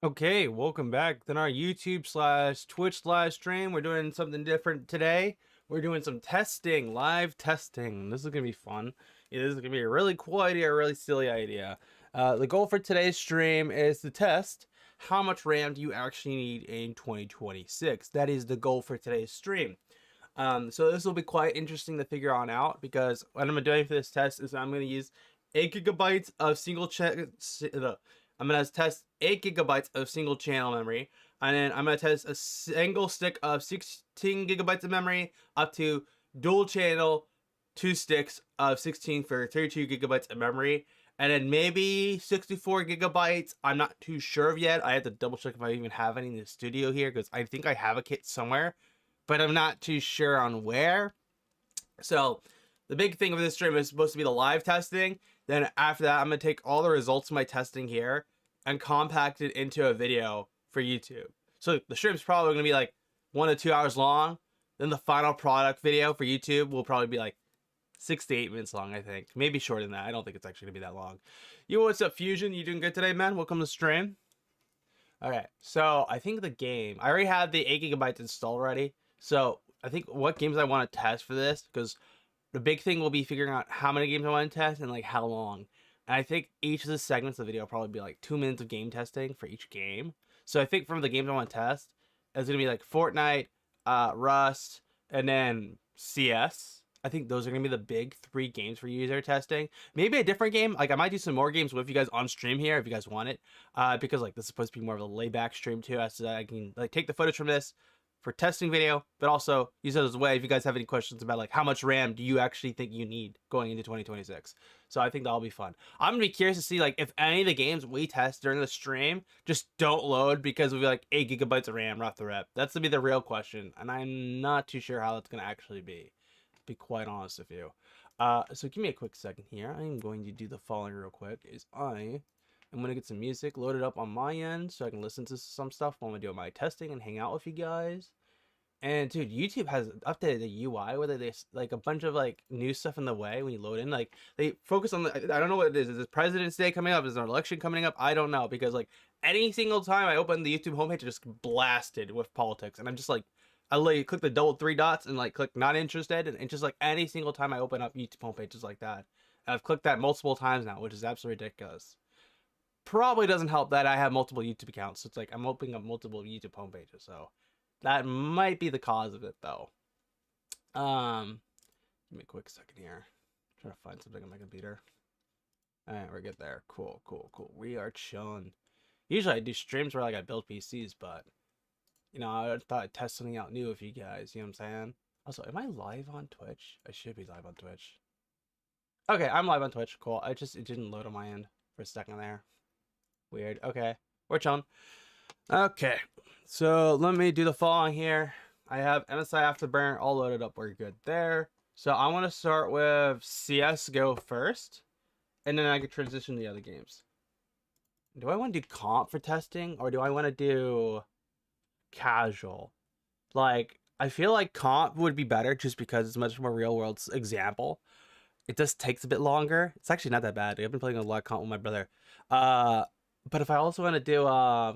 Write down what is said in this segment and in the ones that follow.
Okay, welcome back. Then our YouTube slash Twitch slash stream. We're doing something different today. We're doing some testing, live testing. This is gonna be fun. Yeah, this is gonna be a really cool idea, a really silly idea. The goal for today's stream is to test how much RAM do you actually need in 2026. That is the goal for today's stream. So this will be quite interesting to figure on out because what I'm doing for this test is I'm gonna use 8 GB of I'm gonna test 8 GB of single channel memory, and then I'm gonna test a single stick of 16 GB of memory up to dual channel 2 sticks of 16 for 32 GB of memory, and then maybe 64 GB. I'm not too sure of yet. I have to double check if I even have any in the studio here because I think I have a kit somewhere, but I'm not too sure on where. So the big thing of this stream is supposed to be the live testing. Then after that, I'm going to take all the results of my testing here and compact it into a video for YouTube. So the stream's probably going to be like 1 to 2 hours long. Then the final product video for YouTube will probably be like 6 to 8 minutes long, I think. Maybe shorter than that. I don't think it's actually going to be that long. Yo, what's up, Fusion? You doing good today, man? Welcome to the stream. Okay, so I think the game, I already have the 8 GB installed already. So I think what games I want to test for this, because the big thing will be figuring out how many games I want to test and like how long. And I think each of the segments of the video will probably be like 2 minutes of game testing for each game. So I think from the games I want to test, it's gonna be like Fortnite, Rust, and then CS. I think those are gonna be the big 3 games for user testing. Maybe a different game. Like I might do some more games with you guys on stream here if you guys want it. Because like this is supposed to be more of a layback stream too, as I can like take the footage from this for testing video, but also use it as a way if you guys have any questions about like how much RAM do you actually think you need going into 2026. So I think that'll be fun. I'm gonna be curious to see like if any of the games we test during the stream just don't load because we like 8 GB of RAM off the rep. That's gonna be the real question, and I'm not too sure how that's gonna actually be. To be quite honest with you. So give me a quick second here. I'm going to do the following real quick. I'm gonna get some music loaded up on my end so I can listen to some stuff while I'm doing my testing and hang out with you guys. And dude, YouTube has updated the UI whether they like a bunch of like new stuff in the way when you load in. Like they focus on I don't know what it is. Is it President's Day coming up? Is there an election coming up? I don't know, because like any single time I open the YouTube homepage, it just blasted with politics, and I'm just like, I literally click the double 3 dots and like click not interested, and just like any single time I open up YouTube homepages like that. And I've clicked that multiple times now, which is absolutely ridiculous. Probably doesn't help that I have multiple YouTube accounts. So it's like I'm opening up multiple YouTube homepages, so that might be the cause of it though. Give me a quick second here. Trying to find something on my computer. Alright, we're good there. Cool. We are chilling. Usually I do streams where like I build PCs, but you know, I thought I'd test something out new with you guys, you know what I'm saying? Also, am I live on Twitch? I should be live on Twitch. Okay, I'm live on Twitch. Cool. It didn't load on my end for a second there. Weird. Okay, we're chilling. Okay, so let me do the following here. I have MSI Afterburner all loaded up. We're good there. So I want to start with CS:GO first, and then I can transition to the other games. Do I want to do comp for testing, or do I want to do casual? Like, I feel like comp would be better just because it's much more real world example. It just takes a bit longer. It's actually not that bad. I've been playing a lot of comp with my brother. But if I also want to do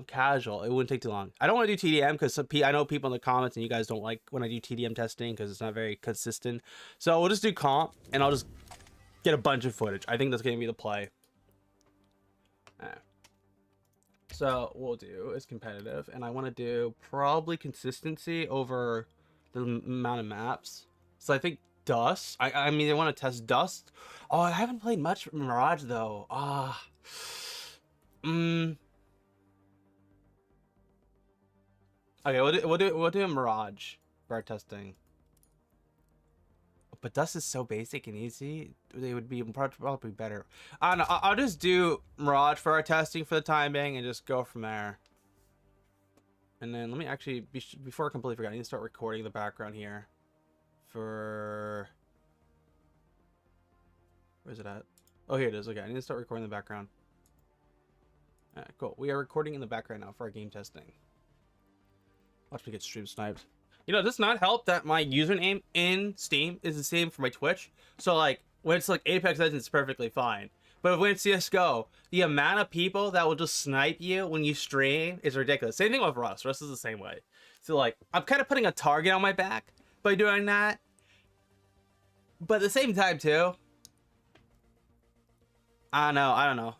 casual, it wouldn't take too long. I don't want to do TDM because I know people in the comments and you guys don't like when I do TDM testing because it's not very consistent. So we'll just do comp and I'll just get a bunch of footage. I think that's going to be the play. So what we'll do is competitive, and I want to do probably consistency over the amount of maps. So I think Dust. I mean, I want to test Dust. Oh, I haven't played much Mirage though. Okay, we'll do a Mirage for our testing. But Dust is so basic and easy. They would be probably better. I don't know. I'll just do Mirage for our testing for the time being and just go from there. And then let me actually, before I completely forget, I need to start recording the background here. Where's it at? Oh, here it is. Okay, I need to start recording the background. Alright, cool. We are recording in the background now for our game testing. Watch me get stream sniped. You know, it does not help that my username in Steam is the same for my Twitch. So, like, when it's like Apex Legends, it's perfectly fine. But when CSGO, the amount of people that will just snipe you when you stream is ridiculous. Same thing with Rust. Rust is the same way. So like, I'm kind of putting a target on my back by doing that. But at the same time too, I don't know.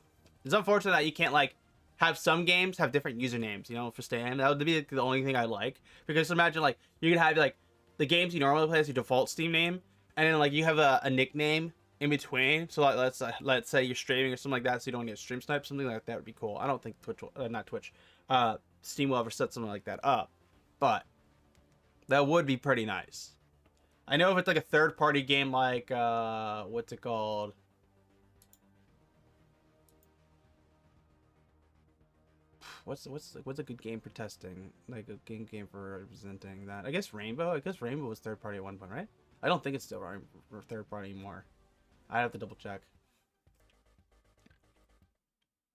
It's unfortunate that you can't like have some games have different usernames, you know, for Steam. That would be the only thing I like. Because imagine like you could have like the games you normally play as your default Steam name, and then like you have a nickname in between. So like let's say you're streaming or something like that, so you don't get stream snipe. Something like that would be cool. I don't think Steam will ever set something like that up, but that would be pretty nice. I know if it's like a third-party game like what's it called? What's a good game for testing? Like a game for representing that? I guess Rainbow. I guess Rainbow was third party at one point, right? I don't think it's still third party anymore. I have to double check.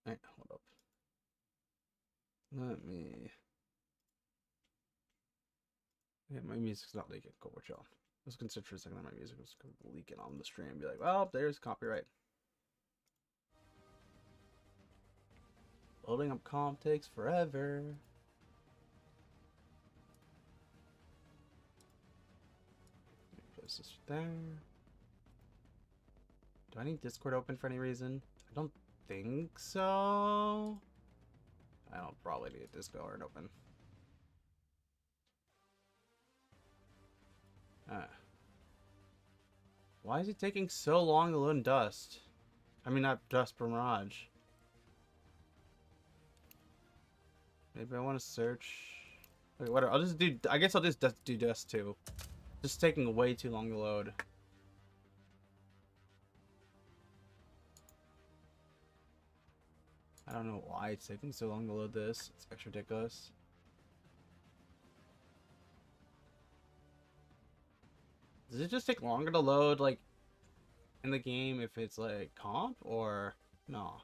Alright, hold up. Let me. Yeah, my music's not leaking. Cool, we're chilling. Let's consider for a second that my music was leaking on the stream. Be like, well, there's copyright. Loading up comp takes forever. Place this there. Do I need Discord open for any reason? I don't think so. I don't probably need Discord open. Why is it taking so long to load Dust? I mean, not Dust, but Mirage. Maybe I want to search. Wait, what? I'll just do. I guess I'll just do Dust too. Just taking way too long to load. I don't know why it's taking so long to load this. It's actually ridiculous. Does it just take longer to load, like, in the game if it's, like, comp, or no?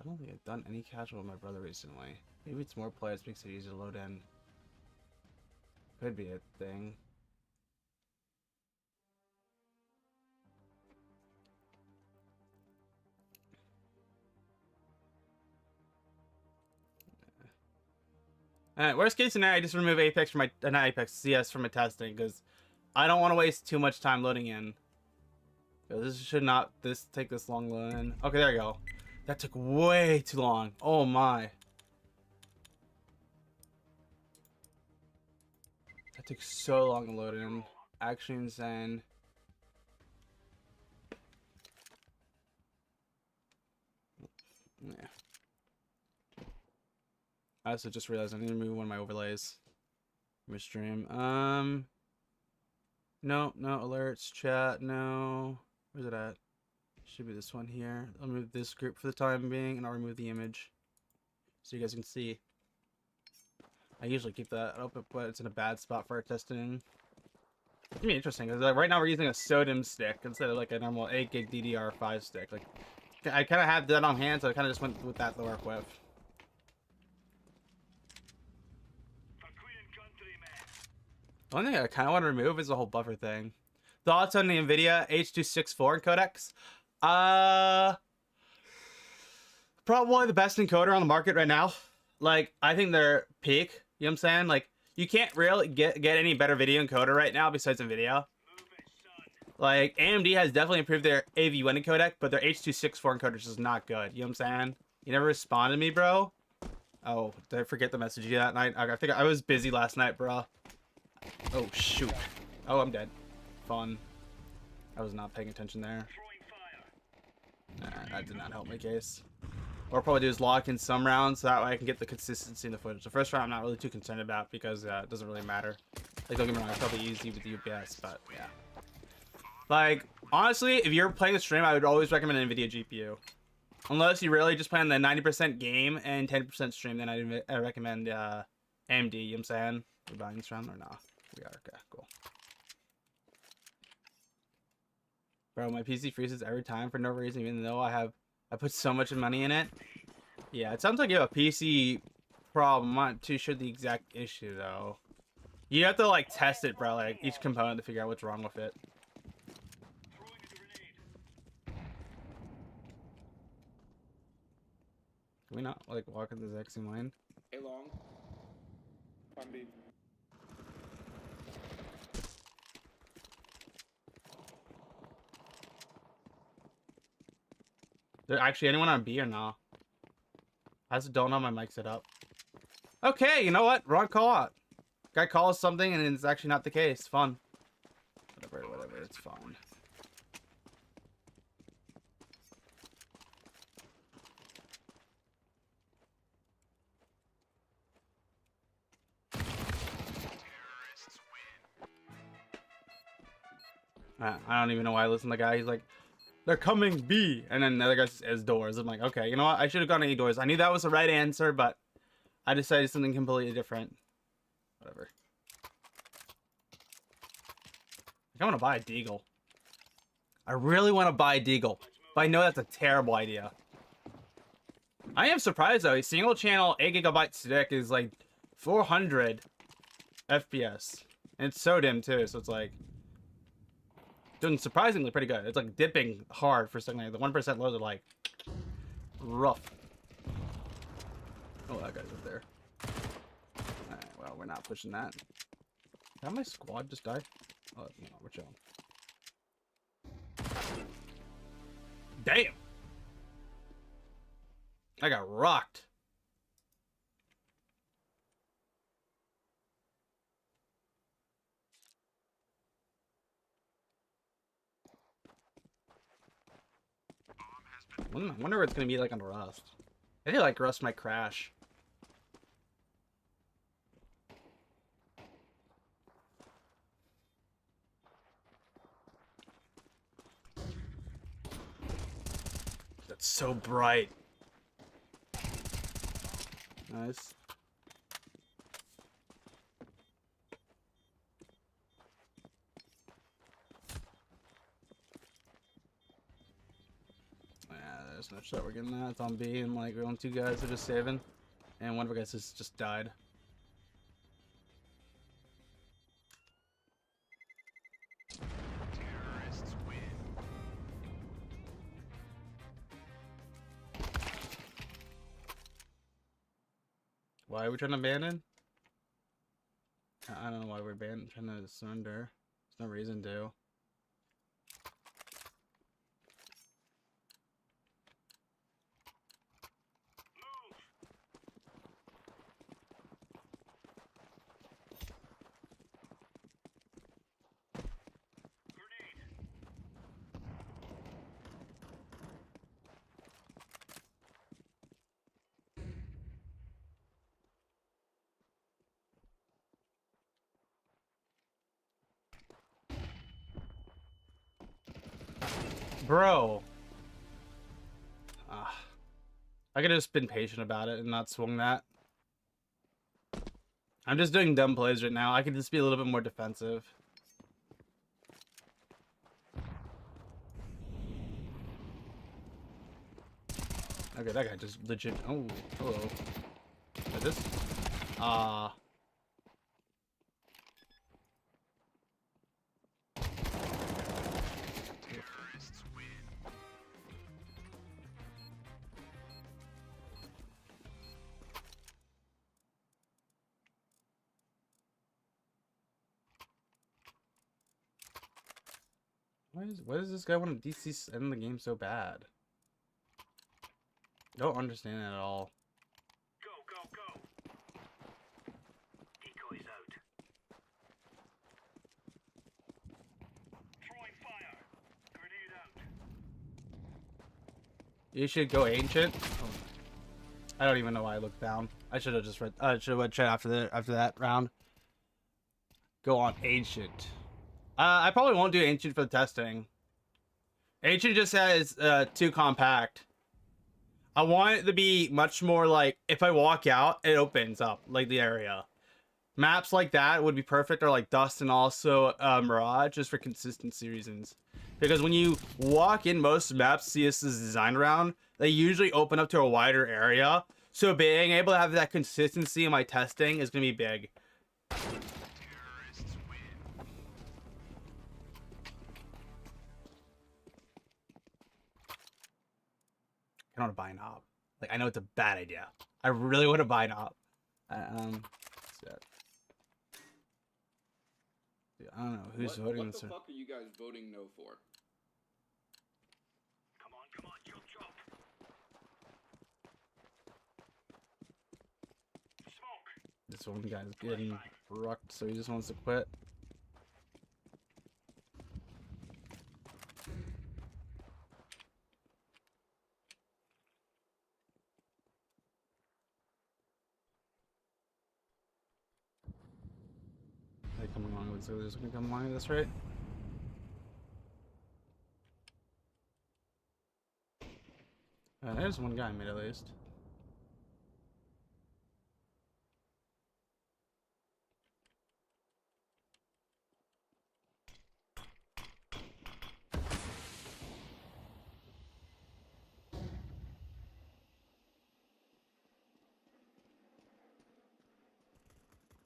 I don't think I've done any casual with my brother recently. Maybe it's more players makes it easier to load in. Could be a thing. Alright, worst case scenario, I just remove Apex from my not Apex, CS from my testing, because I don't want to waste too much time loading in. This should not take this long to load in. Okay, there we go. That took way too long. Oh my. That took so long to load in. Actually insane. Yeah. I also just realized I need to remove one of my overlays from my stream. No alerts, chat, no. Where's it at? Should be this one here. I'll move this group for the time being, and I'll remove the image so you guys can see. I usually keep that open, but it's in a bad spot for our testing. It's gonna be interesting because right now we're using a SODIMM stick instead of like a normal 8 gig DDR5 stick. Like, I kind of have that on hand, so I kind of just went with that to work with. The one thing I kind of want to remove is the whole buffer thing. Thoughts on the NVIDIA H.264 codecs? Probably the best encoder on the market right now. Like, I think they're peak. You know what I'm saying? Like, you can't really get any better video encoder right now besides NVIDIA. Like, AMD has definitely improved their AV1 codec, but their H.264 encoder is just not good. You know what I'm saying? You never responded to me, bro? Oh, did I forget to message you that night? I think I was busy last night, bro. Oh, shoot. Oh, I'm dead. Fun. I was not paying attention there. Nah, that did not help my case. What I'll probably do is lock in some rounds so that way I can get the consistency in the footage. The first round I'm not really too concerned about because it doesn't really matter. Like, don't get me wrong, it's probably easy with the UPS, but yeah. Like, honestly, if you're playing a stream, I would always recommend an NVIDIA GPU. Unless you really just play on the 90% game and 10% stream, then I recommend AMD, you know what I'm saying? We're buying this round or nah? We are, okay, cool. Bro, my PC freezes every time for no reason, even though I put so much money in it. Yeah, it sounds like you have a PC problem. I'm not too sure the exact issue though. You have to like test it, bro, like each component to figure out what's wrong with it. Can we not like walk in the exact same lane? A long. On B. There actually anyone on B or no? I just don't know my mic set up. Okay, you know what? Wrong call out. Guy calls something and it's actually not the case. Fun. Whatever, it's fine. I don't even know why I listen to the guy. He's like, they're coming B. And then the other guy says doors. I'm like, okay, you know what? I should have gone A doors. I knew that was the right answer, but I decided something completely different. Whatever. I want to buy a Deagle. I really want to buy a Deagle, but I know that's a terrible idea. I am surprised though. A single channel 8GB stick is like 400 FPS. And it's so dim too, so it's like doing surprisingly pretty good. It's like dipping hard for something like the 1% lows are like rough. Oh, that guy's up there. Alright, well, we're not pushing that. Did my squad just die? Oh, no, we're chilling. Damn! I got rocked. I wonder what it's gonna be like on Rust. I feel like Rust might crash. That's so bright. Nice. Yeah, there's no shot we're getting that. It's on B, and like, we only 2 guys are just saving. And one of our guys has just died. Terrorists win. Why are we trying to abandon? I don't know why we're trying to surrender. There's no reason to. Bro. I could have just been patient about it and not swung that. I'm just doing dumb plays right now. I could just be a little bit more defensive. Okay, that guy just legit. Oh, hello. Like this? Why does this guy want to DC end the game so bad? I don't understand it at all. Go. Decoys out. Throwing fire. Grenade out. You should go ancient. Oh. I don't even know why I looked down. I should have just read. Should have went chat after that round. Go on ancient. I probably won't do ancient for the testing. Ancient just has too compact. I want it to be much more like if I walk out, it opens up like the area. Maps like that would be perfect, or like Dust and also Mirage, just for consistency reasons. Because when you walk in most maps CS is designed around, they usually open up to a wider area. So being able to have that consistency in my testing is gonna be big. I don't want to buy an op. Like, I know it's a bad idea. I really want to buy now. So, dude, I don't know who's voting What this. the fuck are you guys voting no for? Come on, jump, jump. Smoke. This one guy's getting rocked, so he just wants to quit. They come along with so they're just gonna come along with this, right? There's one guy made at least.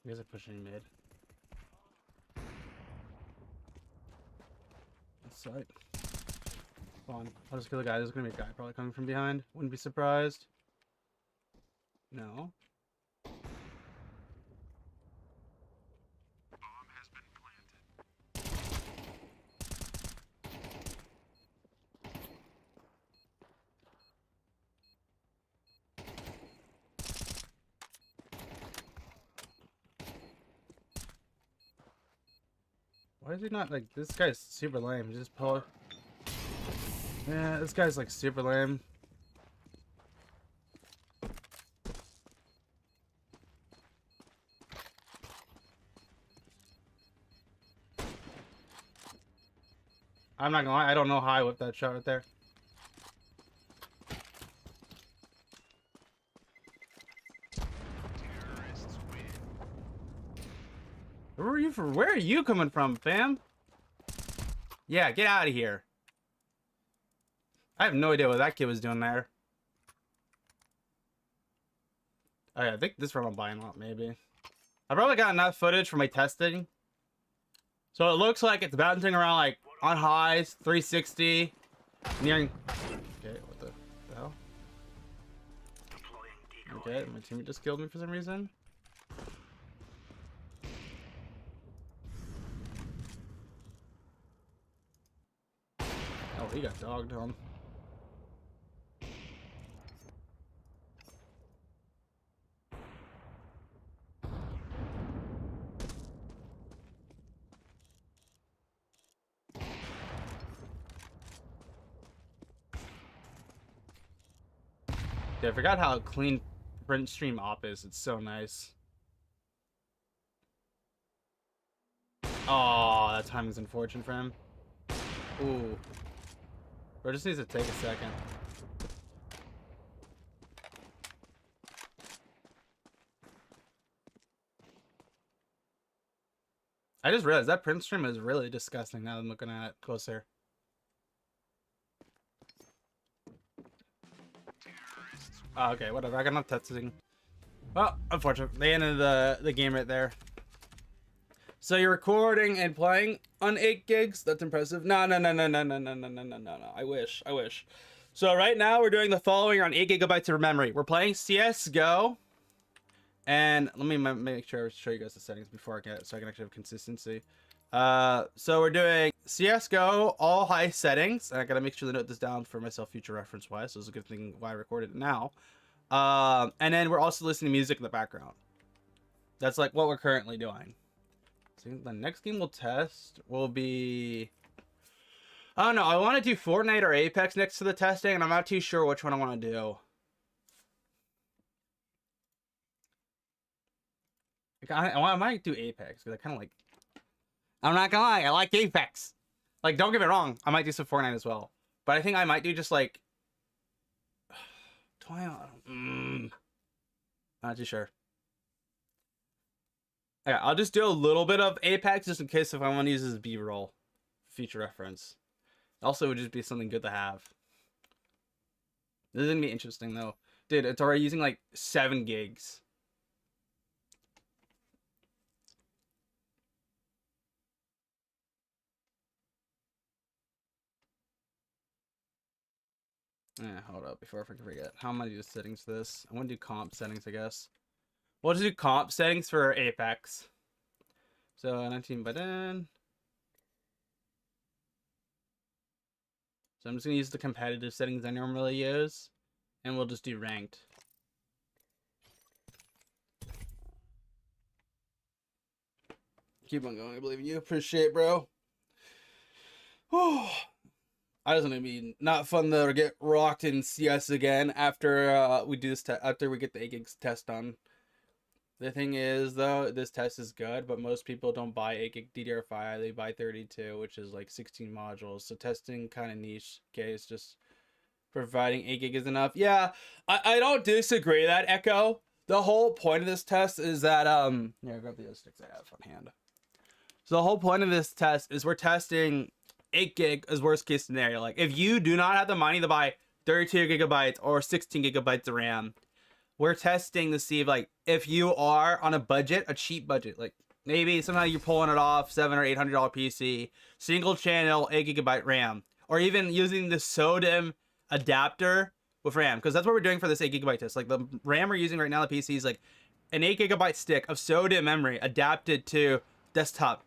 You guys are pushing mid. Sight. Fun. I'll just kill the guy. There's gonna be a guy probably coming from behind. Wouldn't be surprised. No. Why is he not like this guy's super lame? Just pull. Yeah, this guy's like super lame. I'm not gonna lie, I don't know how I whipped that shot right there. Terrorists win. Where are you coming from, fam? Yeah, get out of here. I have no idea what that kid was doing there. Oh yeah, I think this round I'm buying out, maybe. I probably got enough footage for my testing. So it looks like it's bouncing around like on highs, 360, nearing. Okay, what the hell? Deploying decoy. Okay, my teammate just killed me for some reason. Oh, he got dogged on. Yeah, I forgot how clean print stream op is. It's so nice. Oh, that timing's unfortunate for him. Ooh. Bro just needs to take a second. I just realized that print stream is really disgusting now that I'm looking at it closer. Oh, okay, whatever. I got enough testing. Well, unfortunate. They ended the game right there. So you're recording and playing on 8 gigs? That's impressive. No. I wish. So right now we're doing the following on 8 gigabytes of memory. We're playing CS:GO. And let me make sure I show you guys the settings before I get so I can actually have consistency. So we're doing CS:GO all high settings. And I gotta make sure to note this down for myself future reference wise. So it's a good thing why I recorded it now. And then we're also listening to music in the background. That's like what we're currently doing. So the next game we'll test will be, I don't know, I want to do Fortnite or Apex next to the testing, and I'm not too sure which one I want to do. Like, I might do Apex because I kind of like, I'm not gonna lie, I like Apex. Like, don't get me wrong, I might do some Fortnite as well, but I think I might do just like not too sure. Yeah, I'll just do a little bit of Apex just in case if I want to use this B-roll, future reference. Also, it would just be something good to have. This is gonna be interesting though, dude. It's already using like 7 gigs. Hold up before I forget. How am I do settings for this? I want to do comp settings, I guess. We'll just do comp settings for Apex. So 19 button. So I'm just gonna use the competitive settings I normally use, and we'll just do ranked. Keep on going. I believe in you. Appreciate it, bro. I just want to be not fun though to get rocked in CS again after we do this. After we get the 8 gigs test done. The thing is though, this test is good, but most people don't buy 8 gig DDR5. They buy 32, which is like 16 modules. So testing kind of niche. Okay, it's just providing 8 gig is enough. Yeah, I don't disagree that, Echo. The whole point of this test is that yeah, grab the other sticks I have on hand. So the whole point of this test is we're testing 8 gig as worst case scenario. Like if you do not have the money to buy 32 gigabytes or 16 gigabytes of RAM, we're testing to see if, like, if you are on a budget, a cheap budget, like maybe somehow you're pulling it off, $700 or $800 PC, single channel, 8 gigabyte RAM, or even using the SODIMM adapter with RAM, because that's what we're doing for this 8 gigabyte test. Like the RAM we're using right now, the PC is like an 8 gigabyte stick of SODIMM memory adapted to desktop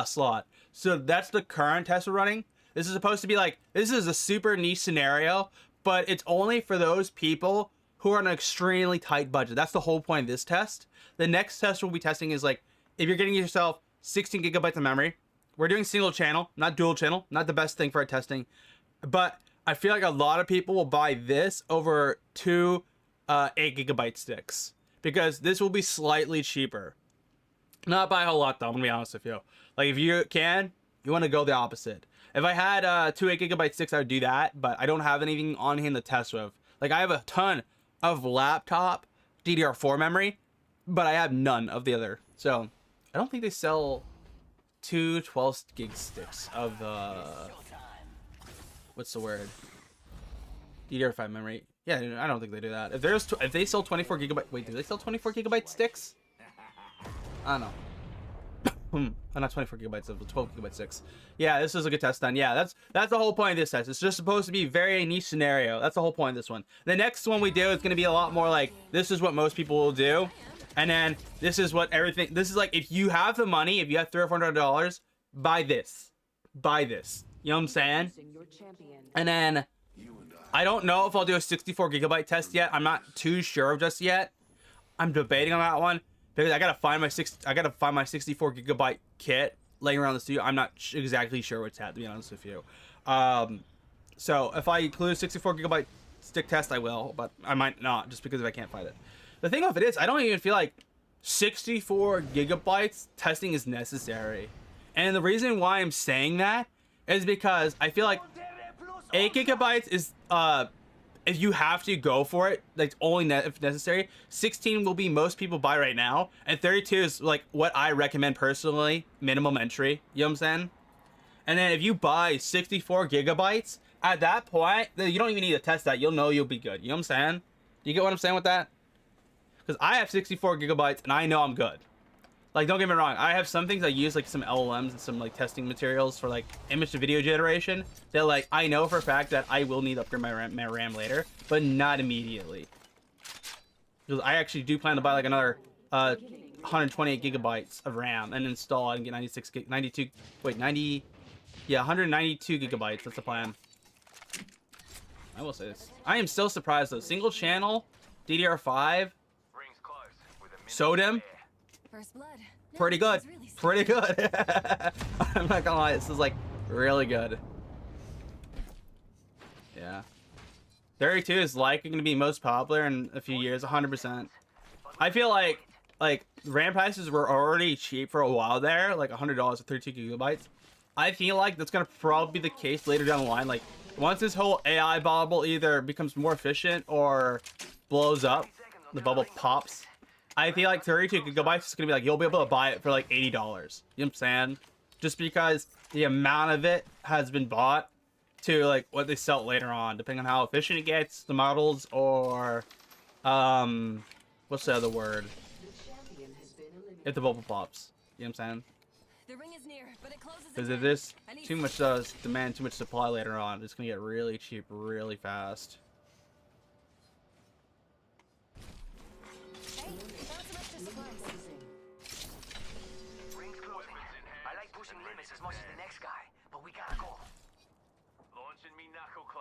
slot. So that's the current test we're running. This is supposed to be like, this is a super niche scenario, but it's only for those people who are on an extremely tight budget. That's the whole point of this test. The next test we'll be testing is like, if you're getting yourself 16 gigabytes of memory, we're doing single channel, not dual channel, not the best thing for our testing, but I feel like a lot of people will buy this over 2 8 gigabyte sticks, because this will be slightly cheaper. Not by a whole lot though, I'm gonna be honest with you. Like if you can, you want to go the opposite. If I had 2 8 gigabyte sticks, I would do that, but I don't have anything on hand to test with. Like I have a ton of laptop DDR4 memory, but I have none of the other. So I don't think they sell 2 12 gig sticks of what's the word, DDR5 memory. Yeah, I don't think they do that. If they sell 24 gigabyte, wait, do they sell 24 gigabyte sticks? I don't know. Not 24 gigabytes of 12 gigabyte sticks. Yeah, this is a good test done. Yeah, that's the whole point of this test. It's just supposed to be very niche scenario. That's the whole point of this one. The next one we do is going to be a lot more like, this is what most people will do, and then this is what everything. This is like, if you have the money, if you have $300 or $400, buy this. Buy this. You know what I'm saying? And then I don't know if I'll do a 64 gigabyte test yet. I'm not too sure of just yet. I'm debating on that one, because I gotta find my 64 gigabyte kit laying around the studio. I'm not exactly sure what's at, to be honest with you. So if I include 64 gigabyte stick test, I will, but I might not, just because if I can't find it. The thing of it is, I don't even feel like 64 gigabytes testing is necessary. And the reason why I'm saying that is because I feel like 8 gigabytes is if you have to go for it, like only if necessary. 16 will be most people buy right now, and 32 is like what I recommend personally, minimum entry. You know what I'm saying? And then if you buy 64 gigabytes, at that point, you don't even need to test that. You'll know you'll be good. You know what I'm saying? Do you get what I'm saying with that? Because I have 64 gigabytes and I know I'm good. Like, don't get me wrong, I have some things I use, like some LLMs and some like testing materials for like image to video generation that like I know for a fact that I will need to upgrade my RAM later, but not immediately. Because I actually do plan to buy like another 128 gigabytes of RAM and install it and get 192 gigabytes. That's the plan. I will say this. I am still surprised though. Single channel, DDR5, SODIMM. First blood. Pretty good. Pretty good. I'm not gonna lie, this is like really good. Yeah. 32 is likely going to be most popular in a few years, 100%. I feel like RAM prices were already cheap for a while there, like $100 for 32 gigabytes. I feel like that's going to probably be the case later down the line. Like once this whole AI bubble either becomes more efficient or blows up, the bubble pops, I feel like 32 gigabytes is going to be like, you'll be able to buy it for like $80. You know what I'm saying? Just because the amount of it has been bought to like what they sell later on, depending on how efficient it gets, the models, or what's the other word? If the bubble pops. You know what I'm saying? The ring is near, but it closes Because if again. this too much demand too much supply later on, it's going to get really cheap really fast.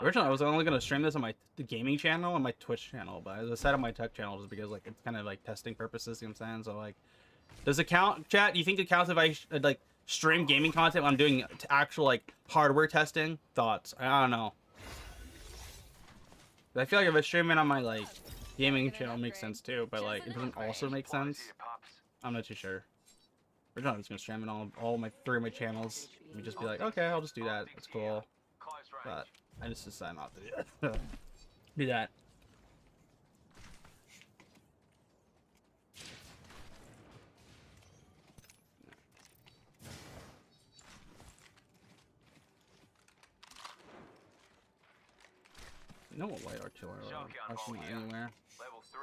Originally, I was only gonna stream this on the gaming channel and my Twitch channel, but I decided on my tech channel just because like it's kind of like testing purposes. You know what I'm saying? So like, does it count, chat? Do you think it counts if I like stream gaming content when I'm doing actual like hardware testing? Thoughts? I don't know. I feel like if I stream it on my like gaming channel, it makes sense too, but like it doesn't also make sense. I'm not too sure. Originally, I was gonna stream it on all my 3 of my channels. And just be like, okay, I'll just do that. That's cool. But I just decided not to do that. Do that. No light artillery rushing anywhere. Level 3.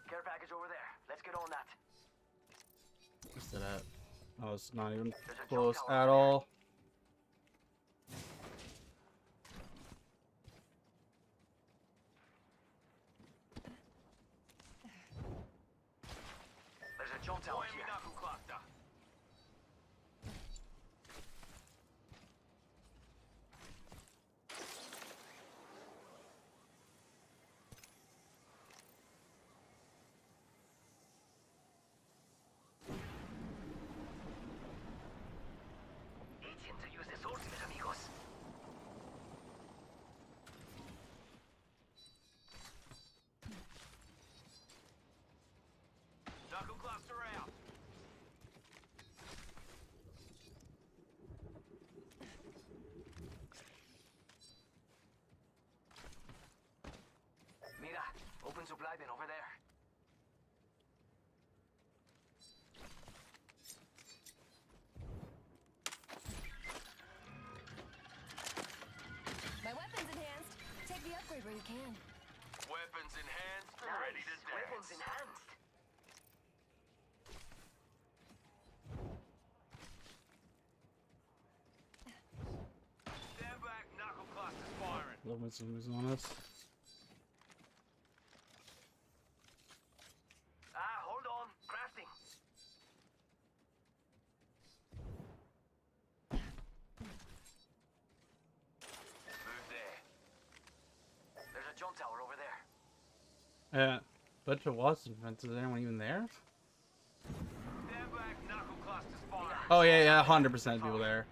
Care package over there. Let's get on that. What's that at? Oh, it's not even close at all. There's a jump tower here. Knuckle cluster. Agent to use this ultimate, amigos. Knuckle cluster out. Mira, open supply bin over there. My weapon's enhanced. Take the upgrade where you can. Weapons enhanced and ready to dance. Weapons enhanced. Stand back, knuckle cluster's firing. Love when someone's on us. Hold on. Crafting. Move there. There's a jump tower over there. Yeah, bunch of Watson fences. Is anyone even there? Stand back, knuckle cluster's firing. Oh yeah, yeah, 100% people there.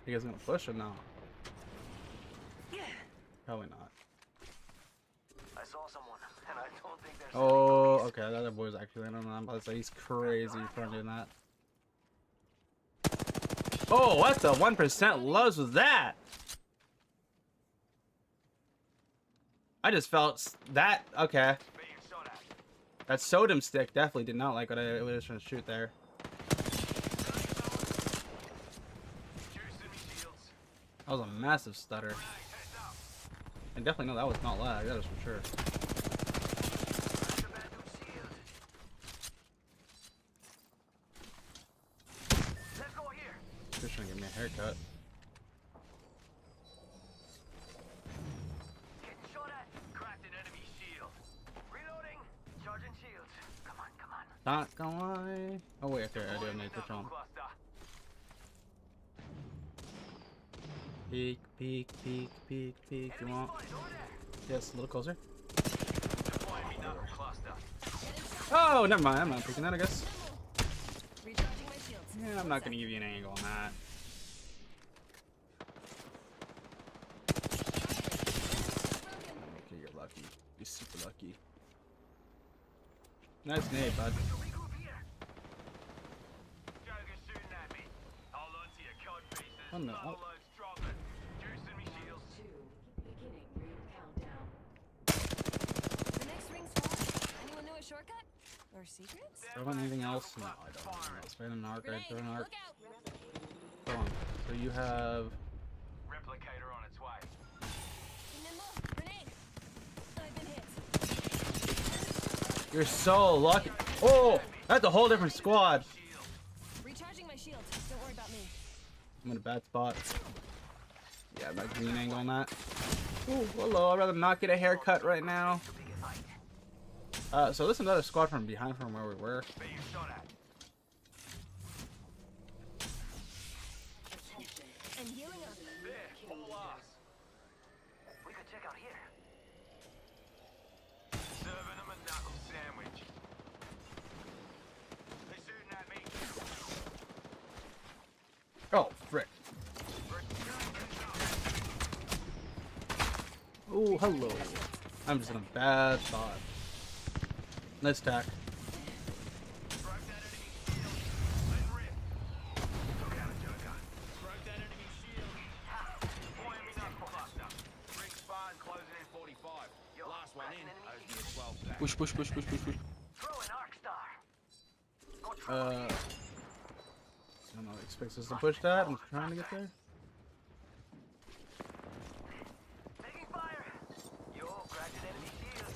You guys gonna push or no? Probably not. I saw someone, and I don't think there's. Oh, okay, that other boy's actually in on that. But he's crazy for doing that. Oh, what the 1% loves was that? I just felt that. Okay, Being shot at. that sodium stick definitely did not like what I was trying to shoot there. Juicing me shields. That was a massive stutter. Hey, heads up. I definitely know that was not lag. That is for sure. That's a bad new shield. Let's go here. Just trying to give me a haircut. Getting shot at. Cracked an enemy shield. Reloading. Charging shields. Come on, come on. Not gonna lie. Oh wait, okay, I do have Deploying my the Twitch on. knuckle cluster. Peek, peek, peek, peek, peek. You want? Spotted over there. Yes, a little closer. Deploying me knuckle cluster. Oh, never mind. I'm not picking that, I guess. Recharging my shields. Yeah, I'm not gonna give you an angle on that. Okay, you're lucky. You're super lucky. Nice nade, bud. Regroup here. Joker's shooting at me. Hold on to your cod pieces. Oh, no. Overload's dropping. Juicing me shields. Beginning ring countdown. The next ring's full. Anyone know a shortcut? Or secrets? Do I want anything else? No, I don't. Let's find an arc. Right, Grenade, throw an arc. look out! Go on. So you have. Replicator on its way. Be nimble. Grenade. I've been hit. You're so lucky. Oh, that's a whole different squad. Shield. Recharging my shield. Don't worry about me. I'm in a bad spot. Yeah, my green angle on that. Ooh, hello. I'd rather not get a haircut right now. So this is another squad from behind from where we were. Being shot at. Oh, hello. I'm just in a bad spot. Nice tack. Broke that enemy shield. Let's rip. Took out a joker. Broke that enemy shield. Ha! Boy, enemy knuckle cluster. Ring spine closing in 45. Last one in. Owes me a 12 pack. Push, push, push, push, push, push. Throw an arc star. I don't know. Expects us to push that. I'm trying to get there. Taking fire. Yo, cracked an enemy shield.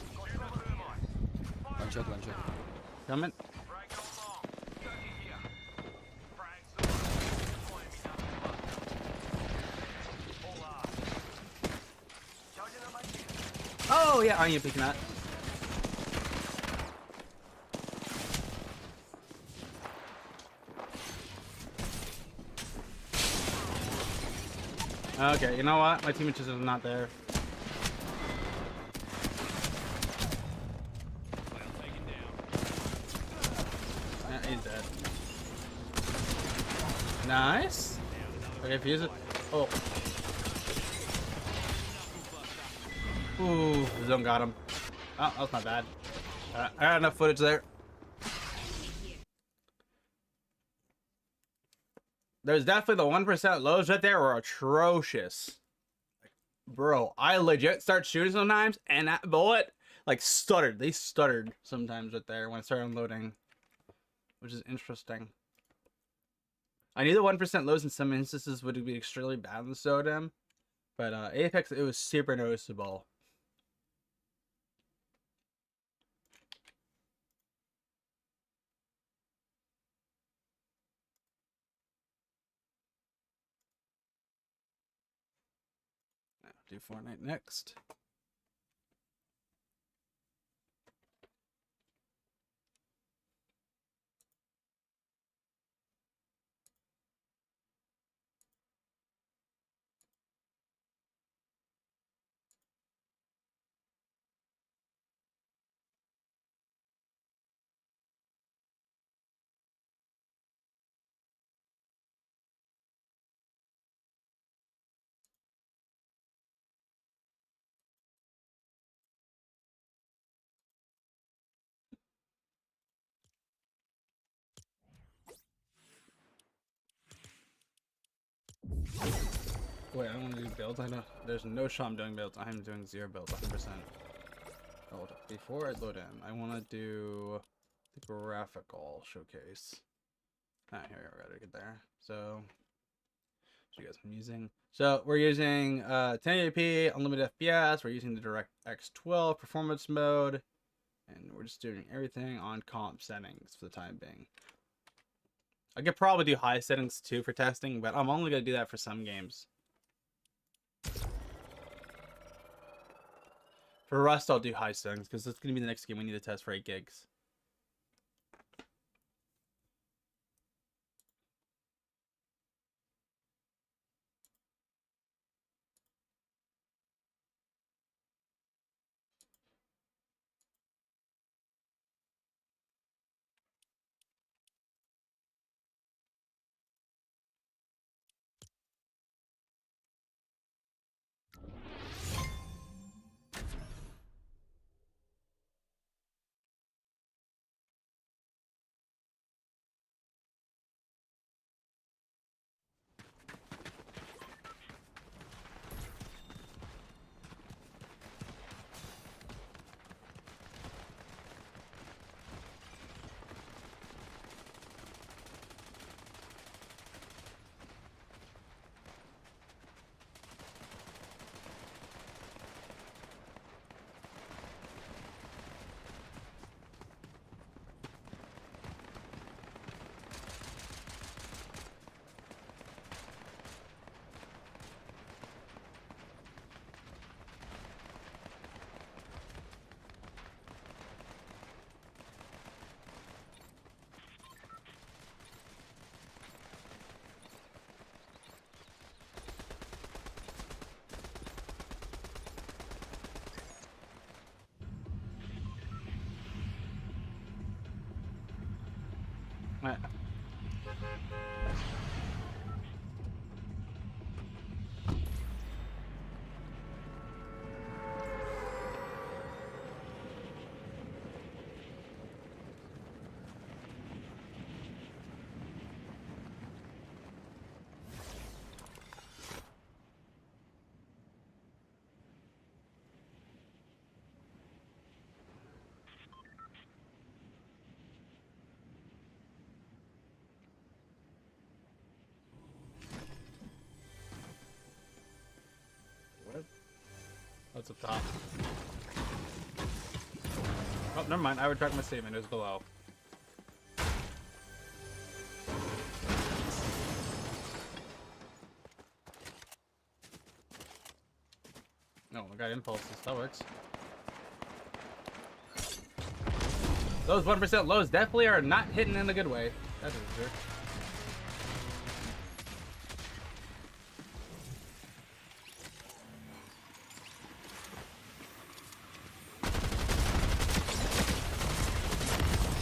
One shot, one shot. Coming. Frag on long. Joker here. Frag sword. Boy, enemy knuckle cluster. All up. Charging on my shield. Oh yeah, I ain't picking that. Okay, you know what? My teammate just is not there. Well taken down. Yeah, he's dead. Nice. Okay, fuse it. Oh. Ooh, the zone got him. Oh, that's not bad. I got enough footage there. There's definitely the 1% lows right there were atrocious. Bro, I legit start shooting sometimes and that bullet like stuttered. They stuttered sometimes right there when I started unloading, which is interesting. I knew the 1% lows in some instances would be extremely bad in the SODEM, but Apex, it was super noticeable. Do Fortnite next. Wait, I want to do builds. I know there's no shot I'm doing builds. I'm doing 0 builds, 100%. Hold up. Before I load in, I want to do the graphical showcase. Ah, here we gotta get there. So, show you guys what I'm using. So we're using 1080p, unlimited FPS. We're using the DirectX 12 performance mode, and we're just doing everything on comp settings for the time being. I could probably do high settings too for testing, but I'm only gonna do that for some games. For Rust, I'll do high settings because it's gonna be the next game we need to test for 8 gigs. Right. What's up top? Oh, never mind. I retract my statement. It was below. No, I got impulses. That works. Those 1% lows definitely are not hitting in a good way. That's for sure.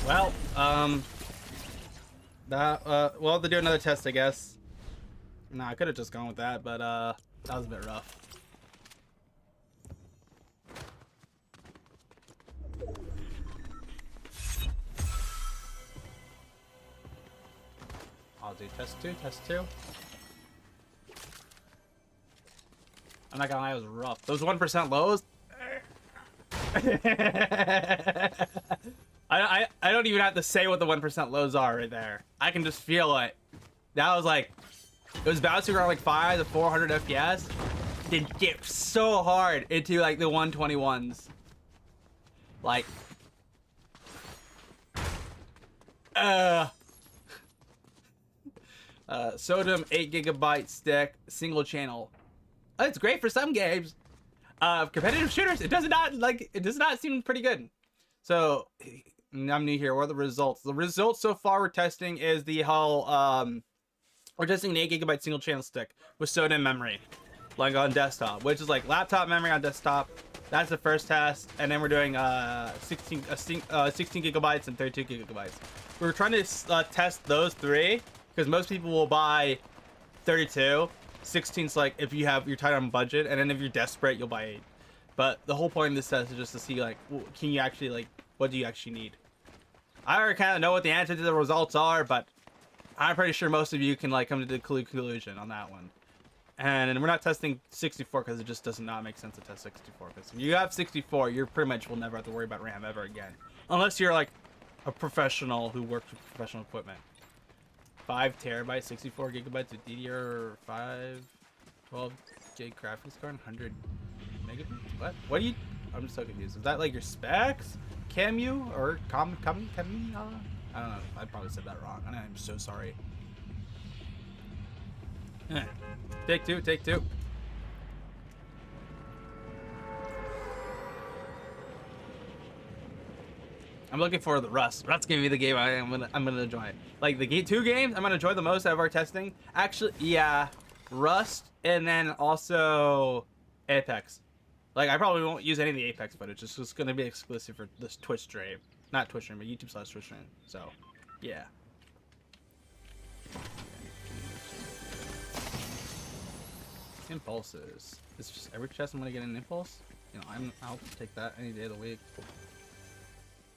Well, we'll have to do another test, I guess. Nah, I could have just gone with that, but, that was a bit rough. I'll do test 2, test 2. I'm not gonna lie, it was rough. Those 1% lows. I don't even have to say what the 1% lows are right there. I can just feel it. That was like, it was bouncing around like 5 to 400 FPS. Then dip so hard into like the 121s. Like, Sodium 8GB stick, single channel. It's great for some games. Competitive shooters, it does not seem pretty good. So I'm new here. What are the results? The results so far we're testing is the whole we're testing an 8GB single channel stick with sodium memory, like on desktop, which is like laptop memory on desktop. That's the first test, and then we're doing 16 GB and 32 GB. We're trying to test those three because most people will buy 32. 16's like if you're tight on budget, and then if you're desperate, you'll buy 8. But the whole point of this test is just to see like, can you actually like, what do you actually need? I already kind of know what the answer to the results are, but I'm pretty sure most of you can like come to the conclusion on that one. And we're not testing 64 because it just does not make sense to test 64. Because if you have 64, you pretty much will never have to worry about RAM ever again, unless you're like a professional who works with professional equipment. 5 terabytes, 64 gigabytes of DDR5, 12 gig graphics card, 100 megabits. What do you? I'm just so confused. Is that like your specs? Camu or Camu? I don't know. I probably said that wrong. I'm so sorry. Take two. Take two. I'm looking for the Rust. That's gonna be the game I'm gonna enjoy. Like the two games I'm gonna enjoy the most out of our testing. Actually, yeah, Rust and then also Apex. Like I probably won't use any of the Apex footage. It's just gonna be exclusive for this Twitch stream, not Twitch stream, but YouTube/Twitch stream. So, yeah. Impulses. It's just every chest I'm gonna get an impulse. You know, I'll take that any day of the week.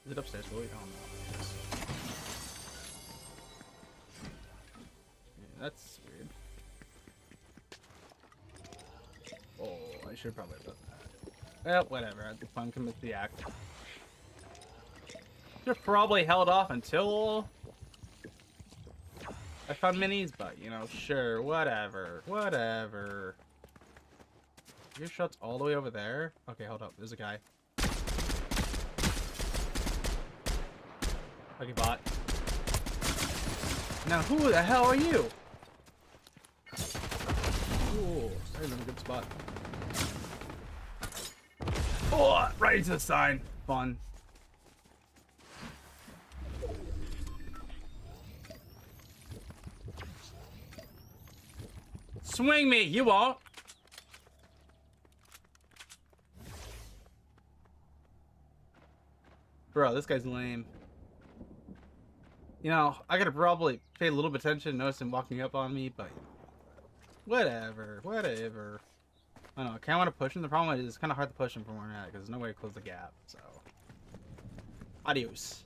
Is it upstairs? Really? I don't know. Yeah, that's weird. Oh, I should probably have done that. Well, whatever. I had the fun commit the act. Should have probably held off until I found minis, but you know, sure, whatever. Whatever. Your shot's all the way over there? Okay, hold up. There's a guy. Okay, bot. Now, who the hell are you? Ooh, started in a good spot. Oh, right into the sign. Fun. Swing me, you won't. Bro, this guy's lame. You know, I gotta probably pay a little bit of attention, notice him walking up on me, but whatever, whatever. I don't know, I kinda wanna push him. The problem is it's kinda hard to push him from where I'm at, because there's no way to close the gap, so. Adios.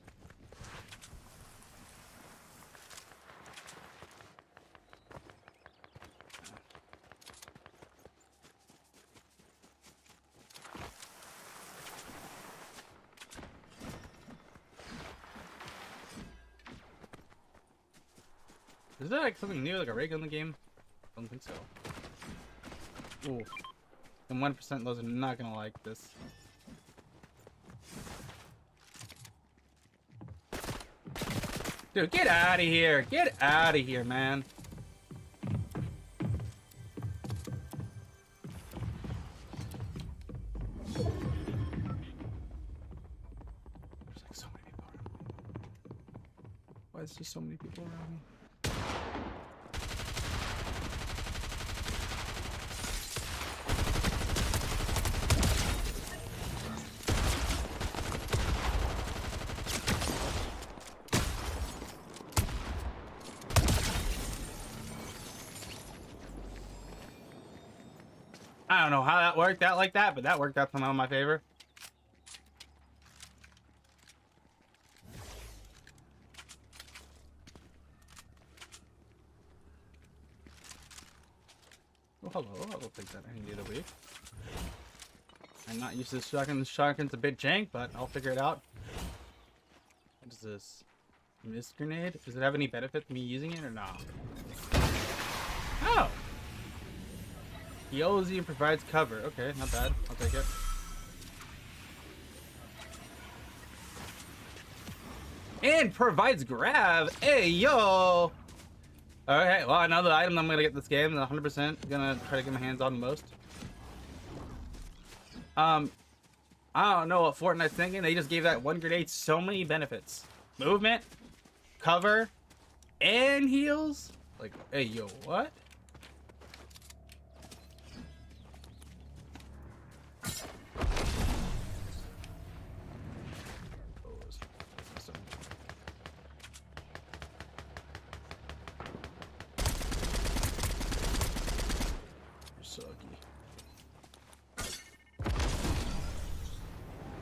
Is that like something new, like a rig in the game? I don't think so. Ooh. And 1% those are not gonna like this. Dude, get out of here! Get out of here, man! There's like so many people around me. Why is there so many people around me? I don't know how that worked out like that, but that worked out somehow in my favor. Oh, hello. I will take that any day of the week. I'm not used to this shotgun. This shotgun's a bit jank, but I'll figure it out. What is this? Mist grenade? Does it have any benefit to me using it or not? Oh! Heals you and provides cover. Okay, not bad. I'll take it. And provides grab. Hey, yo! Okay, well, another item I'm gonna get this game. 100% gonna try to get my hands on most. I don't know what Fortnite's thinking. They just gave that one grenade so many benefits. Movement, cover, and heals? Like, hey, yo, what?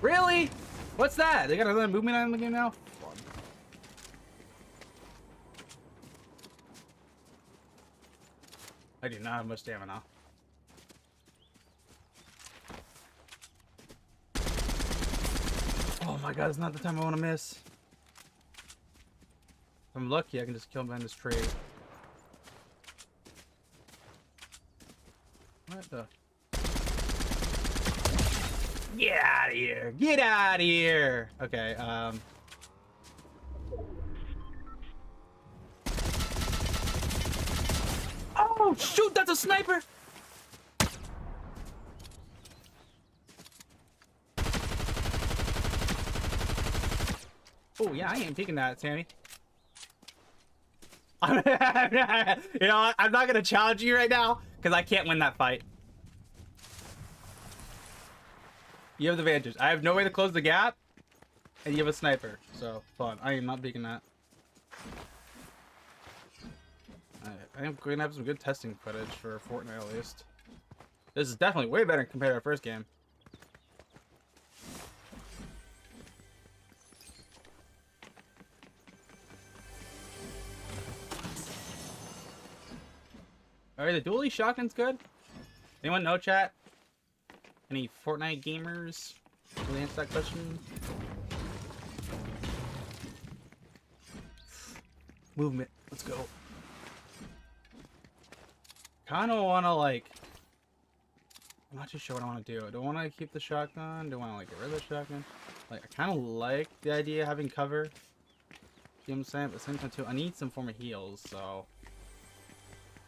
Really? What's that? They got another movement on in the game now? Fun. I do not have much stamina. Oh my god, it's not the time I want to miss. If I'm lucky, I can just kill him behind this tree. What the? Get out of here! Get out of here! Okay, Oh, shoot! That's a sniper! Oh, yeah, I ain't taking that, Sammy. You know what? I'm not gonna challenge you right now, because I can't win that fight. You have the advantage. I have no way to close the gap, and you have a sniper. So, fun. I am not picking that. I am going to have some good testing footage for Fortnite at least. This is definitely way better compared to our first game. Alright, the dually shotgun's good. Anyone know, chat? Any Fortnite gamers? Will answer that question? Movement. Let's go. Kinda wanna like... I'm not too sure what I wanna do. Do I wanna keep the shotgun? Do I wanna like get rid of the shotgun? Like, I kinda like the idea of having cover. You know what I'm saying? But at the same time too, I need some form of heals, so...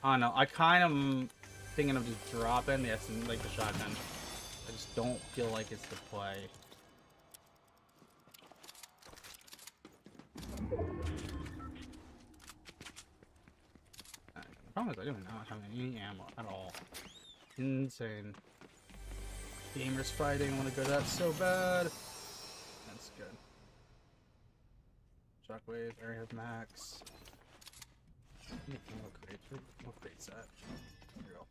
I don't know. I kind of am thinking of just dropping the like the shotgun. I just don't feel like it's the play. The problem is I do not have any ammo at all. Insane. Gamers fighting. I want to go to that so bad. That's good. Shockwave, area of max. What crate's that? Here we go.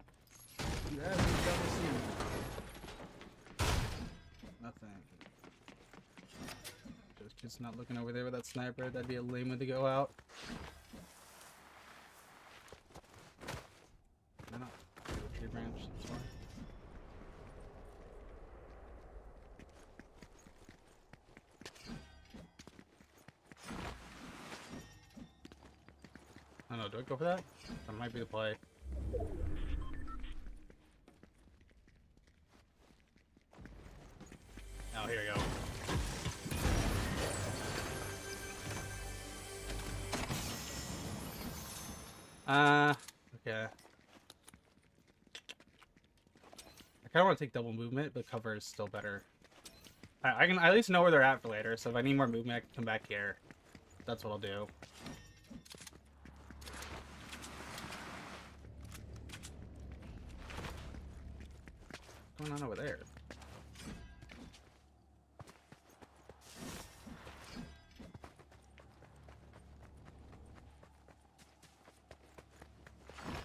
Yeah, nothing. Just not looking over there with that sniper. That'd be a lame way to go out. No, no. Tree branch. That's fine. I don't know. Do I go for that? That might be the play. here we go. Okay. I kind of want to take double movement, but cover is still better. I can at least know where they're at for later, so if I need more movement, I can come back here. That's what I'll do. What's going on over there?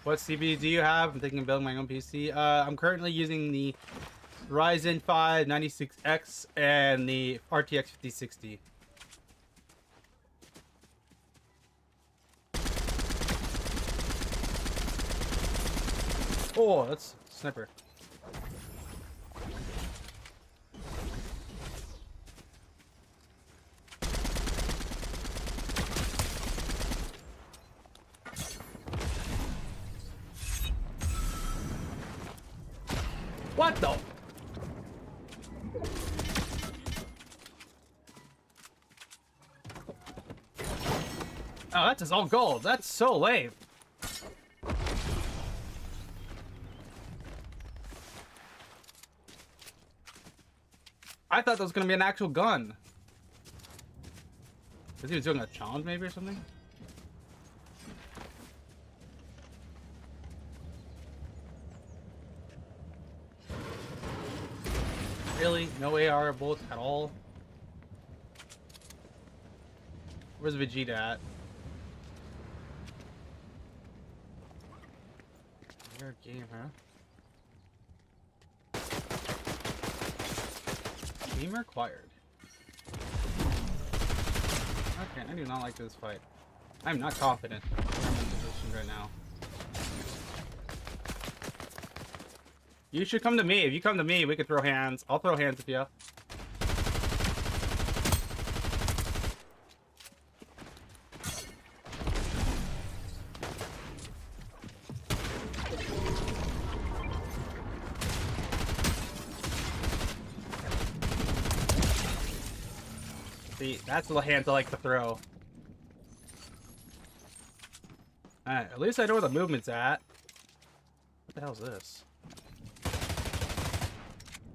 What CPU do you have? I'm thinking of building my own PC. I'm currently using the Ryzen 5 96X and the RTX 5060. Oh, that's sniper. What the? Oh, that's just all gold. That's so lame. I thought that was gonna be an actual gun. Is he was doing a challenge maybe or something? Really? No AR bullets at all? Where's Vegeta at? Your game, huh? Game required. Okay, I do not like this fight. I'm not confident in my position right now. You should come to me. If you come to me, we can throw hands. I'll throw hands with you. See, that's the hands I like to throw. Alright, at least I know where the movement's at. What the hell is this?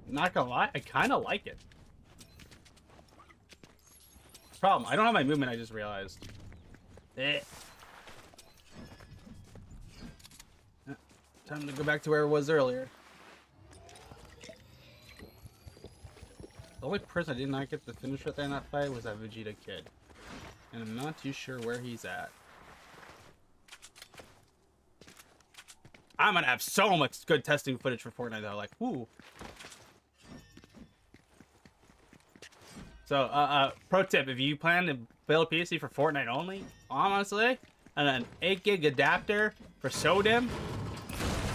Not gonna lie, I kind of like it. Problem, I don't have my movement, I just realized. Time to go back to where it was earlier. The only person I did not get to finish with in that fight was that Vegeta kid. And I'm not too sure where he's at. I'm gonna have so much good testing footage for Fortnite though, like, whoo. So, pro tip, if you plan to build a PC for Fortnite only, honestly, and an 8 gig adapter for SODIMM,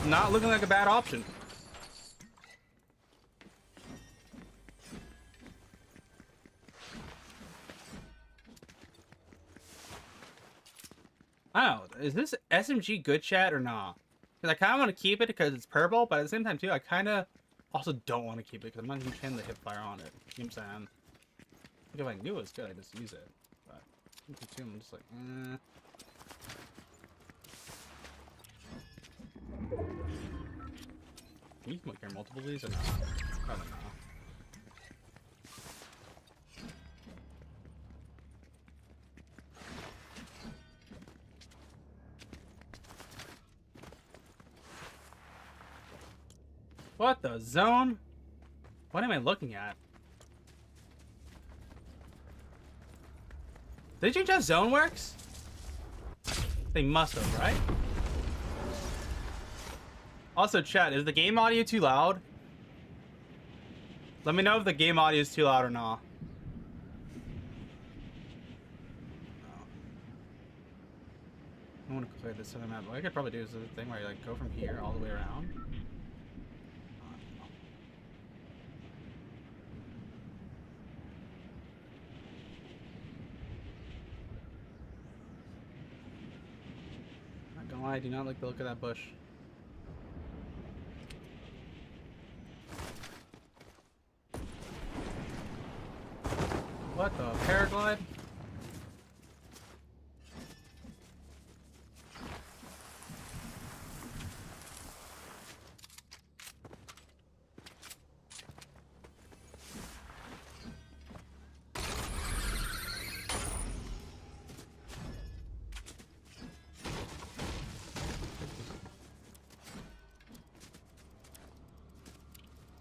not looking like a bad option. I don't know, is this SMG good chat or not? Because I kind of want to keep it because it's purple, but at the same time too, I kind of also don't want to keep it because I'm not even trying to hip fire on it. You know what I'm saying? Like if I knew it was good, I'd just use it. But I'm just like, Can you carry multiple of these or not? Probably not. What the zone? What am I looking at? Did they change how zone works? They must have, right? Also, chat, is the game audio too loud? Let me know if the game audio is too loud or not. I want to clear this other map. What I could probably do is the thing where I like go from here all the way around. Not gonna lie, I do not like the look of that bush. What the paraglide?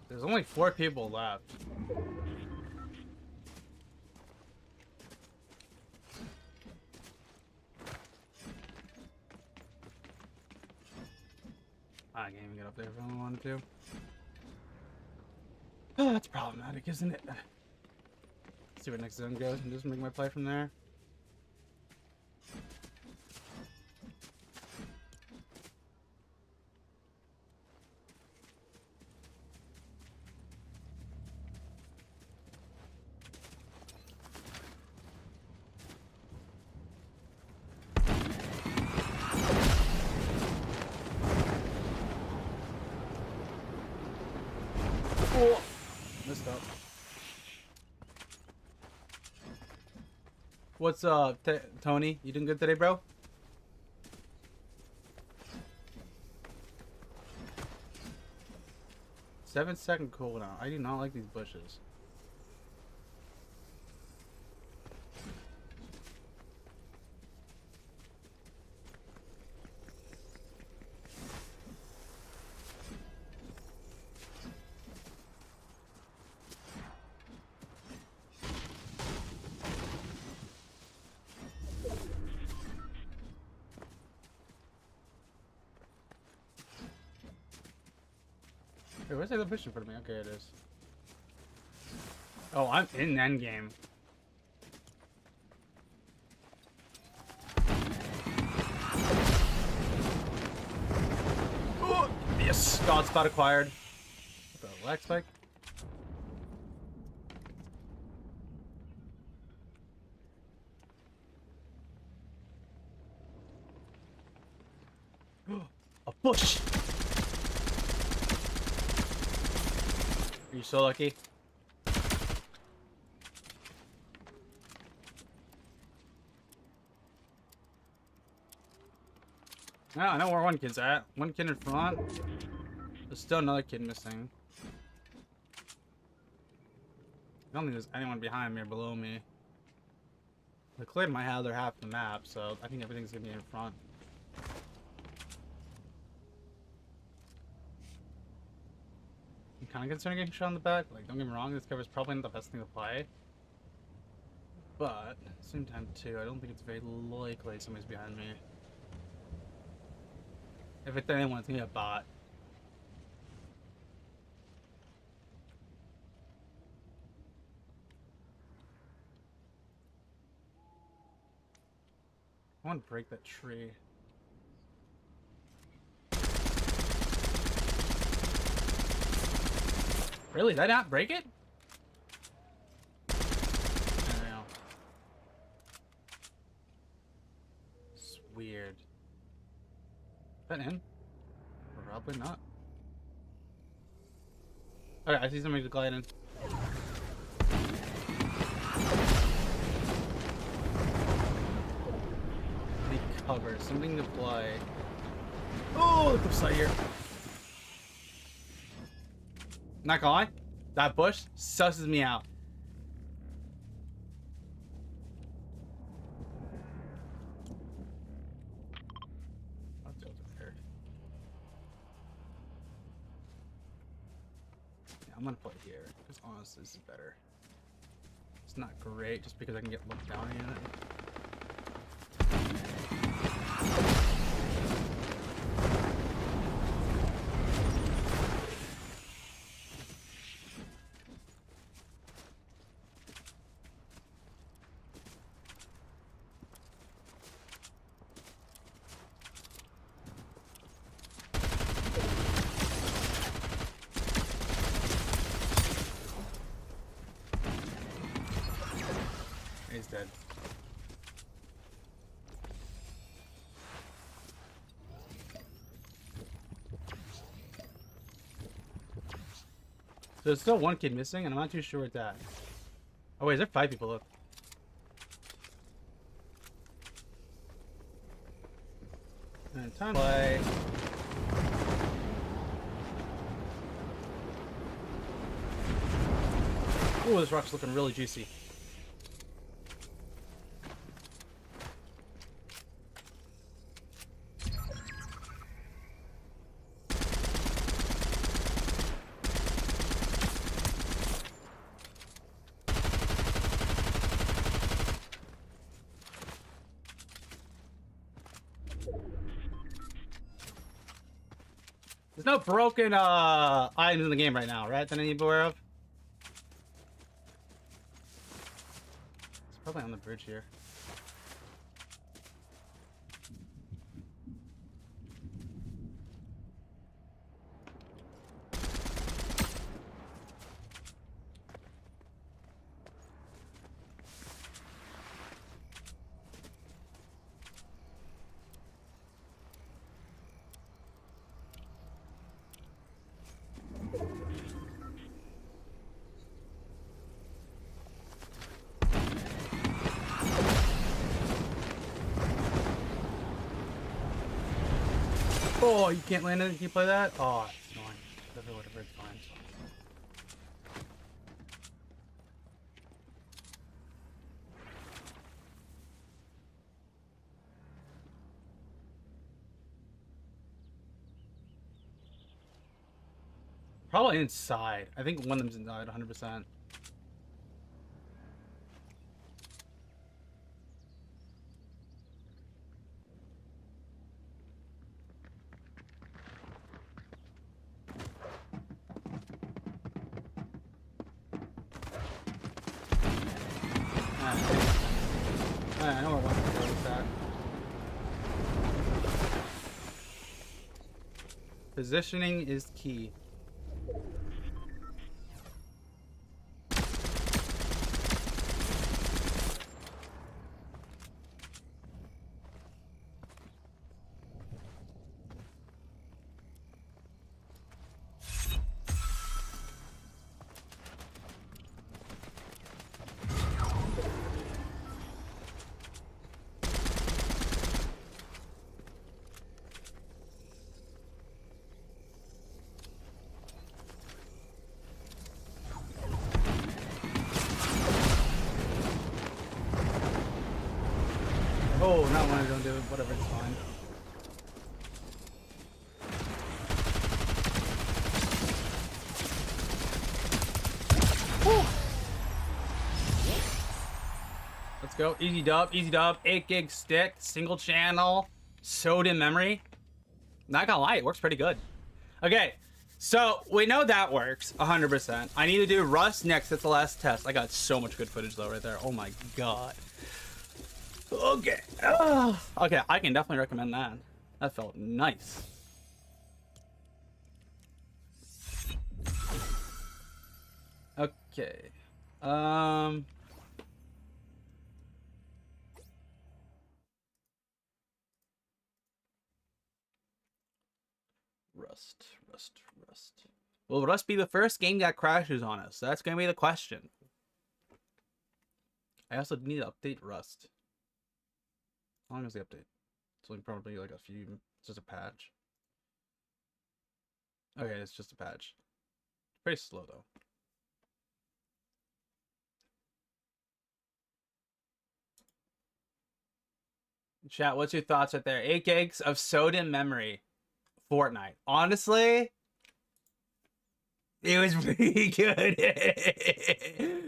There's only 4 people left. I can't even get up there if I wanted to. Oh, that's problematic, isn't it? See what next zone goes and just make my play from there. Oh, messed up. What's up, Tony? You doing good today, bro? Seven-second cooldown. I do not like these bushes. Hey, where's the other bush in front of me? Okay, it is. Oh, I'm in endgame. Oh, yes! God spot acquired. What the lag spike? A bush! Are you so lucky? I know where one kid's at. One kid in front. There's still another kid missing. I don't think there's anyone behind me or below me. They cleared my other half of the map, so I think everything's gonna be in front. I'm kind of concerned getting shot in the back. Like, don't get me wrong, this cover's probably not the best thing to play. But, at the same time, too, I don't think it's very likely somebody's behind me. If it's anyone, it's gonna be a bot. I want to break that tree. Really? Did I not break it? I don't know. It's weird. Is that him? Probably not. Okay, I see somebody gliding. Need cover, something to play. Oh, look upside here. Not gonna lie, that bush susses me out. I'll tilt it there. Yeah, I'm gonna play here, because honestly, this is better. It's not great, just because I can get looked down in it. He's dead. So there's still one kid missing, and I'm not too sure where it's at. Oh wait, is there 5 people up? And time to play. Ooh, this rock's looking really juicy. There's no broken items in the game right now, right? That I need to be aware of. It's probably on the bridge here. Oh, you can't land it? Can you play that? Oh, it's annoying. Whatever, it's fine. Probably inside. I think one of them's inside, 100%. I know where one is at. Positioning is key. Oh, not one. Don't do it. Whatever, it's fine. Woo. Let's go. Easy dub. Easy dub. 8 gig stick. Single channel. Sewed in memory. Not gonna lie, it works pretty good. Okay, so we know that works 100%. I need to do Rust next. That's the last test. I got so much good footage though right there. Oh my god. Okay. Okay, I can definitely recommend that. That felt nice. Okay. Rust. Will Rust be the first game that crashes on us? That's gonna be the question. I also need to update Rust. How long is the update? It's like probably like a few. It's just a patch. Okay, it's just a patch. Pretty slow though. Chat, what's your thoughts right there? 8 gigs of sewed in memory. Fortnite. Honestly, it was pretty good.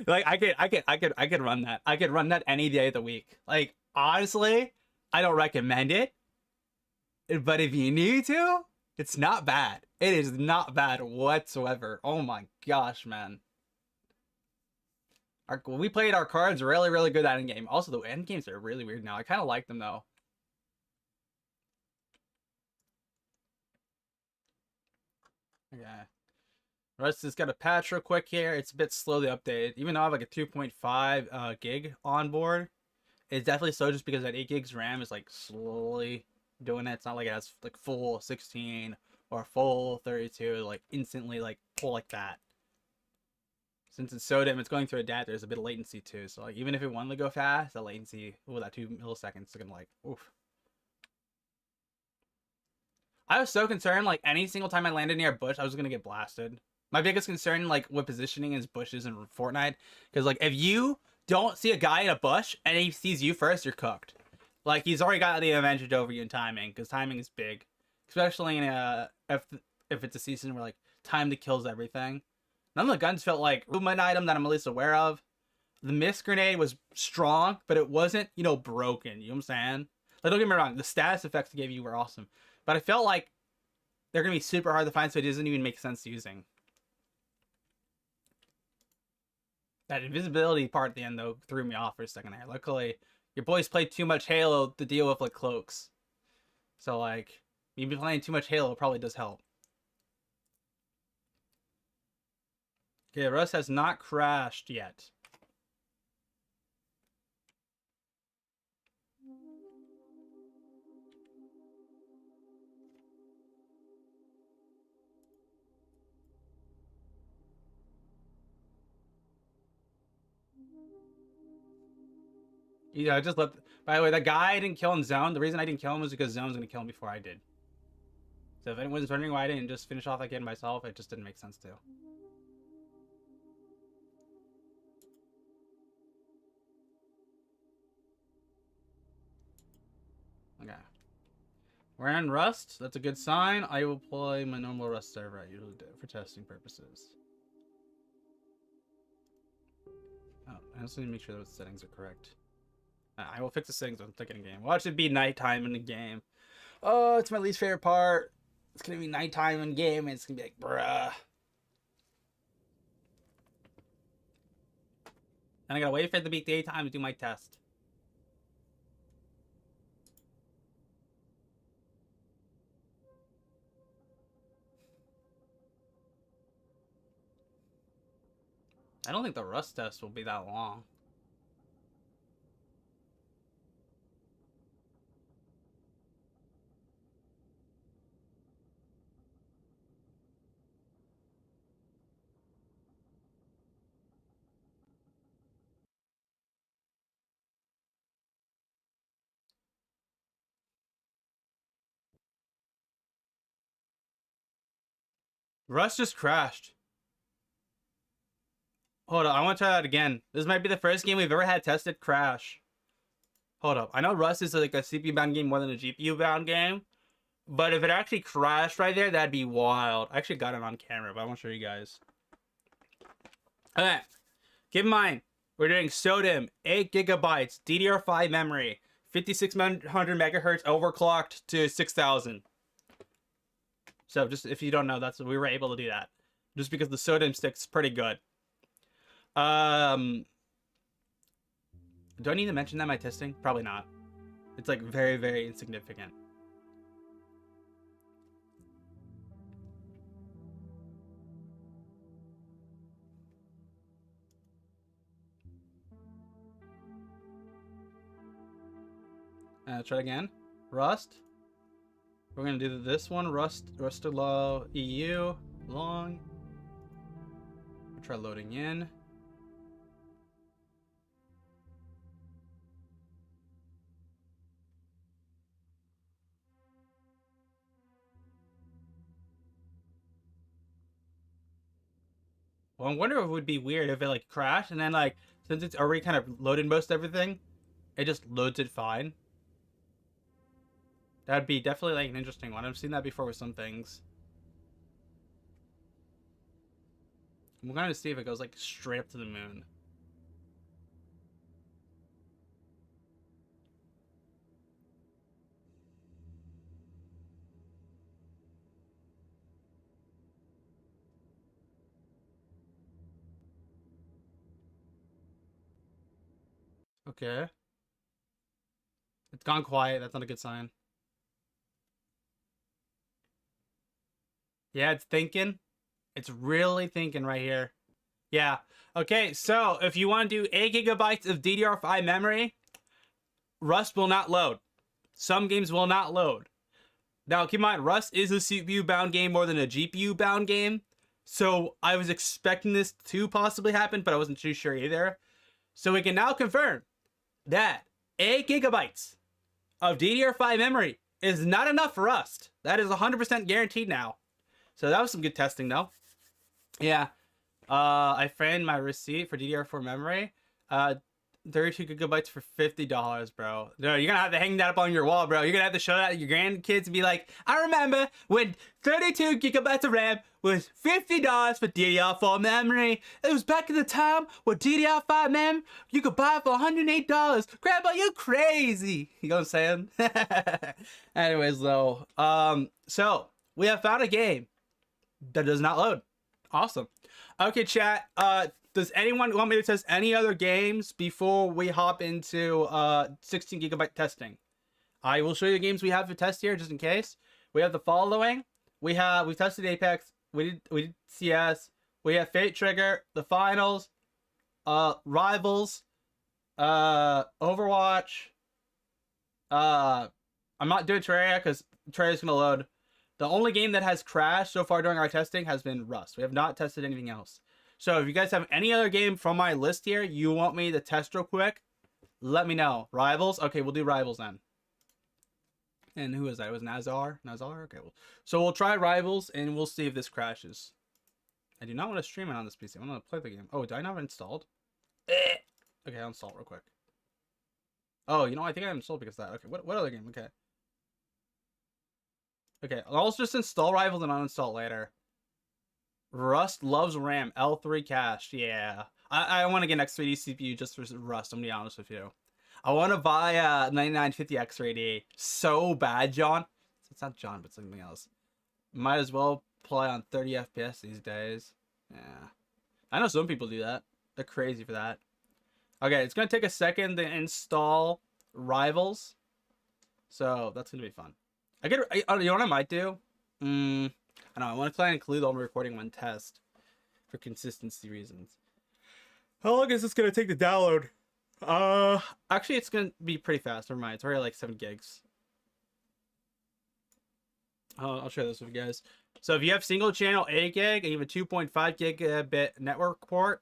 Like I could run that. I could run that any day of the week. Like honestly, I don't recommend it. But if you need to, it's not bad. It is not bad whatsoever. Oh my gosh, man. We played our cards really, really good at end game. Also, the end games are really weird now. I kind of like them though. Okay. Rust has got a patch real quick here. It's a bit slowly updated. Even though I have like a 2.5 gig on board, it's definitely slow just because that 8 gigs RAM is like slowly doing it. It's not like it has like full 16 or full 32 like instantly like pull like that. Since it's SODIMM, it's going through a DAT. There's a bit of latency too. So like, even if it wanted to go fast, the latency, that 2 milliseconds is gonna like, oof. I was so concerned, like any single time I landed near a bush, I was gonna get blasted. My biggest concern, like with positioning, is bushes in Fortnite, because like if you don't see a guy in a bush and he sees you first, you're cooked. Like he's already got the advantage over you in timing, because timing is big, especially in if it's a season where like time to kills everything. None of the guns felt like movement item that I'm at least aware of. The mist grenade was strong, but it wasn't, you know, broken. You know what I'm saying? Like, don't get me wrong, the status effects they gave you were awesome, but I felt like they're gonna be super hard to find, so it doesn't even make sense using. That invisibility part at the end though threw me off for a second there. Luckily, your boys played too much Halo to deal with like cloaks, so like maybe playing too much Halo probably does help. Okay, Russ has not crashed yet. Yeah, I just left. By the way, that guy I didn't kill in zone. The reason I didn't kill him was because zone's gonna kill him before I did. So if anyone's wondering why I didn't just finish off that game myself, it just didn't make sense to. Okay. We're in Rust. That's a good sign. I will play my normal Rust server I usually do for testing purposes. Oh, I also need to make sure those settings are correct. I will fix the settings when I'm taking a game. Watch it be nighttime in the game. Oh, it's my least favorite part. It's gonna be nighttime in game, and it's gonna be like, bruh. And I gotta wait for it to be daytime to do my test. I don't think the Rust test will be that long. Rust just crashed. Hold up, I want to try that again. This might be the first game we've ever had tested crash. Hold up, I know Rust is like a CPU bound game more than a GPU bound game, but if it actually crashed right there, that'd be wild. I actually got it on camera, but I won't show you guys. Okay, keep in mind, we're doing SODIMM, 8 gigabytes, DDR5 memory, 5600 megahertz overclocked to 6000. So just if you don't know, that's we were able to do that just because the SODIMM stick's pretty good. Do I need to mention that in my testing? Probably not. It's like very, very insignificant. Try it again. Rust. We're gonna do this one. Rust low EU long. We'll try loading in. Well, I wonder if it would be weird if it like crashed and then like since it's already kind of loaded most everything, it just loads it fine. That'd be definitely like an interesting one. I've seen that before with some things. I'm gonna see if it goes like straight up to the moon. Okay. It's gone quiet. That's not a good sign. Yeah, it's thinking. It's really thinking right here. Yeah. Okay, so if you want to do 8 gigabytes of DDR5 memory, Rust will not load. Some games will not load. Now, keep in mind, Rust is a CPU-bound game more than a GPU-bound game. So I was expecting this to possibly happen, but I wasn't too sure either. So we can now confirm that 8 gigabytes of DDR5 memory is not enough for Rust. That is 100% guaranteed now. So that was some good testing though. Yeah. I found my receipt for DDR4 memory. 32 gigabytes for $50, bro. No, you're gonna have to hang that up on your wall, bro. You're gonna have to show that to your grandkids and be like, I remember when 32 gigabytes of RAM was $50 for DDR4 memory. It was back in the time when DDR5 mem you could buy it for $108. Grandpa, you crazy. You know what I'm saying? Anyways, though, so we have found a game that does not load. Awesome. Okay, chat. Does anyone want me to test any other games before we hop into 16 gigabyte testing? I will show you the games we have to test here just in case. We have the following. We've tested Apex. We did CS. We have Fate Trigger, the finals, Rivals, Overwatch. I'm not doing Terraria because Terraria's gonna load. The only game that has crashed so far during our testing has been Rust. We have not tested anything else. So if you guys have any other game from my list here you want me to test real quick, let me know. Rivals? Okay, we'll do Rivals then. And who is that? It was Nazar? Nazar? Okay. So we'll try Rivals and we'll see if this crashes. I do not want to stream it on this PC. I want to play the game. Oh, did I not have it installed? Okay, I'll install it real quick. Oh, you know, I think I installed because of that. Okay, what other game? Okay. Okay, I'll just install Rivals and uninstall it later. Rust loves RAM. L3 cache. Yeah. I want to get an X3D CPU just for Rust, I'm going to be honest with you. I want to buy a 9950 X3D so bad, John. It's not John, but something else. Might as well play on 30 FPS these days. Yeah. I know some people do that. They're crazy for that. Okay, it's going to take a second to install Rivals. So that's going to be fun. You know what I might do? I don't know. I want to try and include all my recording one test for consistency reasons. How long is this going to take to download? Actually, it's going to be pretty fast. Never mind. It's already like 7 gigs. I'll share this with you guys. So if you have single channel 8 gig and you have a 2.5 gigabit network port,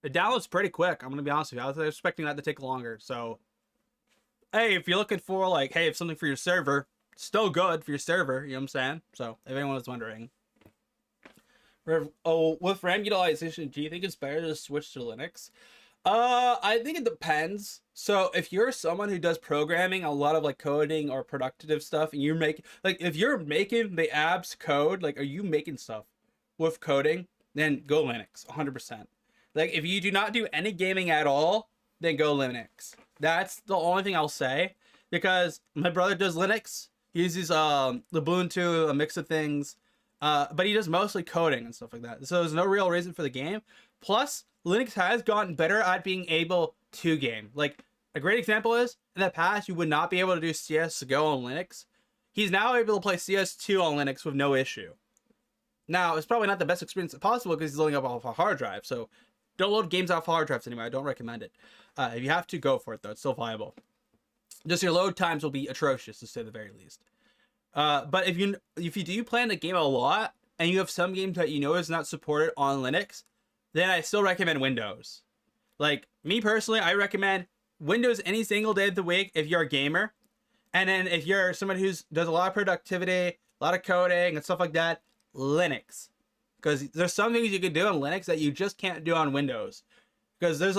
the download's pretty quick. I'm going to be honest with you. I was expecting that to take longer. So, hey, if you're looking for like, hey, if something for your server, still good for your server. You know what I'm saying? So if anyone was wondering. Oh, with RAM utilization, do you think it's better to switch to Linux? I think it depends. So if you're someone who does programming, a lot of like coding or productive stuff, and you're making like if you're making the apps code, like are you making stuff with coding, then go Linux 100%. Like if you do not do any gaming at all, then go Linux. That's the only thing I'll say, because my brother does Linux. He uses Ubuntu, a mix of things. But he does mostly coding and stuff like that. So there's no real reason for the game. Plus, Linux has gotten better at being able to game. Like, a great example is, in the past, you would not be able to do CSGO on Linux. He's now able to play CS2 on Linux with no issue. Now, it's probably not the best experience possible because he's loading up off a hard drive. So, don't load games off hard drives anymore. I don't recommend it. If you have to, go for it, though. It's still viable. Just your load times will be atrocious, to say the very least. But if you do plan to game a lot and you have some games that you know is not supported on Linux, then I still recommend Windows. Like me personally, I recommend Windows any single day of the week if you're a gamer. And then if you're someone who does a lot of productivity, a lot of coding and stuff like that, Linux. Because there's some things you can do on Linux that you just can't do on Windows. Because there's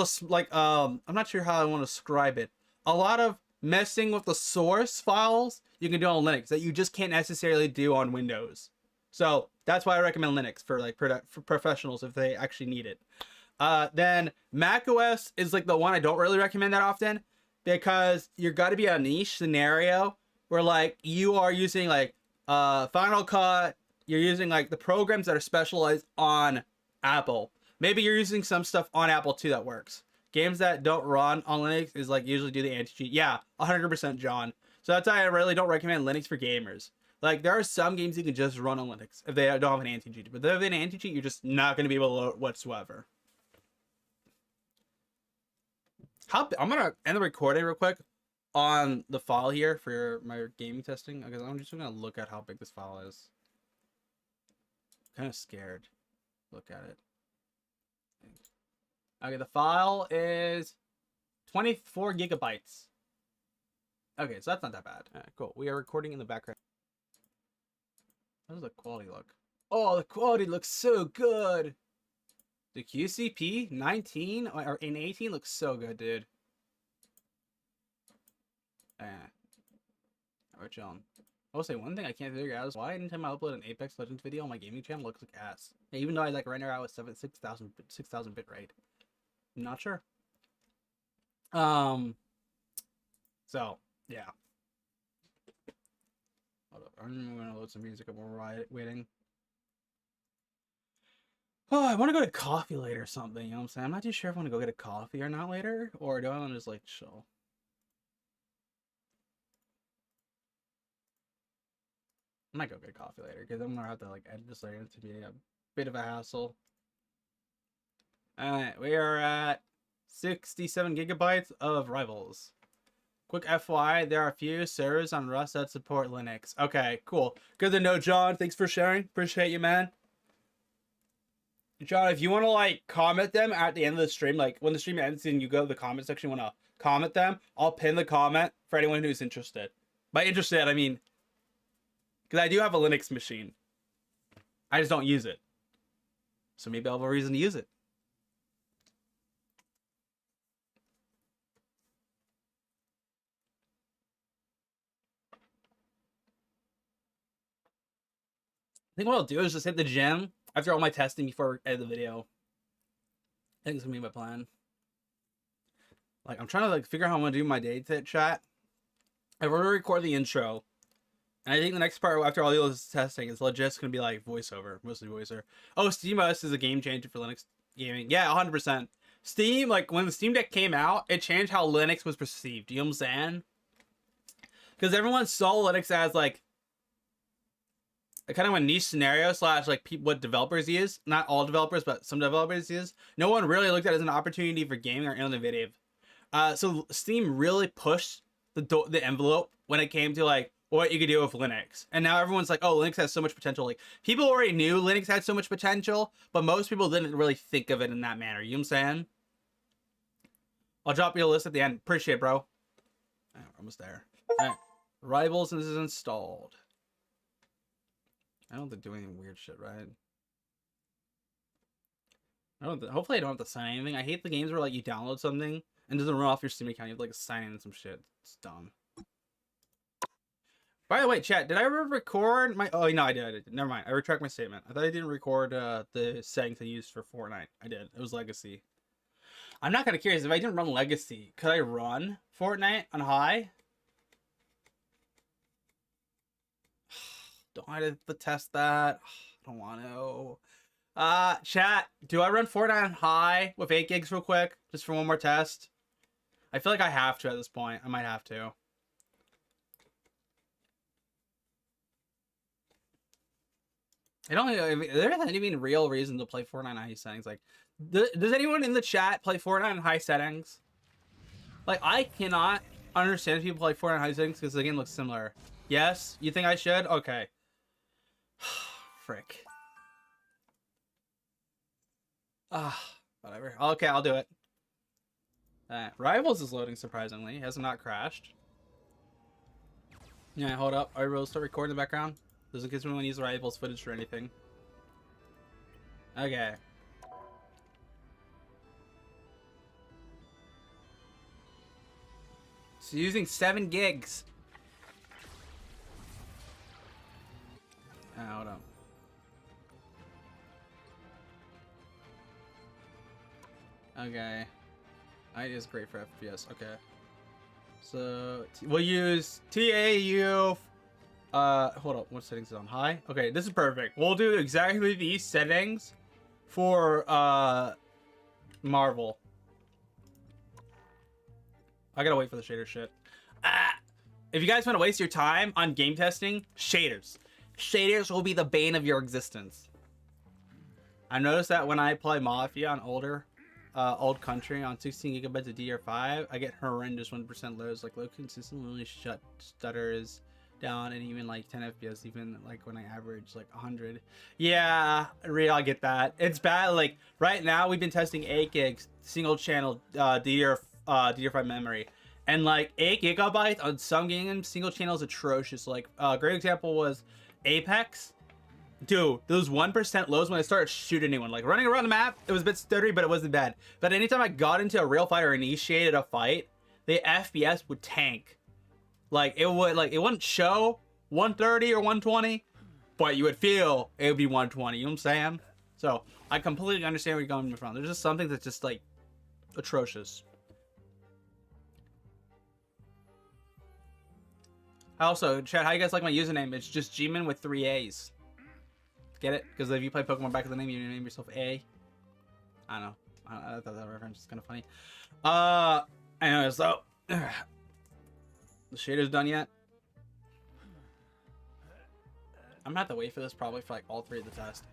I'm not sure how I want to describe it. A lot of messing with the source files you can do on Linux that you just can't necessarily do on Windows. So that's why I recommend Linux for like for professionals if they actually need it. Then Mac OS is like the one I don't really recommend that often, because you're got to be a niche scenario where like you are using like Final Cut, you're using like the programs that are specialized on Apple. Maybe you're using some stuff on Apple too that works. Games that don't run on Linux is like usually do the anti-cheat. Yeah, 100% John. So that's why I really don't recommend Linux for gamers. Like there are some games you can just run on Linux if they don't have an anti-cheat. But if they have an anti-cheat, you're just not going to be able to load whatsoever. I'm going to end the recording real quick on the file here for my gaming testing, because I'm just going to look at how big this file is. kind of scared. Look at it. Okay, the file is 24 gigabytes. Okay, so that's not that bad. Alright, cool. We are recording in the background. How does the quality look? Oh, the quality looks so good. The QCP 19 or in 18 looks so good, dude. We're chilling. I will say one thing I can't figure out is why anytime I upload an Apex Legends video on my gaming channel, it looks like ass. Even though I like render out with 6,000 bit rate. I'm not sure. So yeah. Hold up. I'm gonna load some music while we're waiting. Oh, I want to go to coffee later or something. You know what I'm saying? I'm not too sure if I want to go get a coffee or not later, or do I want to just like chill? I might go get coffee later because I'm gonna have to like edit this later to be a bit of a hassle. Alright, we are at 67 gigabytes of Rivals. Quick FYI, there are a few servers on Rust that support Linux. Okay, cool. Good to know, John. Thanks for sharing. Appreciate you, man. John, if you want to like comment them at the end of the stream, like when the stream ends and you go to the comment section, want to comment them, I'll pin the comment for anyone who's interested. By interested, I mean, because I do have a Linux machine. I just don't use it. So maybe I'll have a reason to use it. I think what I'll do is just hit the gym after all my testing before I edit the video. I think it's gonna be my plan. Like, I'm trying to like figure out how I'm gonna do my day chat. I've already recorded the intro. And I think the next part after all this testing is legit gonna be like voiceover, mostly voiceover. Oh, SteamOS is a game changer for Linux gaming. Yeah, 100%. Steam, like when the Steam Deck came out, it changed how Linux was perceived. You know what I'm saying? Because everyone saw Linux as like a kind of a niche scenario slash like what developers use. Not all developers, but some developers use. No one really looked at it as an opportunity for gaming or innovative. So Steam really pushed the envelope when it came to like what you could do with Linux. And now everyone's like, oh, Linux has so much potential. Like people already knew Linux had so much potential, but most people didn't really think of it in that manner. You know what I'm saying? I'll drop you a list at the end. Appreciate it, bro. We're almost there. All right. Rivals is installed. I don't have to do any weird shit, right? Hopefully I don't have to sign anything. I hate the games where like you download something and it doesn't run off your Steam account. You have to like sign in some shit. It's dumb. By the way, chat, did I ever record my... Oh, no, I did. Never mind. I retract my statement. I thought I didn't record the settings I used for Fortnite. I did. It was Legacy. I'm not kind of curious. If I didn't run Legacy, could I run Fortnite on high? Don't I have to test that? I don't want to. Chat, do I run Fortnite on high with 8 gigs real quick? Just for one more test? I feel like I have to at this point. I might have to. I don't think there isn't even real reason to play Fortnite on high settings. Like, does anyone in the chat play Fortnite on high settings? Like, I cannot understand if people play Fortnite on high settings because the game looks similar. Yes? You think I should? Okay. Frick. Whatever. Okay, I'll do it. Rivals is loading surprisingly. It has not crashed. Yeah, hold up. I will start recording in the background. Just in case we want to use Rivals footage or anything. Okay. So using 7 gigs. Hold on. Okay. I is great for FPS. Okay. So we'll use TAU. Hold up. What settings is on? High? Okay, this is perfect. We'll do exactly these settings for Marvel. I gotta wait for the shader shit. If you guys want to waste your time on game testing, shaders. Shaders will be the bane of your existence. I noticed that when I play Mafia on old country on 16 gigabytes of DDR5, I get horrendous 1% lows, like low consistently shut stutters, down, and even like 10 FPS, even like when I average like 100. Yeah, real, I get that. It's bad. Like right now, we've been testing 8 gigs single channel DDR5 memory, and like 8 gigabytes on some games single channel is atrocious. Like a great example was Apex. Dude, those 1% lows when I started shooting anyone, like running around the map, it was a bit stuttery, but it wasn't bad. But anytime I got into a real fight or initiated a fight, the FPS would tank. Like it wouldn't show 130 or 120, but you would feel it would be 120. You know what I'm saying? So I completely understand where you're coming from. There's just something that's just like atrocious. Also, chat, how you guys like my username? It's just Gmin with 3 A's. Get it? Because if you play Pokemon back in the name, you name yourself A. I don't know. I thought that reference was kind of funny. Anyway, so the shader's done yet? I'm gonna have to wait for this probably for like all 3 of the tests.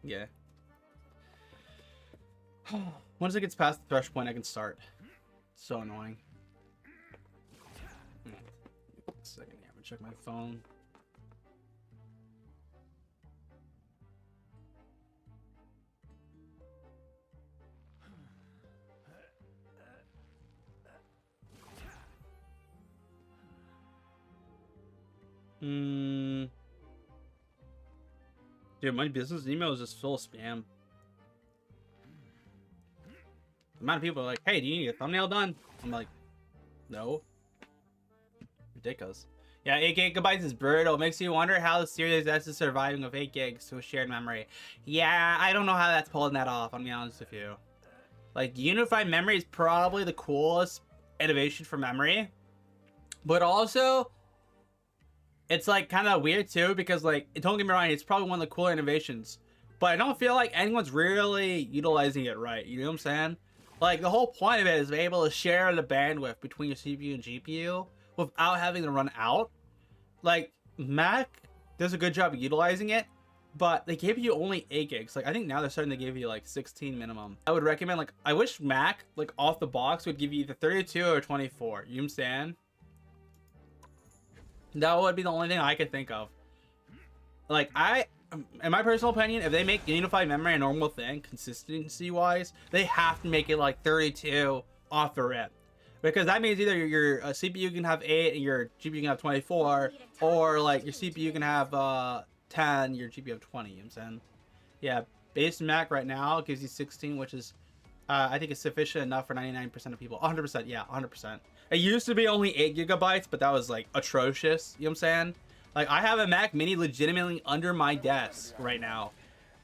Yeah. Once it gets past the threshold point, I can start. So annoying. Second here, I'm gonna check my phone. Dude, my business email is just full of spam. The amount of people are like, hey, do you need a thumbnail done? I'm like, no. Ridiculous. Yeah, 8 gigabytes is brutal. It makes you wonder how the Series S is surviving with 8 gigs to a shared memory. Yeah, I don't know how that's pulling that off, I'll be honest with you. Like, unified memory is probably the coolest innovation for memory. But also, it's like kind of weird too, because like, don't get me wrong, it's probably one of the cooler innovations. But I don't feel like anyone's really utilizing it right, you know what I'm saying? Like, the whole point of it is to be able to share the bandwidth between your CPU and GPU without having to run out. Like, Mac does a good job of utilizing it, but they give you only 8 gigs. Like, I think now they're starting to give you like 16 minimum. I would recommend, like, I wish Mac, like, off the box would give you either 32 or 24. You know what I'm saying? That would be the only thing I could think of. Like, in my personal opinion, if they make unified memory a normal thing, consistency-wise, they have to make it like 32 off the rip. Because that means either your CPU can have 8 and your GPU can have 24, or like your CPU can have 10, your GPU have 20, you know what I'm saying? Yeah, base Mac right now gives you 16, which is, I think it's sufficient enough for 99% of people. 100%, yeah, 100%. It used to be only 8 gigabytes, but that was like atrocious, you know what I'm saying? Like, I have a Mac Mini legitimately under my desk right now,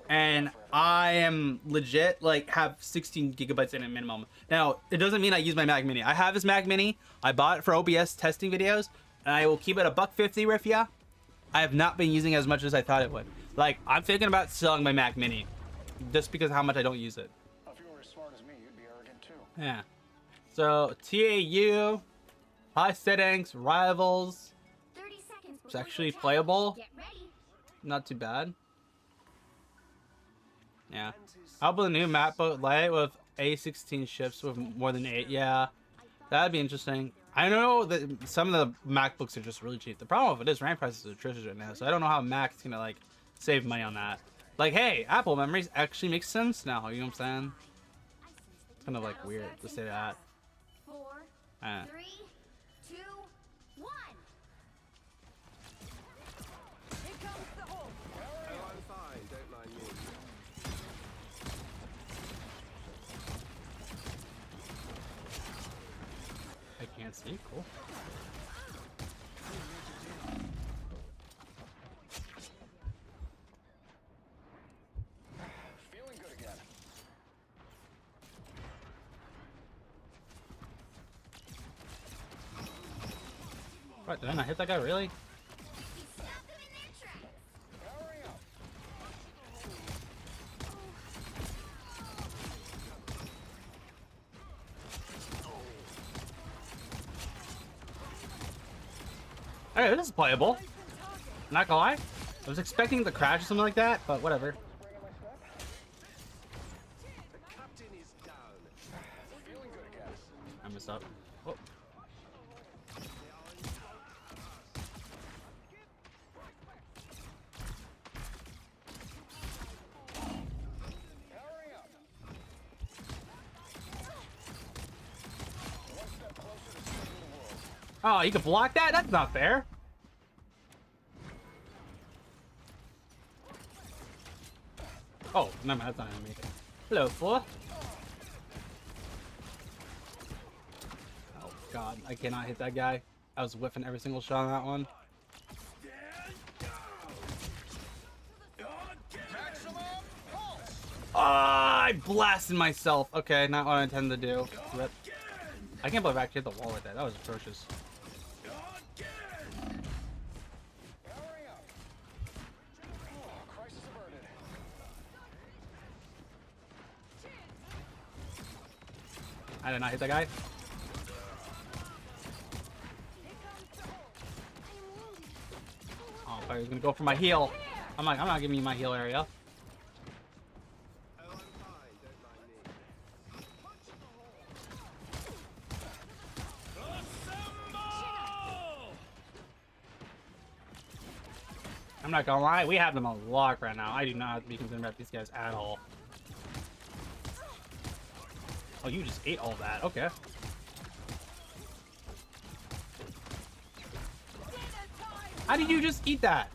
and I am legit, like, have 16 gigabytes in it minimum. Now, it doesn't mean I use my Mac Mini. I have this Mac Mini. I bought it for OBS testing videos, and I will keep it $150 with ya. I have not been using it as much as I thought it would. Like, I'm thinking about selling my Mac Mini, just because of how much I don't use it. If you were as smart as me, you'd be arrogant too. Yeah. So, TAU, high settings, rivals. 30 seconds. It's actually playable. Get ready. Not too bad. Yeah. How about the new MacBook Lite with A16 chips with more than 8? Yeah. That'd be interesting. I know that some of the MacBooks are just really cheap. The problem with it is RAM prices are atrocious right now, so I don't know how Mac's gonna like save money on that. Like, hey, Apple memories actually make sense now, you know what I'm saying? It's kind of like weird to say that. 4, 3, 2, 1. Here comes the hole. Oh, I'm fine. Don't mind me. I can't see. Cool. Feeling good again. What, did I not hit that guy, really? Stop them in their tracks. Hurry up. Hey, this is playable. Not gonna lie. I was expecting the crash or something like that, but whatever. The captain is down. Feeling good again. messed up. Oh. Oh, you can block that? That's not fair. Oh, no, that's not enemy. Hello, four. Oh god, I cannot hit that guy. I was whiffing every single shot on that one. Ah, I blasted myself. Okay, not what I intended to do. Rip. I can't believe I actually hit the wall with that. That was atrocious. I did not hit that guy. Oh, I thought he was gonna go for my heal. I'm like, I'm not giving you my heal area. I'm not gonna lie, we have them on lock right now. I do not have to be concerned about these guys at all. Oh, you just ate all that. Okay. How did you just eat that?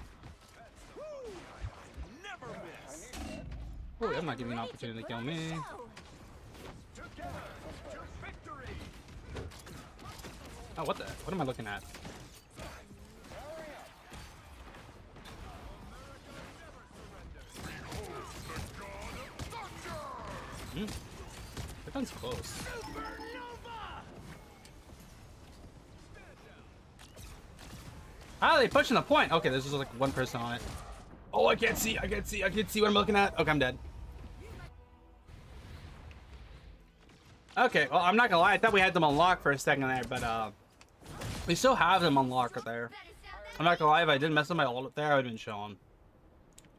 Oh, I'm not giving you an opportunity to kill me. Oh, what the? What am I looking at? That one's close. How are they pushing the point? Okay, there's just like one person on it. Oh, I can't see. I can't see. I can't see what I'm looking at. Okay, I'm dead. Okay, well, I'm not gonna lie. I thought we had them unlocked for a second there, but we still have them unlocked up there. I'm not gonna lie. If I didn't mess up my ult up there, I would have been shown.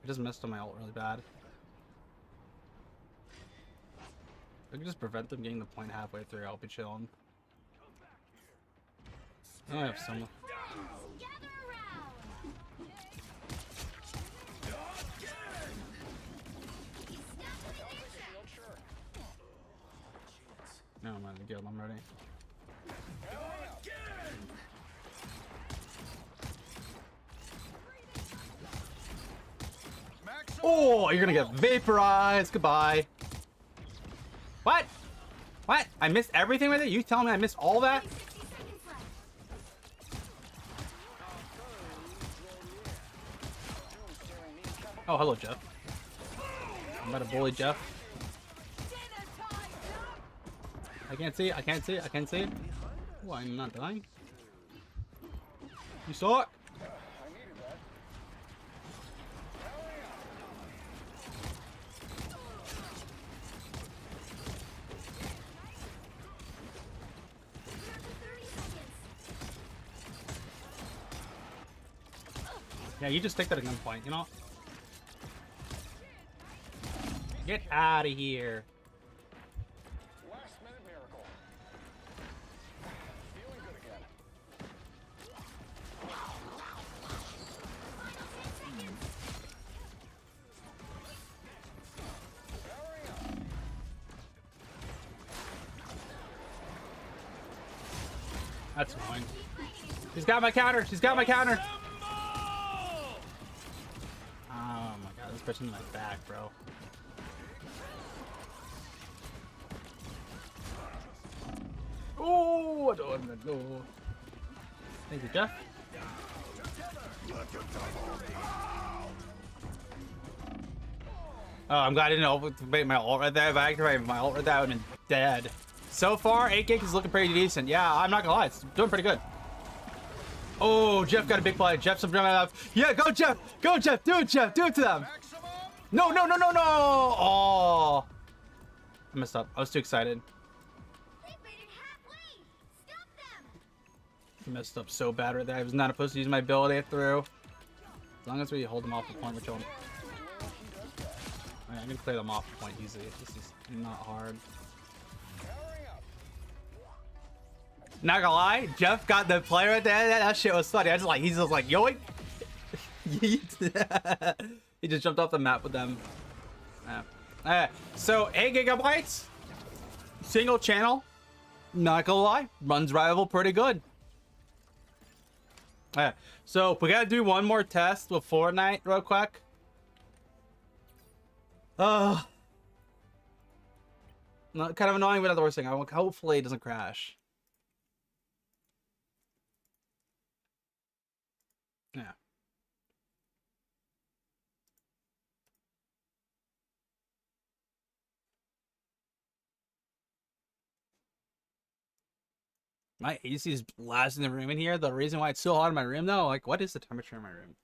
I just messed up my ult really bad. I can just prevent them getting the point halfway through. I'll be chilling. I have some. No, I'm ready to go. I'm ready. Oh, you're gonna get vaporized. Goodbye. What? What? I missed everything with it? You telling me I missed all that? Oh, hello, Jeff. I'm about to bully Jeff. I can't see it. I can't see it. I can't see it. Oh, I'm not dying. You saw it? Yeah, you just take that at gunpoint, you know? Get out of here. Last minute miracle. Feeling good again. That's fine. She's got my counter. She's got my counter. Oh my god, this person's in my back, bro. Oh, I don't want to go. Thank you, Jeff. Oh, I'm glad I didn't activate my ult right there. If I activated my ult right there, I would have been dead. So far, 8 gig is looking pretty decent. Yeah, I'm not gonna lie, it's doing pretty good. Oh, Jeff got a big play. Jeff's jumping out. Yeah, go Jeff! Go Jeff! Do it, Jeff! Do it to them! No, no, no, no, no! Oh! I messed up. I was too excited. I messed up so bad right there. I was not supposed to use my ability through. As long as we hold them off the point, we're chilling. Alright, I'm gonna clear them off the point easy. This is not hard. Not gonna lie, Jeff got the player at the end. That shit was funny. He's just like, yoink. He just jumped off the map with them. So 8 gigabytes, single channel. Not gonna lie, runs rival pretty good. So we gotta do one more test with Fortnite real quick. Kind of annoying, but not the worst thing. Hopefully it doesn't crash. Yeah. My AC is blasting the room in here. The reason why it's so hot in my room, though, like, what is the temperature in my room?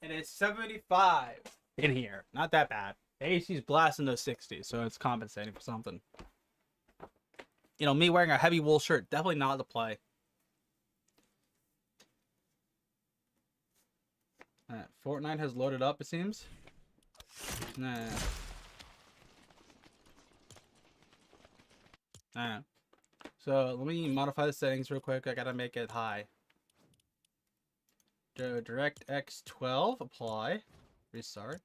And it's 75 in here. Not that bad. The AC's blasting those 60s, so it's compensating for something. You know, me wearing a heavy wool shirt, definitely not the play. Fortnite has loaded up, it seems. Nah. So let me modify the settings real quick. I gotta make it high. DirectX 12, apply, restart.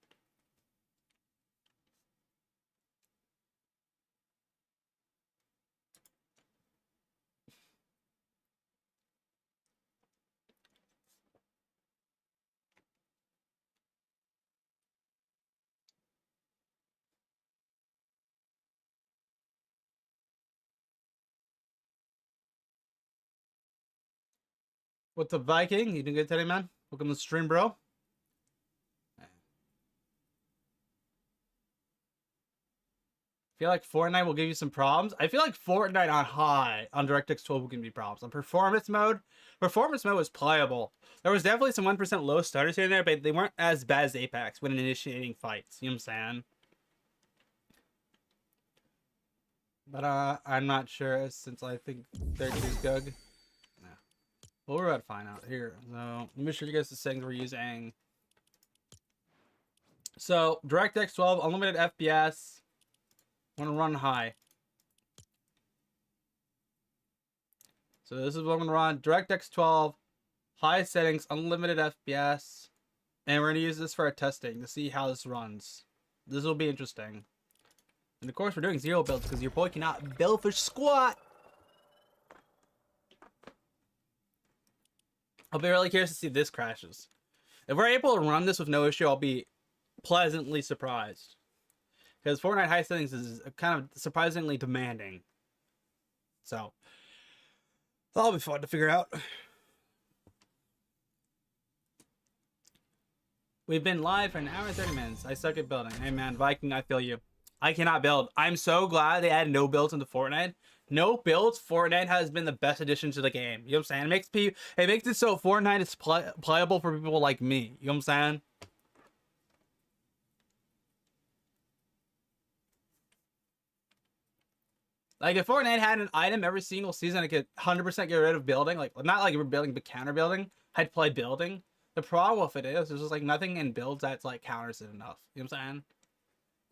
What's up, Viking? You doing good today, man? Welcome to the stream, bro. Feel like Fortnite will give you some problems. I feel like Fortnite on high on DirectX 12 will give me problems. On performance mode was playable. There was definitely some 1% low stutters in there, but they weren't as bad as Apex when initiating fights. You know what I'm saying? But I'm not sure since I think 32 is good. Yeah. Well, we're about to find out here. So let me show you guys the settings we're using. So DirectX 12 unlimited FPS. Want to run high. So this is what I'm going to run. DirectX 12, high settings, unlimited FPS. And we're going to use this for our testing to see how this runs. This will be interesting. And of course we're doing 0 builds because your boy cannot build for squat. I'll be really curious to see if this crashes. If we're able to run this with no issue, I'll be pleasantly surprised. Because Fortnite high settings is kind of surprisingly demanding. So, that'll be fun to figure out. We've been live for an hour and 30 minutes. I suck at building. Hey man, Viking, I feel you. I cannot build. I'm so glad they added no builds into Fortnite. No builds, Fortnite has been the best addition to the game. You know what I'm saying? It makes it so Fortnite is playable for people like me. You know what I'm saying? Like, if Fortnite had an item every single season, I could 100% get rid of building. Like, not like building, but counter building. I'd play building. The problem with it is, there's just, like, nothing in builds that's, like, counters it enough. You know what I'm saying?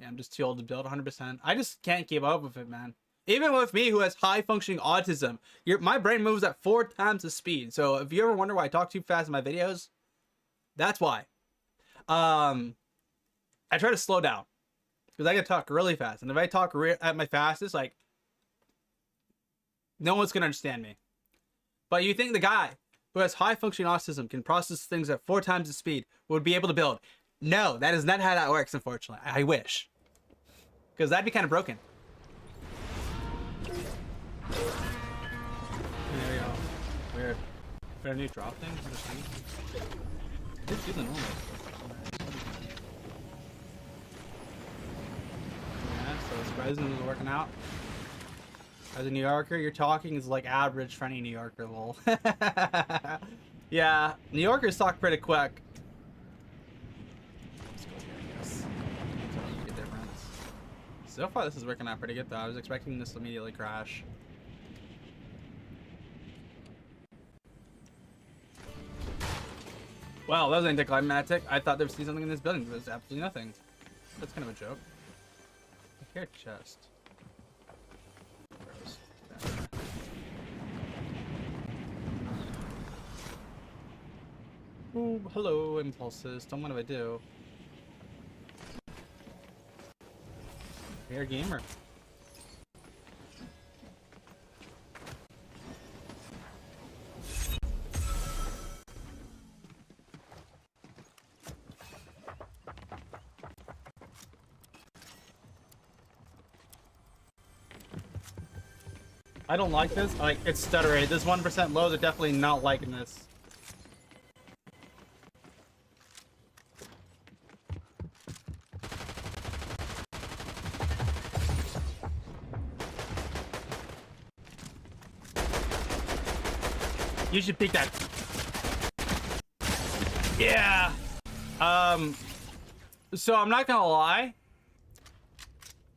Yeah, I'm just too old to build 100%. I just can't keep up with it, man. Even with me, who has high-functioning autism, my brain moves at 4 times the speed. So, if you ever wonder why I talk too fast in my videos, that's why. I try to slow down. Because I can talk really fast. And if I talk at my fastest, like, no one's gonna understand me. But you think the guy who has high functioning autism can process things at 4 times the speed would be able to build? No, that is not how that works, unfortunately. I wish. Because that'd be kind of broken. There we go. Weird. Is there a new drop thing? It's feeling normal. Yeah, so this president is working out. As a New Yorker, your talking is like average for any New Yorker, lol. Yeah, New Yorkers talk pretty quick. Let's go here, I guess. Good difference. So far, this is working out pretty good, though. I was expecting this to immediately crash. Well, that was anticlimactic. I thought there was something in this building, but there's absolutely nothing. That's kind of a joke. Here, chest. Gross. Ooh, hello, impulse system. What do I do? Air gamer. I don't like this. Like, it's stuttering. This 1% lows are definitely not liking this. You should pick that. Yeah. So I'm not gonna lie.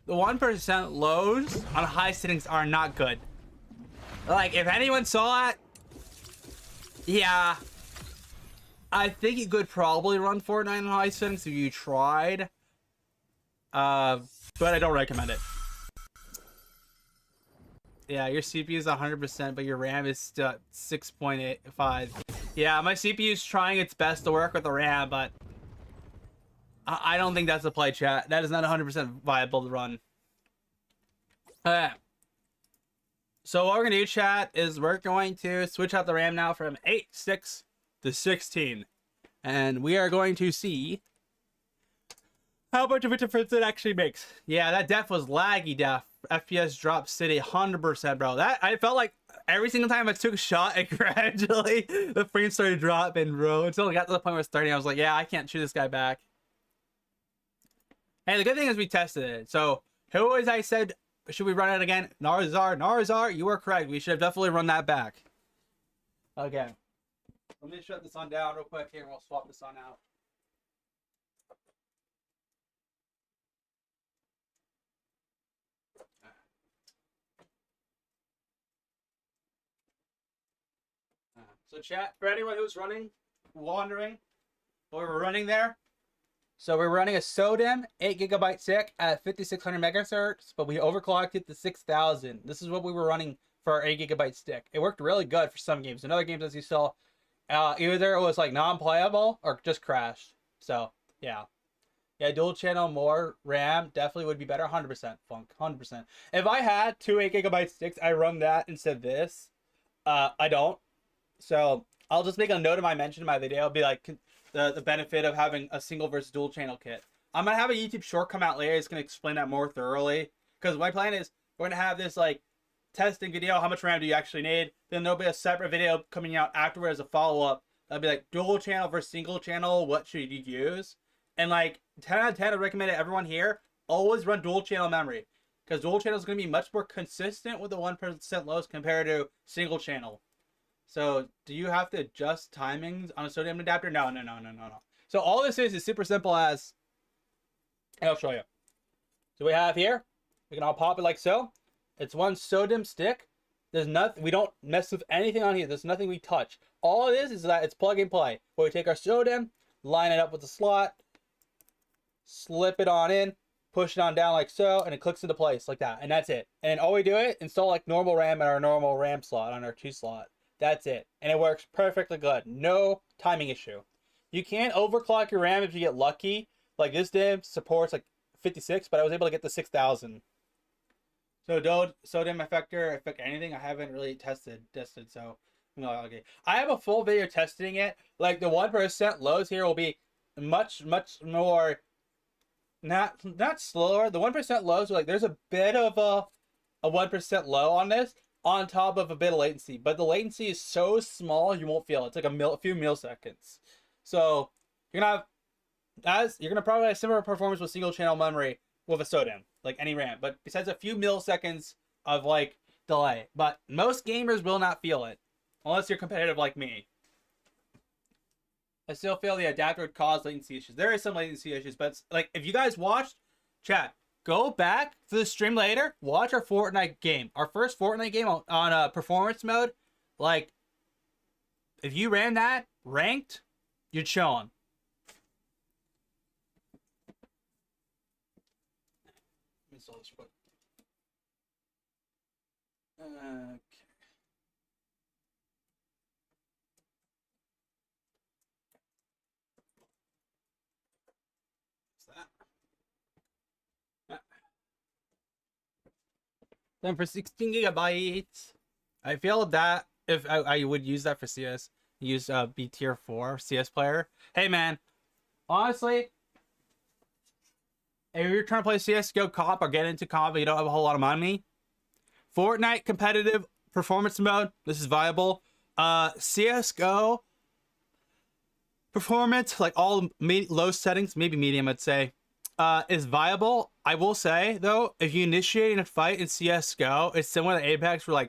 The 1% lows on high settings are not good. Like, if anyone saw it, yeah. I think you could probably run Fortnite on high settings if you tried. But I don't recommend it. Yeah, your CPU is 100%, but your RAM is still 6.85. Yeah, my CPU is trying its best to work with the RAM, but I don't think that's a play, chat. That is not 100% viable to run. Okay. So what we're gonna do, chat, is we're going to switch out the RAM now from 8.6 to 16. And we are going to see how much of a difference it actually makes. Yeah, that def was laggy def. FPS drop city 100%, bro. That I felt like every single time I took a shot, it gradually the frame started dropping, bro. Until it got to the point where it's starting, I was like, yeah, I can't shoot this guy back. Hey, the good thing is we tested it. So who was I said should we run it again? Narzar, you were correct. We should have definitely run that back. Okay. Let me shut this on down real quick here and we'll swap this on out. So chat, for anyone who's wondering what we're running there. So we're running a SODIMM 8GB stick at 5600 megahertz, but we overclocked it to 6000. This is what we were running for our 8GB stick. It worked really good for some games. In other games, as you saw, either it was like non-playable or just crashed. So yeah. Yeah, dual channel, more RAM definitely would be better. 100% funk, 100%. If I had two 8GB sticks, I run that instead of this. I don't. So I'll just make a note of my mention in my video. It'll be like the benefit of having a single versus dual channel kit. I'm gonna have a YouTube short come out later. It's gonna explain that more thoroughly. Because my plan is we're gonna have this like testing video. How much RAM do you actually need? Then there'll be a separate video coming out afterward as a follow-up. That'll be like dual channel versus single channel. What should you use? And like 10 out of 10, I recommend it everyone here always run dual channel memory. Because dual channel is gonna be much more consistent with the 1% lows compared to single channel. So, do you have to adjust timings on a SODIMM adapter? No. So, all this is super simple as... I'll show you. So, we have here. We can all pop it like so. It's one SODIMM stick. There's nothing... We don't mess with anything on here. There's nothing we touch. All it is that it's plug and play. Where we take our SODIMM, line it up with the slot, slip it on in, push it on down like so, and it clicks into place like that. And that's it. And all we do is install like normal RAM in our normal RAM slot on our 2 slot. That's it. And it works perfectly good. No timing issue. You can overclock your RAM if you get lucky. Like this div supports like 56, but I was able to get the 6000. So SODIMM affect anything? I haven't really tested, so no, okay. I have a full video testing it. Like the 1% lows here will be much more not slower. The 1% lows are like there's a bit of a 1% low on this, on top of a bit of latency, but the latency is so small you won't feel it. It's like a few milliseconds. So you're gonna probably have similar performance with single channel memory with a SODIMM, like any RAM, but besides a few milliseconds of like delay. But most gamers will not feel it unless you're competitive like me. I still feel the adapter would cause latency issues. There is some latency issues, but it's, like if you guys watched, chat, go back to the stream later, watch our Fortnite game. Our first Fortnite game on performance mode. Like, if you ran that ranked, you're chilling. Let me install this quick. Okay. What's that? Then for 16 gigabytes, I feel that if I would use that for CS, use B tier 4 CS player. Hey man, honestly, if you're trying to play CS:GO comp or get into comp, but you don't have a whole lot of money, Fortnite competitive performance mode, this is viable. CS:GO performance, like all low settings, maybe medium, I'd say, is viable. I will say though, if you initiate a fight in CS:GO, it's similar to Apex, where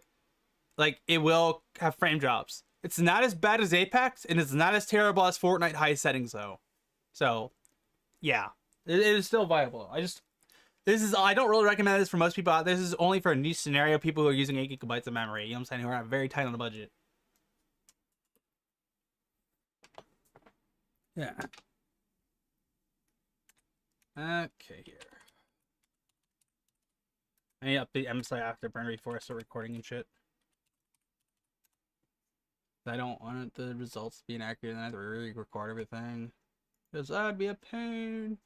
like it will have frame drops. It's not as bad as Apex, and it's not as terrible as Fortnite high settings though. So, yeah, it is still viable. I don't really recommend this for most people. This is only for a niche scenario, people who are using 8 gigabytes of memory. You know what I'm saying? Who are very tight on the budget. Yeah. Okay, here. I need to update MSI Afterburner before I start recording and shit. I don't want the results to be inaccurate and I have to re-record everything. Because that'd be a pain.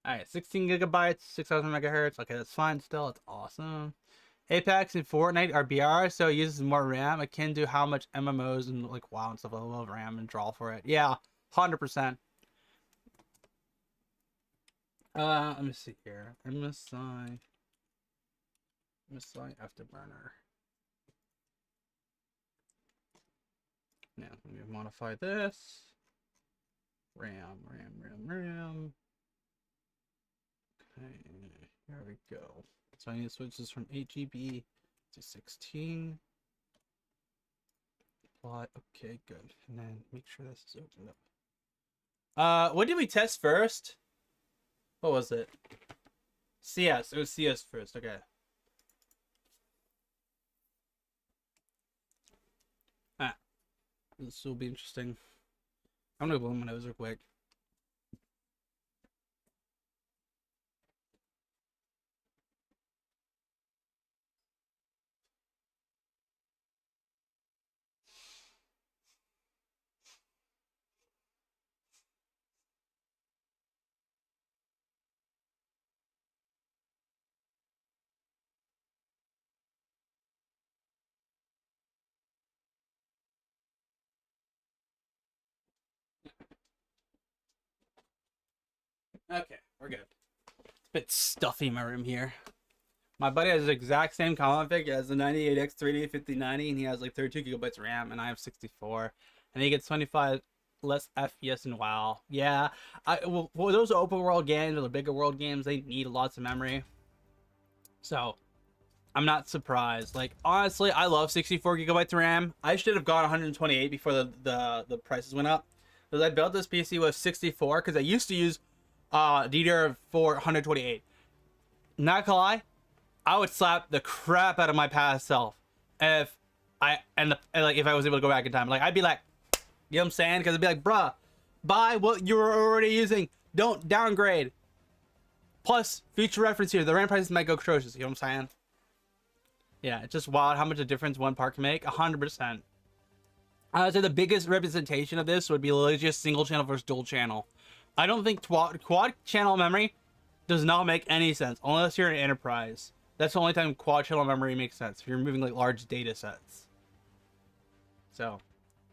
Alright, 16 gigabytes, 6,000 megahertz. Okay, that's fine still. It's awesome. Apex and Fortnite are BR, so it uses more RAM, akin to how much MMOs and like WoW and stuff will RAM and draw for it. Yeah, 100%. Let me see here. MSI Afterburner. Now let me modify this. RAM. Okay, here we go. So I need to switch this from 8 GB to 16. Plot. Okay, good. And then make sure this is opened up. What did we test first? What was it? CS. It was CS first. Okay. This will be interesting. I'm gonna blow my nose real quick. Okay, we're good. It's a bit stuffy in my room here. My buddy has the exact same config as the 98X 3D 5090, and he has like 32 gigabytes RAM, and I have 64. And he gets 25 less FPS in WoW. Yeah, well, those open world games or the bigger world games, they need lots of memory. So, I'm not surprised. Like, honestly, I love 64 gigabytes of RAM. I should have gone 128 before the prices went up. Because I built this PC with 64, because I used to use DDR4 128. Not gonna lie, I would slap the crap out of my past self if if I was able to go back in time. Like, I'd be like, you know what I'm saying? Because I'd be like, bruh, buy what you're already using. Don't downgrade. Plus, future reference here, the RAM prices might go atrocious. You know what I'm saying? Yeah, it's just wild how much a difference one part can make. 100%. I would say the biggest representation of this would be literally just single channel versus dual channel. I don't think quad channel memory does not make any sense unless you're an enterprise. That's the only time quad channel memory makes sense if you're moving like large data sets. So,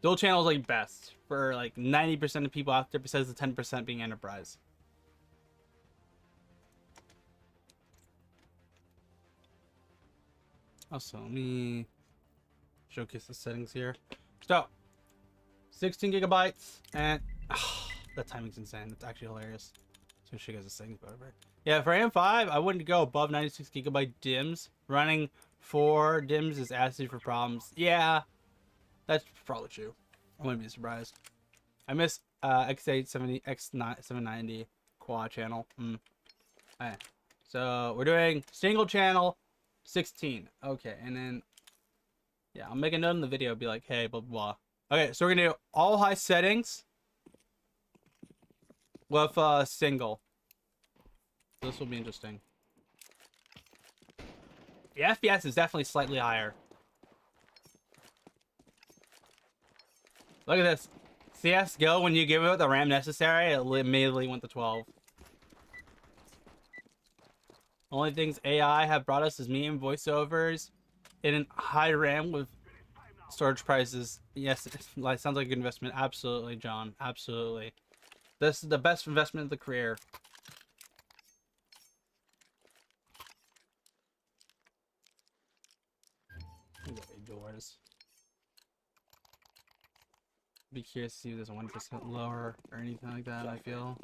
dual channel is like best for like 90% of people out there, besides the 10% being enterprise. Also, let me showcase the settings here. So, 16 gigabytes, and that timing's insane. That's actually hilarious. So show you guys the settings, whatever. Yeah, for AM5, I wouldn't go above 96 gigabyte DIMMs. Running 4 DIMMs is asking for problems. Yeah, that's probably true. I wouldn't be surprised. I miss X870, X790 quad channel. Alright, so we're doing single channel 16. Okay, and then yeah, I'll make a note in the video. Be like, hey, blah blah blah. Okay, so we're gonna do all high settings. with single. This will be interesting. The FPS is definitely slightly higher. Look at this. CSGO, when you give it the RAM necessary, it immediately went to 12. Only things AI have brought us is medium voiceovers and high RAM with storage prices. Yes, it sounds like a good investment. Absolutely, John. Absolutely. This is the best investment of the career. Doors. Be curious to see if there's 1% lower or anything like that, I feel.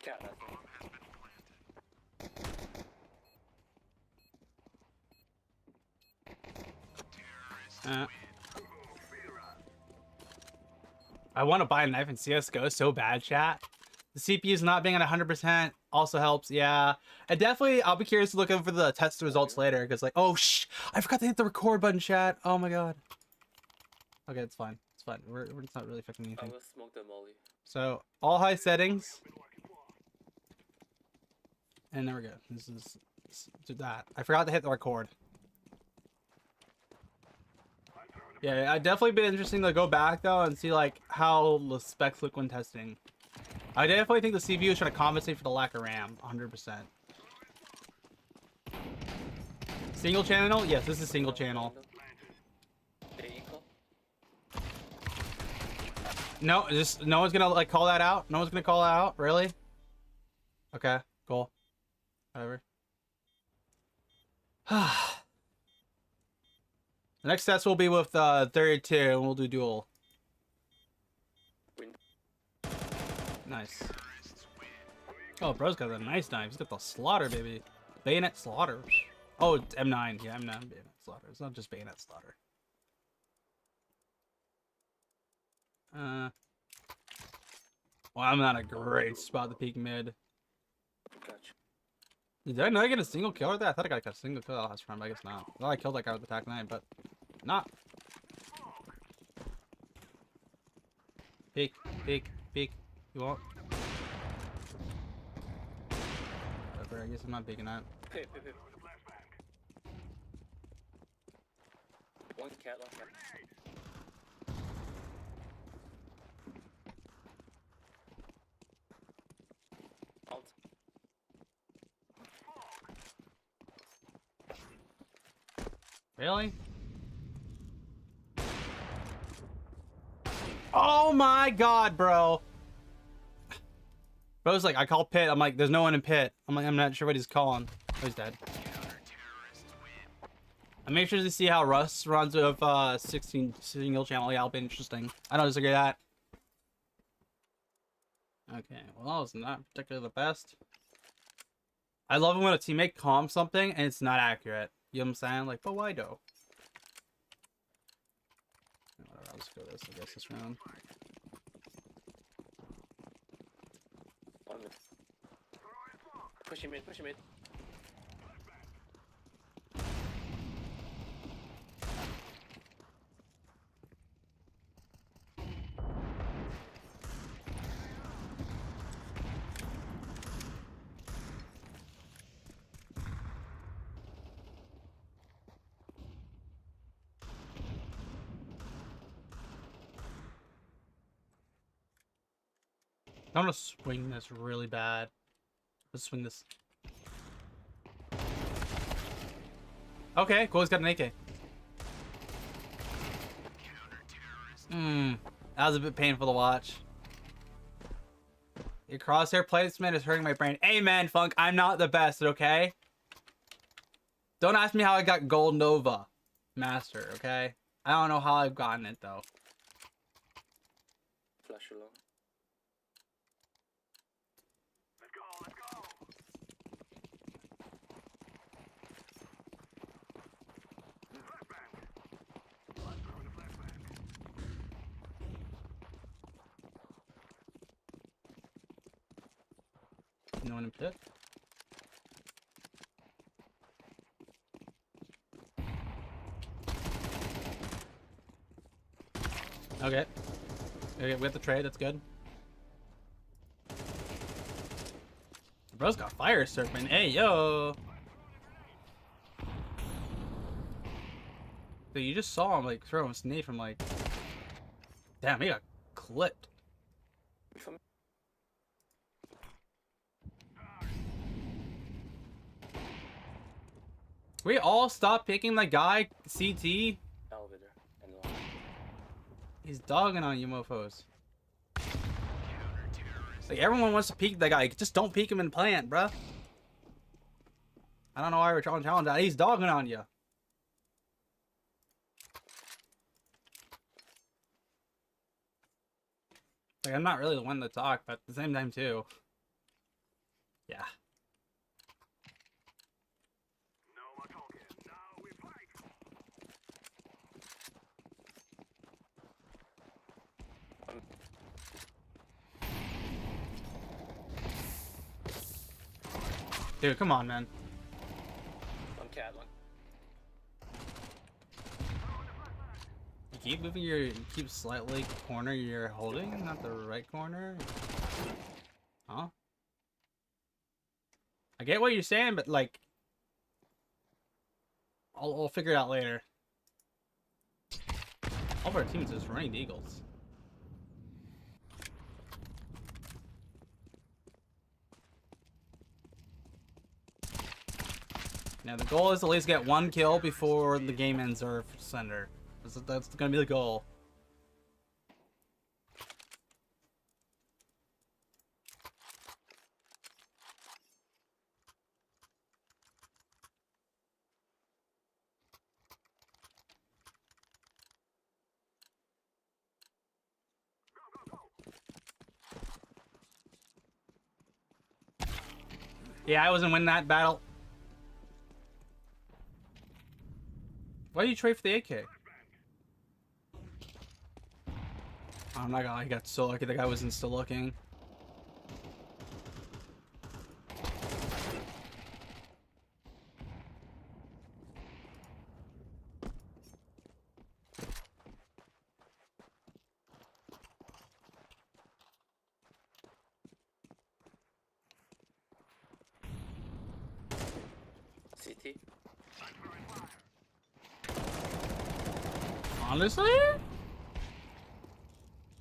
Cat, that's I want to buy a knife in CSGO so bad, chat. The CPU's not being at 100% also helps. Yeah, and definitely I'll be curious to look over the test results later because like, oh I forgot to hit the record button, chat. Oh my god. Okay, it's fine. It's fine. We're it's not really affecting anything. I will smoke the molly. So all high settings. And there we go. This is that. I forgot to hit the record. Yeah, I'd definitely been interesting to go back though and see like how the specs look when testing. I definitely think the CPU is trying to compensate for the lack of RAM, 100%. Single channel? Yes, this is single channel. They equal? No, just no one's gonna like call that out. No one's gonna call that out. Really? Okay, cool. Whatever. The next test will be with 32, and we'll do duel. Nice. Oh, bro's got a nice knife. He's got the slaughter, baby. Bayonet slaughter. Oh, it's M9. Yeah, M9 bayonet slaughter. It's not just bayonet slaughter. Well, I'm not a great spot to peek mid. Gotcha. Did I know I get a single kill with that? I thought I got a single kill last round, but I guess not. Well, I killed that guy with the TAC-9, but not. Peek, peek, peek. You won't? Whatever, I guess I'm not peeking that. Pip. One cat. Out. Really? Oh my god, bro. Bro's like, I call pit. I'm like, there's no one in pit. I'm like, I'm not sure what he's calling. Oh, he's dead. I'm anxious to see how Russ runs with 16 single channel. Yeah, it'll be interesting. I don't disagree with that. Okay, well, that was not particularly the best. I love it when a teammate calms something and it's not accurate. You know what I'm saying? Like, but why though? Whatever, I'll just go this, I guess, this round. Push him in. I'm gonna swing this really bad. Let's swing this. Okay, cool, he's got an AK. That was a bit painful to watch. Your crosshair placement is hurting my brain. Amen, Funk. I'm not the best, okay? Don't ask me how I got Gold Nova Master, okay? I don't know how I've gotten it, though. Flash along. No one in pit. Okay. Okay, we have the trade. That's good. Bro's got fire serpent. Hey, yo. Dude, you just saw him like throw a snake from like. Damn, he got clipped. We all stop picking the guy CT. Elevator and lock. He's dogging on you, mofos. Like everyone wants to peek that guy. Just don't peek him in plant, bruh. I don't know why we're trying to challenge that. He's dogging on you. Like I'm not really the one to talk, but at the same time too. Yeah. No more talking. Now we fight. Dude, come on, man. One cat, one. You keep moving your, you keep slightly corner you're holding, not the right corner. Huh? I get what you're saying, but like, I'll figure it out later. All of our teams are just running the Eagles. Now the goal is to at least get one kill before the game ends or sender. That's gonna be the goal. Yeah, I wasn't winning that battle. Why did you trade for the AK? I'm not gonna lie, I got so lucky the guy wasn't still looking. CT. Honestly?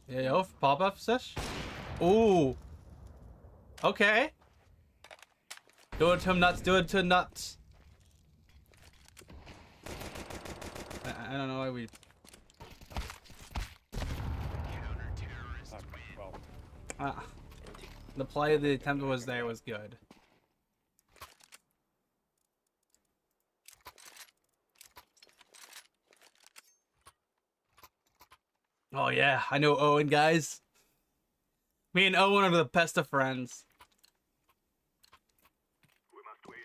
Yeah, yo, pop up sesh. Ooh. Okay. Do it to him nuts. Do it to nuts. I don't know why we. The play, the attempt was there was good. Oh yeah, I know Owen, guys. Me and Owen are the best of friends. We must win.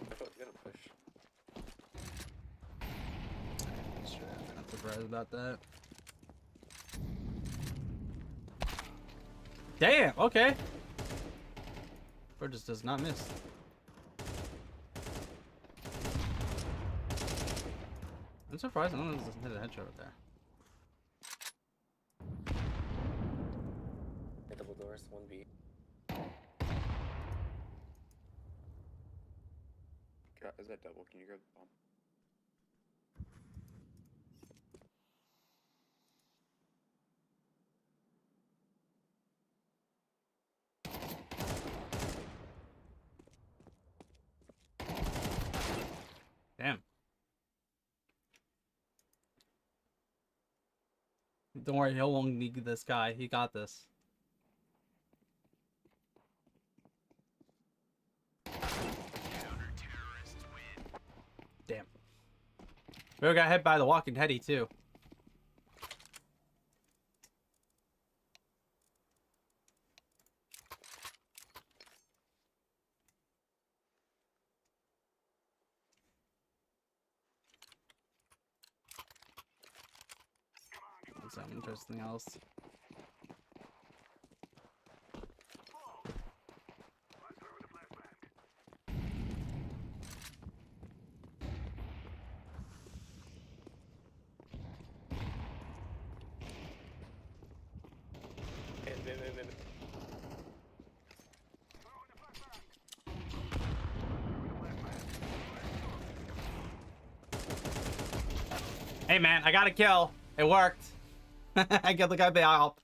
I thought we gotta push. Sure, I'm not surprised about that. Damn, okay. Bro just does not miss. I'm surprised no one doesn't hit a headshot right there. Hit double doors, 1B. Is that double? Can you grab the bomb? Damn. Don't worry, he'll won't need this guy. He got this. Damn. We got hit by the walking heady too. Something interesting else. in. Hey man, I got a kill. It worked. I got the guy out.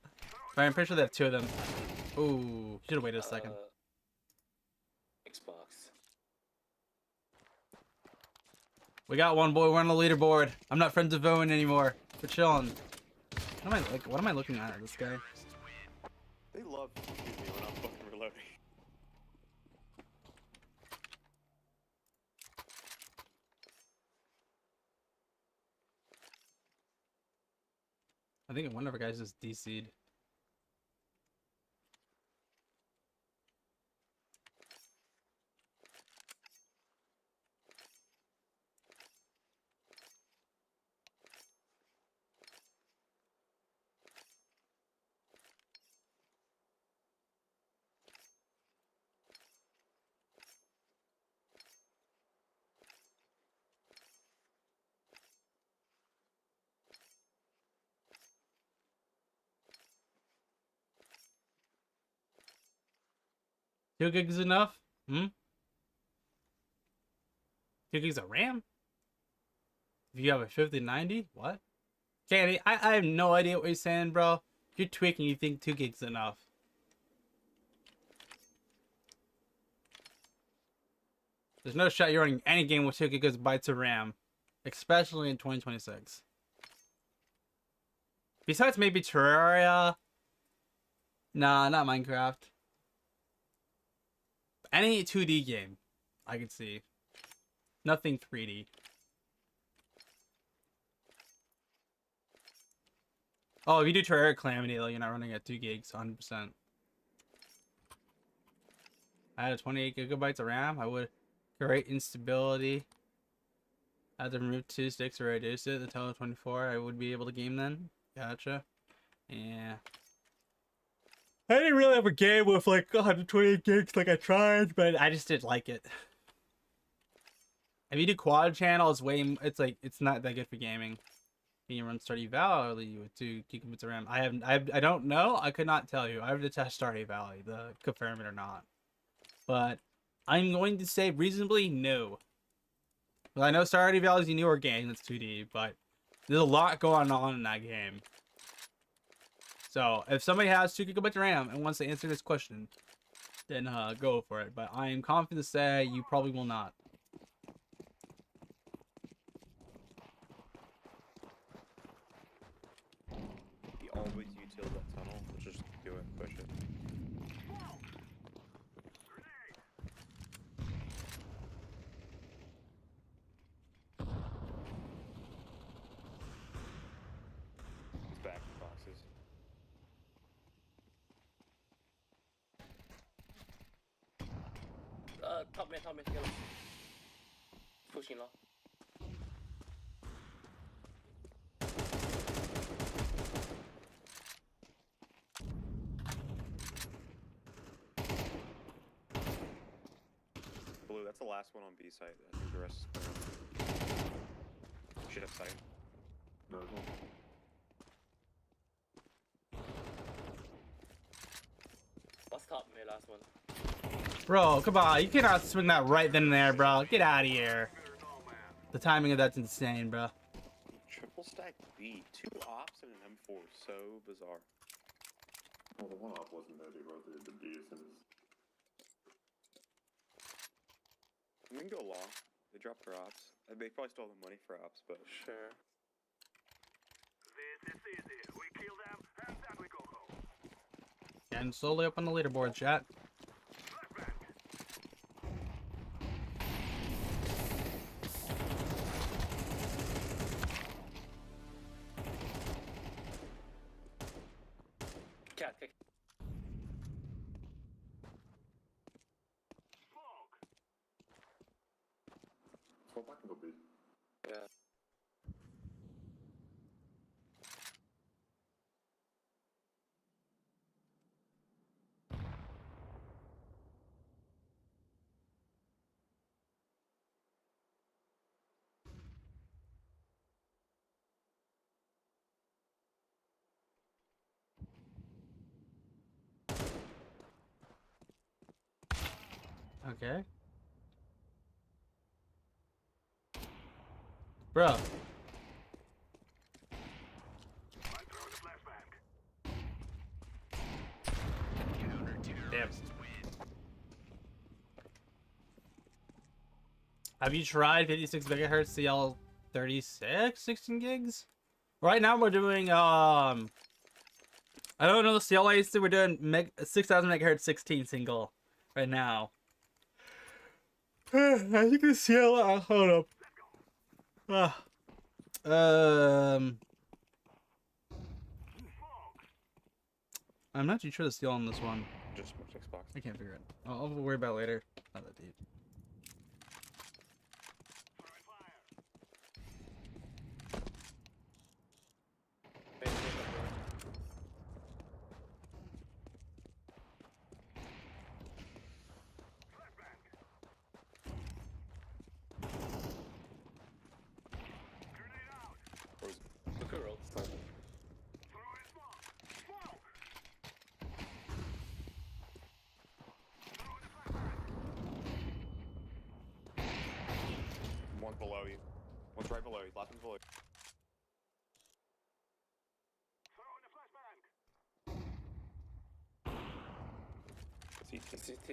But I'm pretty sure they have two of them. Ooh, should have waited a second. Xbox. We got one, boy. We're on the leaderboard. I'm not friends with Owen anymore. We're chilling. What am I looking at this guy? They love to shoot me when I'm fucking reloading. I think one of our guys just DC'd. Two gigs enough? Hmm? 2 gigs of RAM? If you have a 5090? What? Candy, I have no idea what you're saying, bro. You're tweaking, you think 2 gigs enough. There's no shot you're running any game with 2 gigabytes of RAM. Especially in 2026. Besides maybe Terraria. Nah, not Minecraft. Any 2D game, I could see. Nothing 3D. Oh, if you do Terraria Calamity, though, you're not running at 2 gigs, 100%. I had a 28 gigabytes of RAM. I would create instability. I had to remove 2 sticks or reduce it. The total of 24. I would be able to game then. Gotcha. Yeah. I didn't really have a game with like 128 gigs like I tried, but I just didn't like it. If you do quad channel, it's not that good for gaming. Can you run Stardew Valley with 2 gigabytes of RAM? I don't know. I could not tell you. I have to test Stardew Valley to confirm it or not. But I'm going to say reasonably no. Well, I know Stardew Valley is a newer game that's 2D, but there's a lot going on in that game. So if somebody has 2 gigabytes of RAM and wants to answer this question, then go for it. But I am confident to say you probably will not. He always utilizes that tunnel. Let's just do it, push it. It's back in boxes. Top man, yellow. Pushing off. Blue, that's the last one on B site. I think the rest should have sight. What's top man, last one? Bro, come on. You cannot swing that right then and there, bro. Get out of here. The timing of that's insane, bro. Triple stack B. 2 ops and an M4. So bizarre. Well, the one op wasn't that big, but the B is in his. We can go long. They dropped their ops. They probably stole the money for ops, but Sure. This is easy. We kill them and then we go home. Getting slowly up on the leaderboard, chat. Cat kick. Go back and go B. Yeah. Okay. Bro. Damn. Have you tried 56 megahertz CL 36 16 gigs? Right now we're doing I don't know the CLA, so we're doing 6000 megahertz 16 single right now. I think the CLA, hold up. I'm not too sure the CL on this one. Just smoked Xbox. I can't figure it. I'll worry about it later. Not that deep. Look at roll. One's below you. One's right below you. Last one's below you. CT. CT.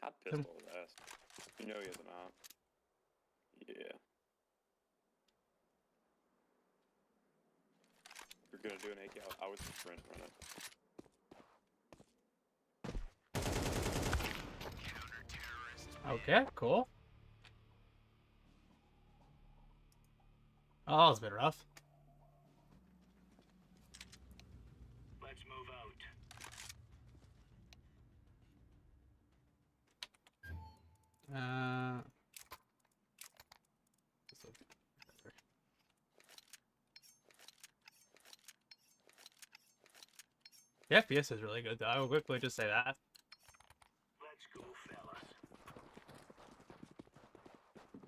Hot pistol last. You know he has an op. Yeah. If you're gonna do an AK, I would sprint run it. Okay, cool. Oh, it's a bit rough. Let's move out. The FPS is really good, though. I will quickly just say that. Let's go, fellas.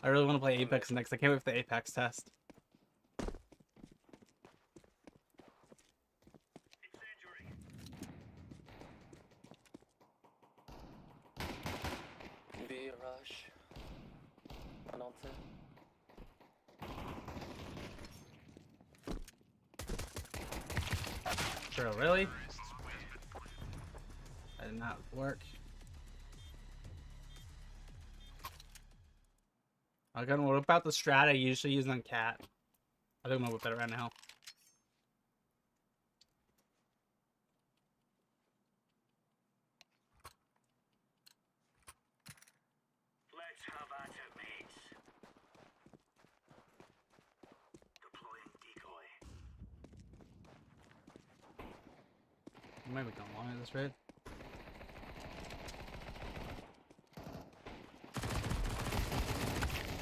I really want to play Apex next. I can't wait for the Apex test. Incendiary. B rush. Announcer. Bro, really? That did not work. I'm gonna whip out the strat I usually use on Cat. I think I'm gonna whip it right now. Let's have at it, mates. Deploying decoy. Maybe come along with this raid.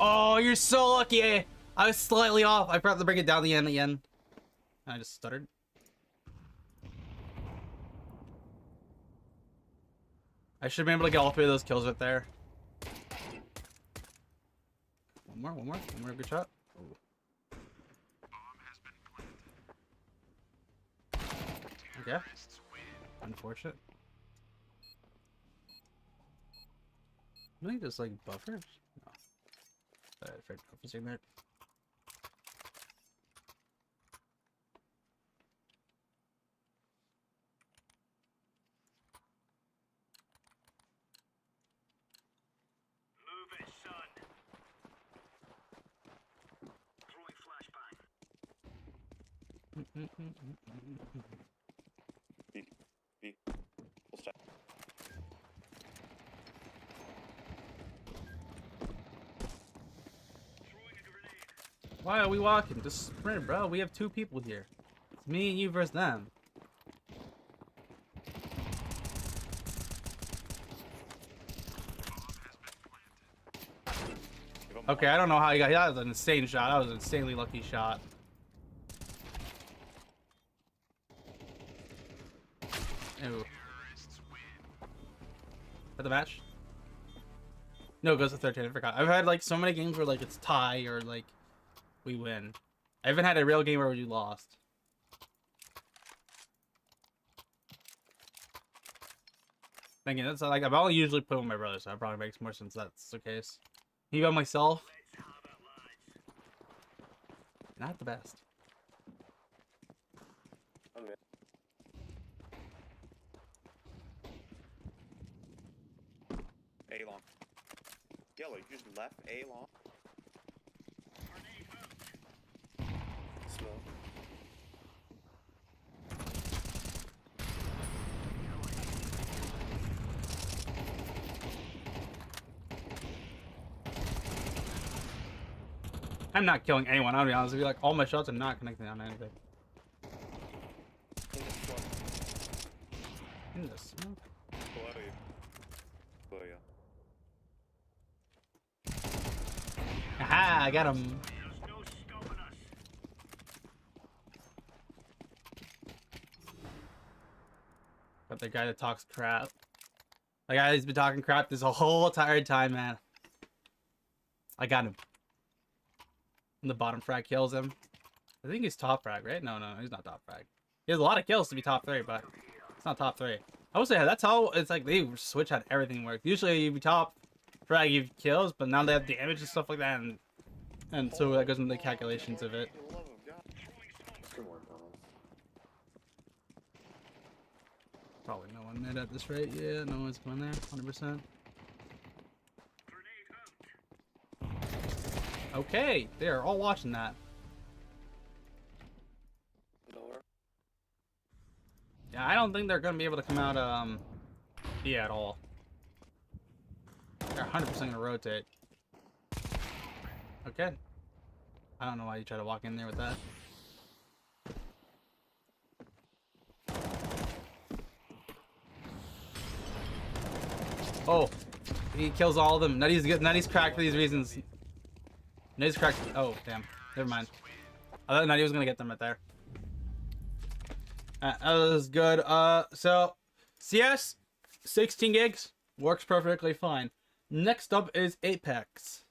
Oh, you're so lucky! I was slightly off. I forgot to bring it down the end again. And I just stuttered. I should be able to get all three of those kills right there. One more good shot. Ooh. Okay. Unfortunate. Really just like buffers? No. Afraid of focusing there. Move it, son. Throwing flashbang. B. Full stack. Throwing a grenade. Why are we walking? Just sprint, bro. We have two people here. It's me and you versus them. Okay, I don't know how you got. That was an insane shot. That was an insanely lucky shot. Ew. For the match? No, it goes to 13. I forgot. I've had like so many games where like it's tie or like we win. I haven't had a real game where we lost. Thinking that's like I've only usually played with my brother, so it probably makes more sense that's the case. Me by myself, not the best. I'm in. A long. Yellow, you just left A long. Smoke. I'm not killing anyone. I'll be honest with you. Like all my shots are not connecting on anything. In the smoke. In the smoke. Below you. Below you. Aha! I got him. Got the guy that talks crap. The guy who's been talking crap this whole entire time, man. I got him. And the bottom frag kills him. I think he's top frag, right? No, he's not top frag. He has a lot of kills to be top 3, but it's not top 3. I would say that's how it's like they switch how everything works. Usually you be top frag, you have kills, but now they have damage and stuff like that, and so that goes into the calculations of it. For the love of God. Two more tunnels. Probably no one mid at this rate. Yeah, no one's going there. 100%. Okay, they are all watching that. Lower. Yeah, I don't think they're gonna be able to come out B at all. They're 100% gonna rotate. Okay. I don't know why you try to walk in there with that. Oh, he kills all of them. Nutty's good. Nutty's cracked for these reasons. Nutty's cracked. Oh, damn. Never mind. I thought Nutty was gonna get them right there. That was good. So CS 16 gigs works perfectly fine. Next up is Apex.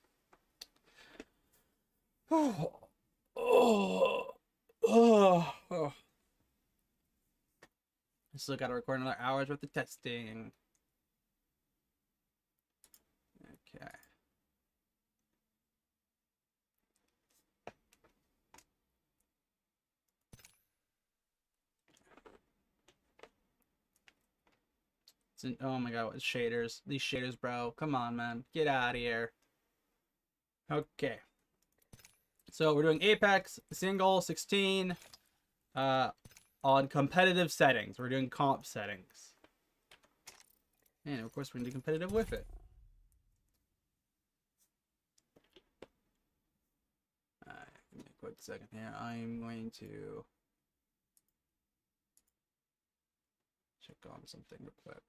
Still gotta record another hour's worth of testing. Okay. Oh my god, what shaders? These shaders, bro. Come on, man. Get out of here. Okay. So we're doing Apex single 16 on competitive settings. We're doing comp settings. And of course we're gonna do competitive with it. Give me a quick second here. I'm going to check on something real quick.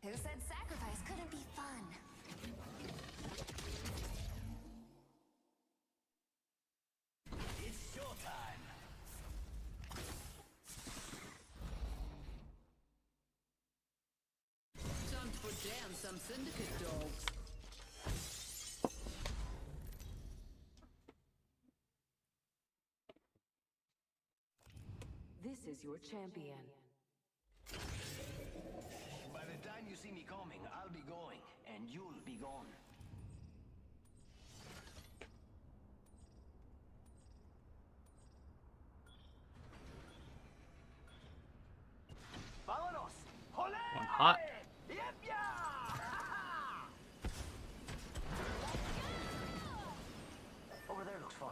Who said sacrifice couldn't be fun? It's showtime. Time to put down some syndicate dogs. This is your champion. By the time you see me coming, I'll be going, and you'll be gone. Vámonos! Jole! One hot. Yep, yeah! Over there looks fun.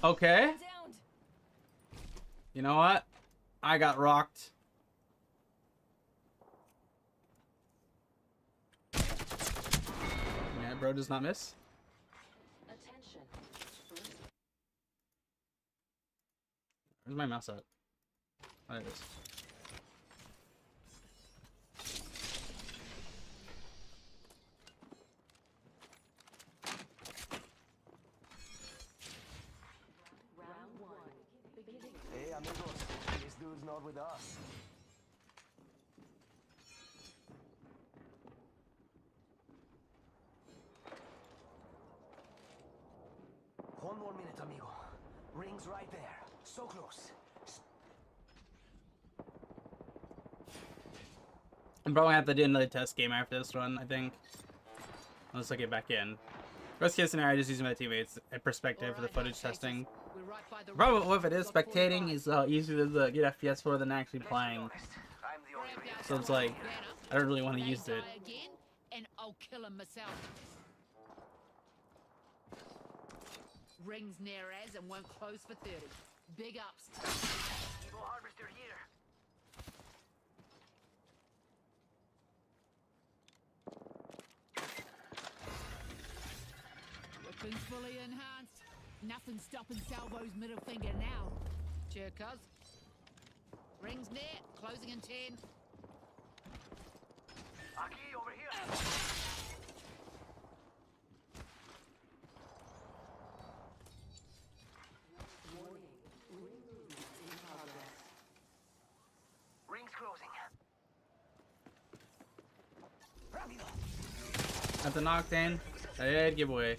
Okay. Downed. You know what? I got rocked. Yeah, bro does not miss. Attention. Where's my mouse at? Oh, there it is. Round 1. Beginning. Hey, amigos. This dude's not with us. One more minute, amigo. Ring's right there. So close. I'm probably gonna have to do another test game after this run, I think. Unless I get back in. Worst case scenario, just using my teammates' perspective for the footage testing. We're right by the The problem with it is spectating is easier to get FPS for than actually playing. I'm the only real. So it's like, I don't really want to use it. Again, and I'll kill him myself. Rings near as and won't close for 30. Big ups. Evil harvester here. Weapons fully enhanced. Nothing stopping Salvo's middle finger now. Cheer, cuz. Rings near, closing in 10. Aki, over here. Ring's closing. Rápido. At the knockdown, dead giveaway.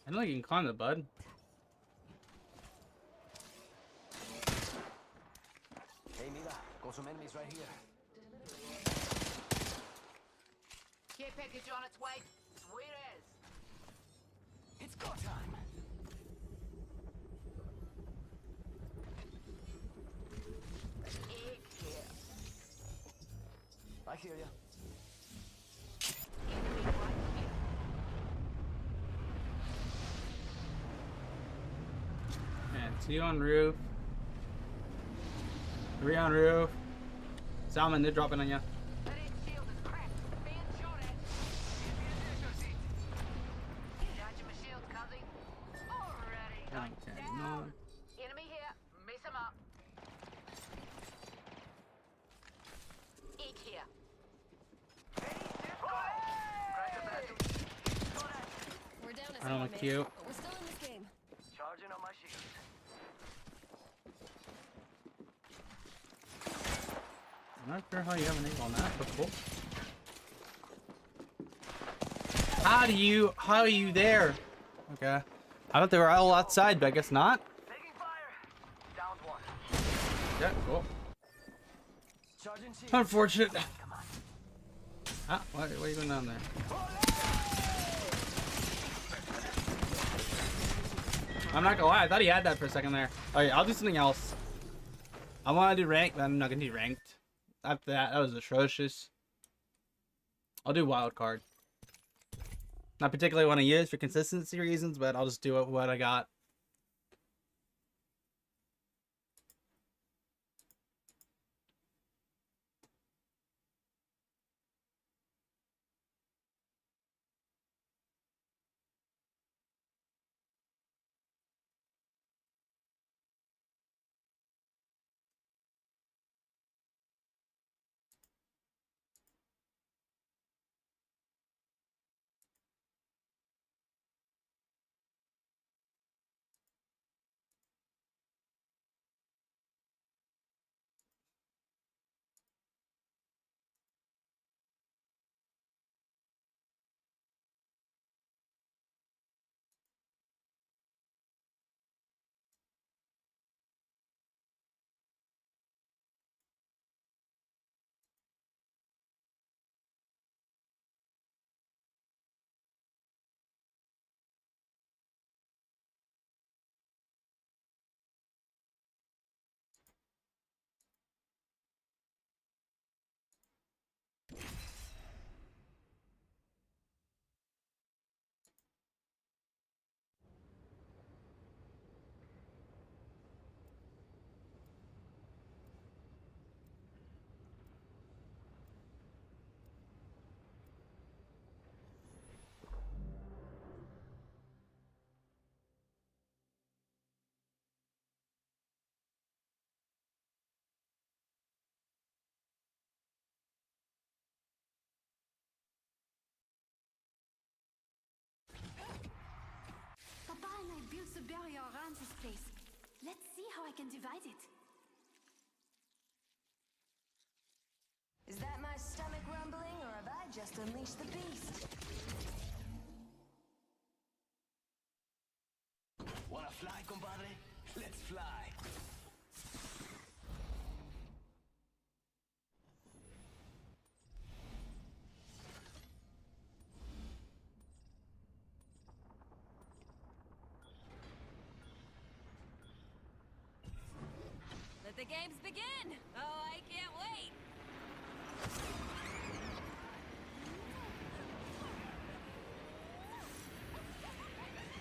I don't think you can climb the bud. Hey, mira, got some enemies right here. Care package on its way. Sweet as. It's go time. Egg here. I hear ya. Enemy right here. And 2 on roof. 3 on roof. Salmon, they're dropping on you. That end shield is cracked. Being shot at. Charging my shield, cuzzy. Alrighty. Lights Okay, down. no. Enemy here. Mess him up. Egg here. We're down a I don't squad look mate, cute. but we're still in this game. Charging on my shield. I'm not sure how you have an angle on that, but cool. How are you there? Okay. I thought they were all outside, but I guess not. Taking fire. Down one. Yeah, cool. Charging shield. Unfortunate. Come on. Ah, why are you going down there? I'm not gonna lie, I thought he had that for a second there. Okay, I'll do something else. I want to do ranked, but I'm not gonna do ranked. After that, that was atrocious. I'll do wild card. Not particularly want to use for consistency reasons, but I'll just do what I got. Let's see how I can divide it. Is that my stomach rumbling, or have I just unleashed the beast? Wanna fly, compadre? Let's fly. Let the games begin! Oh, I can't wait!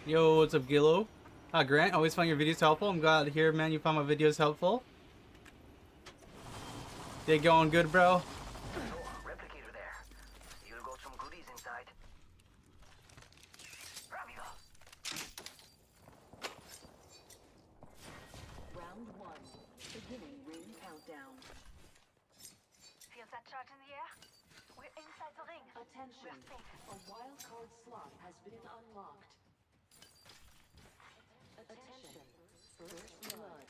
Yo, what's up, Gillo? Grant, always find your videos helpful. I'm glad to hear, man, you found my videos helpful. They going good, bro? Replicator there. You got some goodies inside. Rápido. Round 1. Beginning ring countdown. Feel that charge in the air? We're inside the ring. Attention. A wild card slot has been unlocked. Attention. First blood.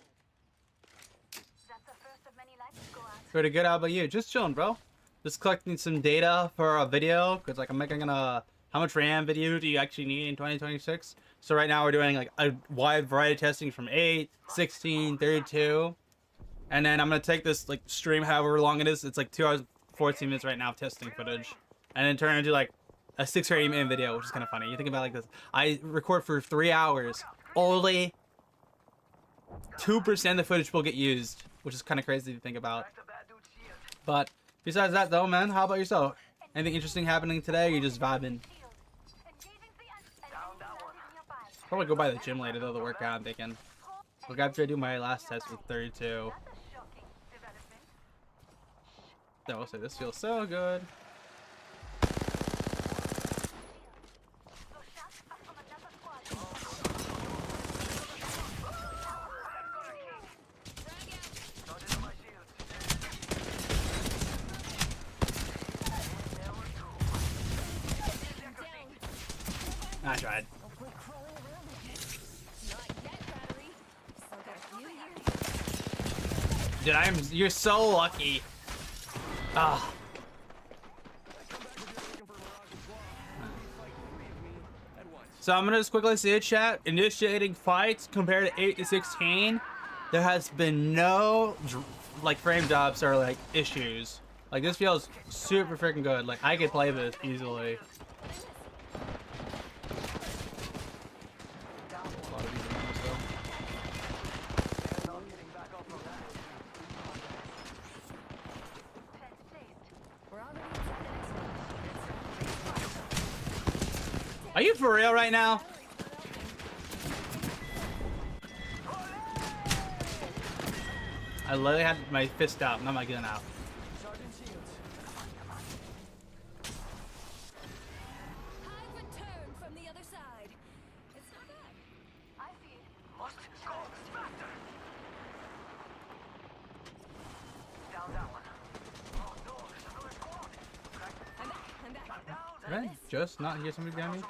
That's the first of many lights to go out. Pretty good. How about you? Just chilling, bro. Just collecting some data for a video, because like I'm making a how much RAM video do you actually need in 2026? So right now we're doing like a wide variety of testing from 8, 16, 32. And then I'm gonna take this like stream however long it is. It's like 2 hours 14 minutes right now of testing footage. And then turn it into like a 6 or 8 minute video, which is kind of funny. You think about it like this. I record for 3 hours. Only 2% of the footage will get used, which is kind of crazy to think about. But besides that though, man, how about yourself? Anything interesting happening today, or you just vibing? Probably go by the gym later though to work out, I'm thinking. Look, after I do my last test with 32. I will say, this feels so good. I tried. Dude, you're so lucky. Ah. So I'm gonna just quickly say, chat, initiating fights compared to 8 to 16, there has been no like frame drops or like issues. Like this feels super freaking good. Like I could play this easily. Are you for real right now? I literally had my fist out, not my gun out. Right? Just not hear somebody behind me?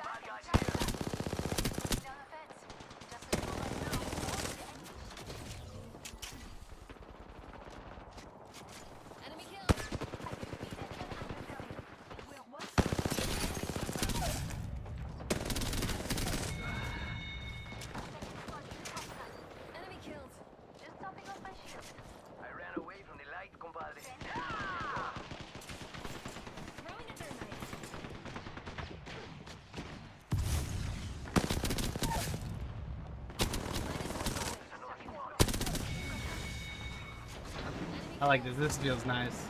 I like this. This feels nice.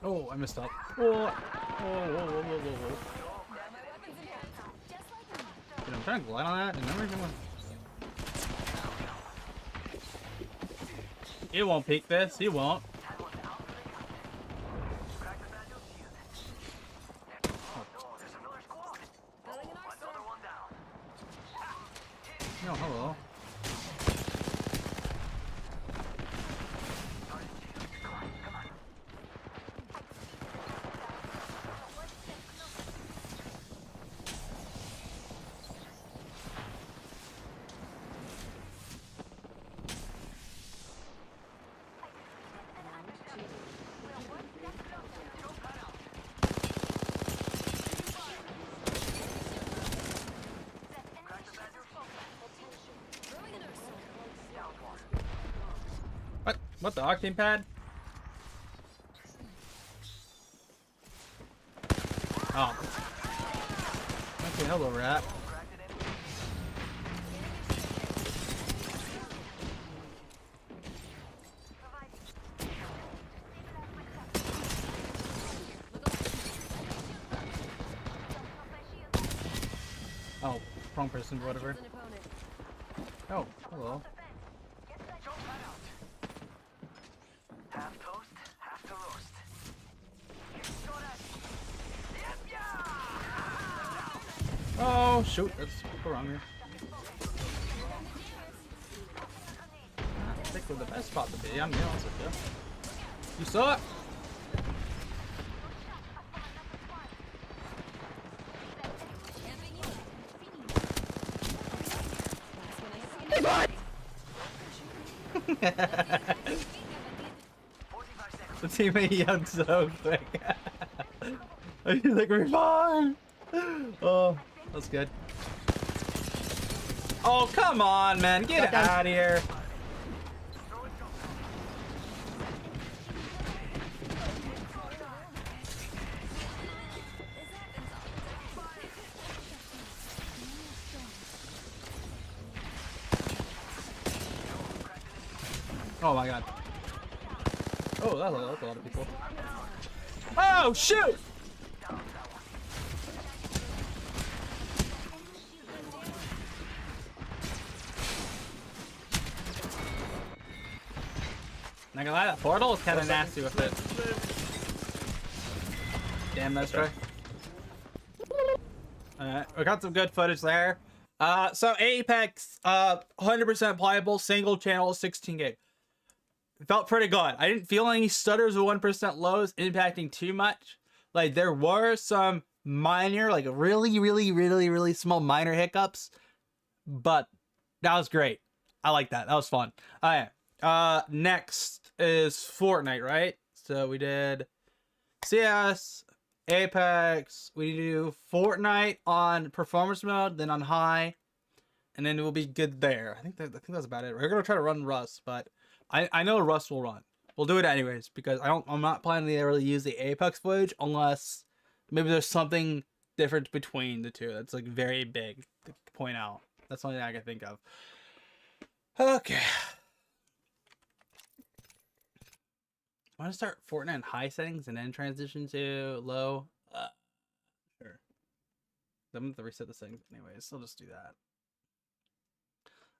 Oh, I messed up. Oh, whoa. Dude, I'm trying to glide on that and never even. He won't peek this. He won't. Crack the bad news shield. Oh no, there's another squad. Building an arsenal. Another one down. No, hello. Throwing an arsenal. What the octane pad? Oh. Okay, hello, rat. Oh, wrong person, whatever. An opponent. Oh, hello. Half toast, half to roast. Oh, shoot. That's go wrong here. I think we're the best spot to be. I'm being honest with you. You saw it? Camping you. Last one I see. The teammate yelled so quick. He's like, revive! Oh, that's good. Oh, come on, man. Get out of here. Oh my god. Oh, that's a lot of people. Oh, shoot! Not gonna lie, that portal is kind of nasty with it. Damn, that's right. Alright, we got some good footage there. So Apex, 100% playable, single channel, 16 gig. It felt pretty good. I didn't feel any stutters or 1% lows impacting too much. Like, there were some minor, like really small minor hiccups, but that was great. I like that. That was fun. Alright, next is Fortnite, right? So we did CS, Apex, we do Fortnite on performance mode, then on high, and then we'll be good there. I think that's about it. We're gonna try to run Rust, but I know Rust will run. We'll do it anyways because I'm not planning to really use the Apex footage unless maybe there's something different between the two that's like very big to point out. That's the only thing I can think of. Okay. I want to start Fortnite in high settings and then transition to low. Sure. I'm going to reset the settings anyways. I'll just do that.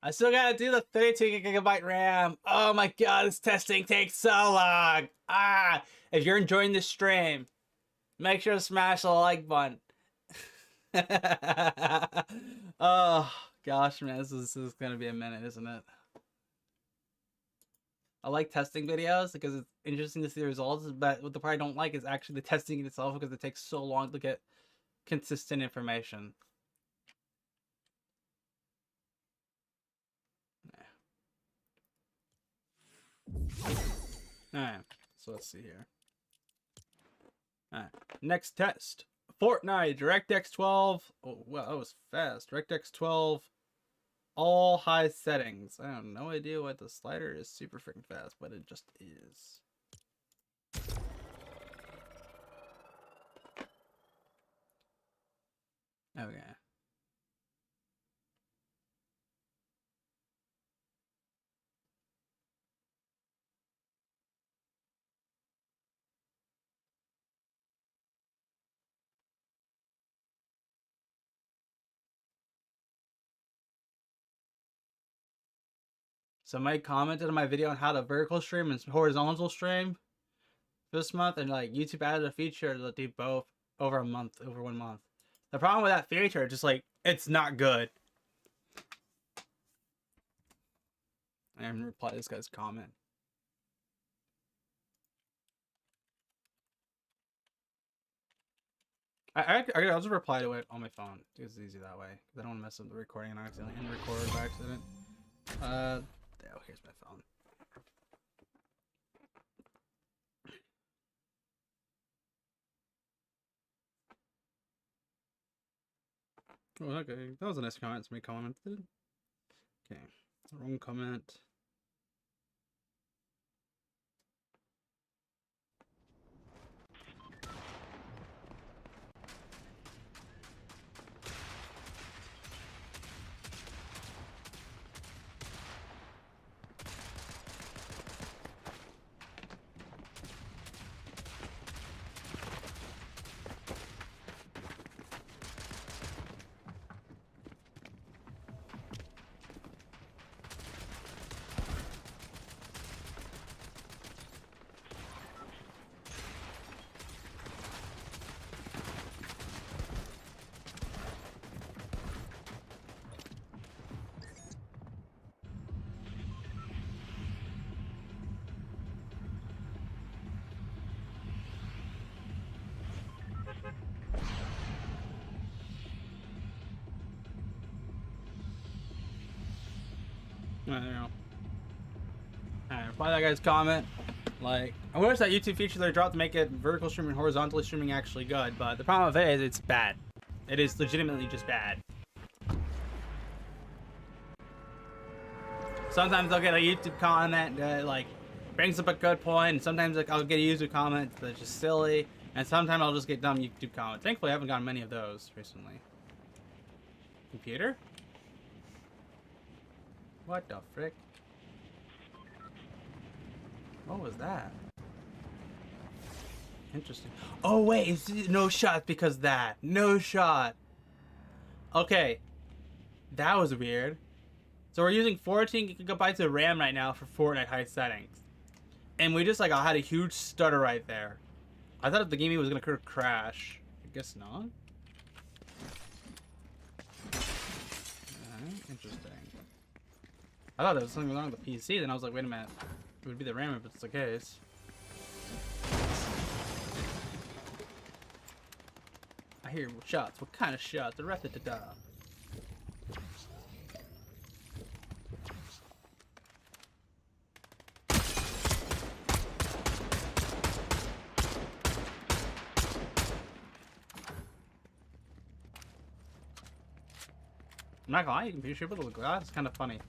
I still gotta do the 32 gigabyte RAM. Oh my god, this testing takes so long. If you're enjoying this stream, make sure to smash the like button. Oh gosh, man, this is gonna be a minute, isn't it? I like testing videos because it's interesting to see the results, but what the part I don't like is actually the testing in itself because it takes so long to get consistent information. Alright, so let's see here. Alright, next test. Fortnite, DirectX 12. Oh, well, that was fast. DirectX 12, all high settings. I have no idea what the slider is super freaking fast, but it just is. Okay. Somebody commented on my video on how to vertical stream and horizontal stream this month, and like YouTube added a feature to do both over 1 month. The problem with that feature, just like, it's not good. I haven't replied to this guy's comment. I'll just reply to it on my phone. It's easy that way. I don't want to mess up the recording and accidentally end record by accident. Oh, here's my phone. Oh, okay. That was a nice comment. Somebody commented. Okay. Wrong comment. There you go. Alright, reply that guy's comment. Like, I wish that YouTube feature they dropped to make it vertical streaming and horizontally streaming actually good, but the problem with it is it's bad. It is legitimately just bad. Sometimes I'll get a YouTube comment that like brings up a good point, and sometimes like I'll get a user comment that's just silly, and sometimes I'll just get dumb YouTube comments. Thankfully, I haven't gotten many of those recently. Computer? What the frick? What was that? Interesting. Oh wait, it's no shot because that. No shot. Okay. That was weird. So we're using 14 gigabytes of RAM right now for Fortnite high settings. And we just like I had a huge stutter right there. I thought the game was gonna crash. I guess not. Interesting. I thought there was something wrong with the PC, then I was like, wait a minute. It would be the RAM if it's the case. I hear shots. What kind of shots? The rat-a-ta-ta. I'm not gonna lie, you can be sure with the glass. It's kind of funny.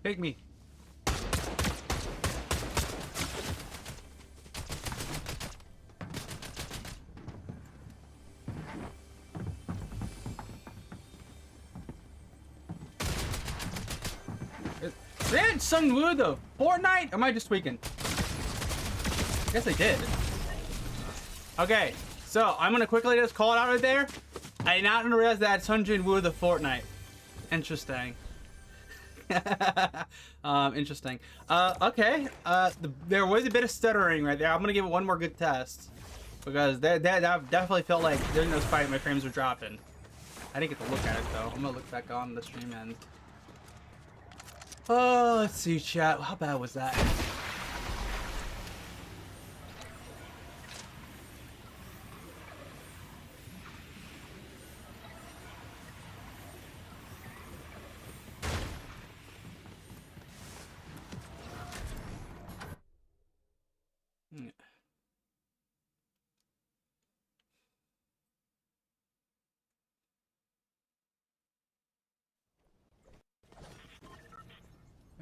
Take me. They had Sun Wu though. Fortnite? Am I just tweaking? I guess they did. Okay, so I'm gonna quickly just call it out right there. I did not realize that Sun Wu the Fortnite. Interesting. Interesting. Okay. There was a bit of stuttering right there. I'm gonna give it one more good test because that definitely felt like during those fights my frames were dropping. I didn't get to look at it though. I'm gonna look back on the stream end. Oh, let's see, chat. How bad was that?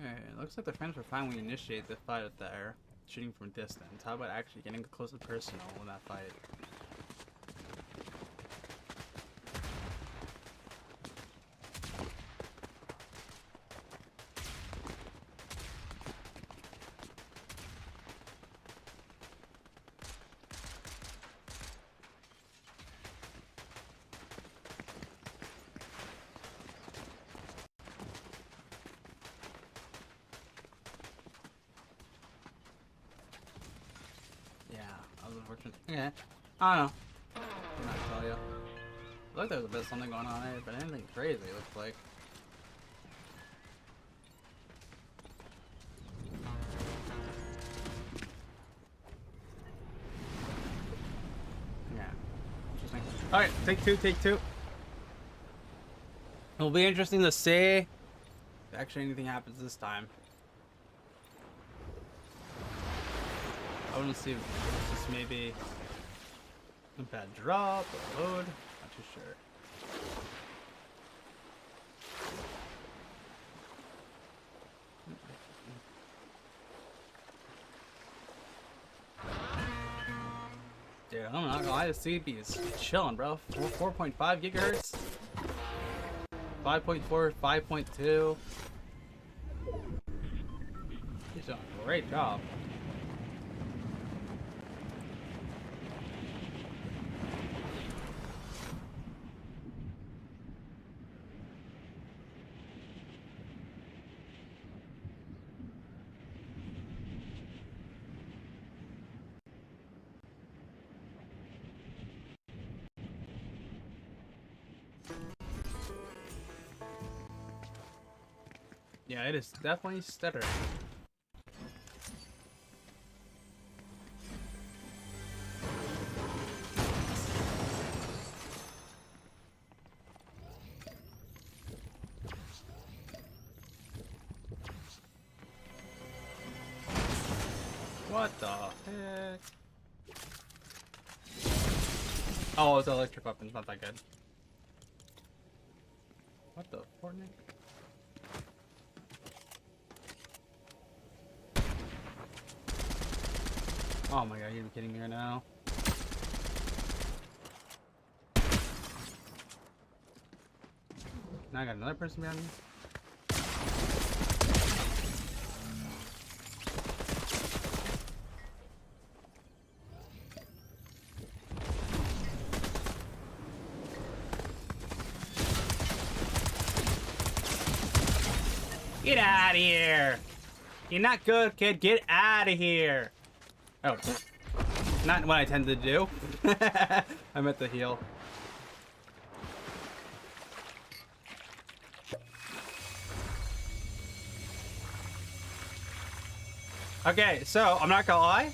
It looks like the friends were fine when we initiated the fight up there, shooting from distance. How about actually getting close and personal in that fight? Yeah. I don't know. I'm not gonna tell you. Looked like there was a bit of something going on there, but anything crazy it looks like. Yeah. Interesting. Alright, take two. It'll be interesting to see if actually anything happens this time. I want to see if this is maybe a bad drop or load. Not too sure. Dude, I'm not gonna lie, the CP is chilling, bro. 4.5 gigahertz, 5.4, 5.2. He's doing a great job. Yeah, it is definitely stuttering. What the heck? Oh, it's electric weapons, not that good. What the Fortnite? Oh my god, you're kidding me right now. Now I got another person behind me. Get out of here! You're not good, kid. Get out of here! Oh, not what I tend to do. I meant the heal. Okay, so I'm not gonna lie.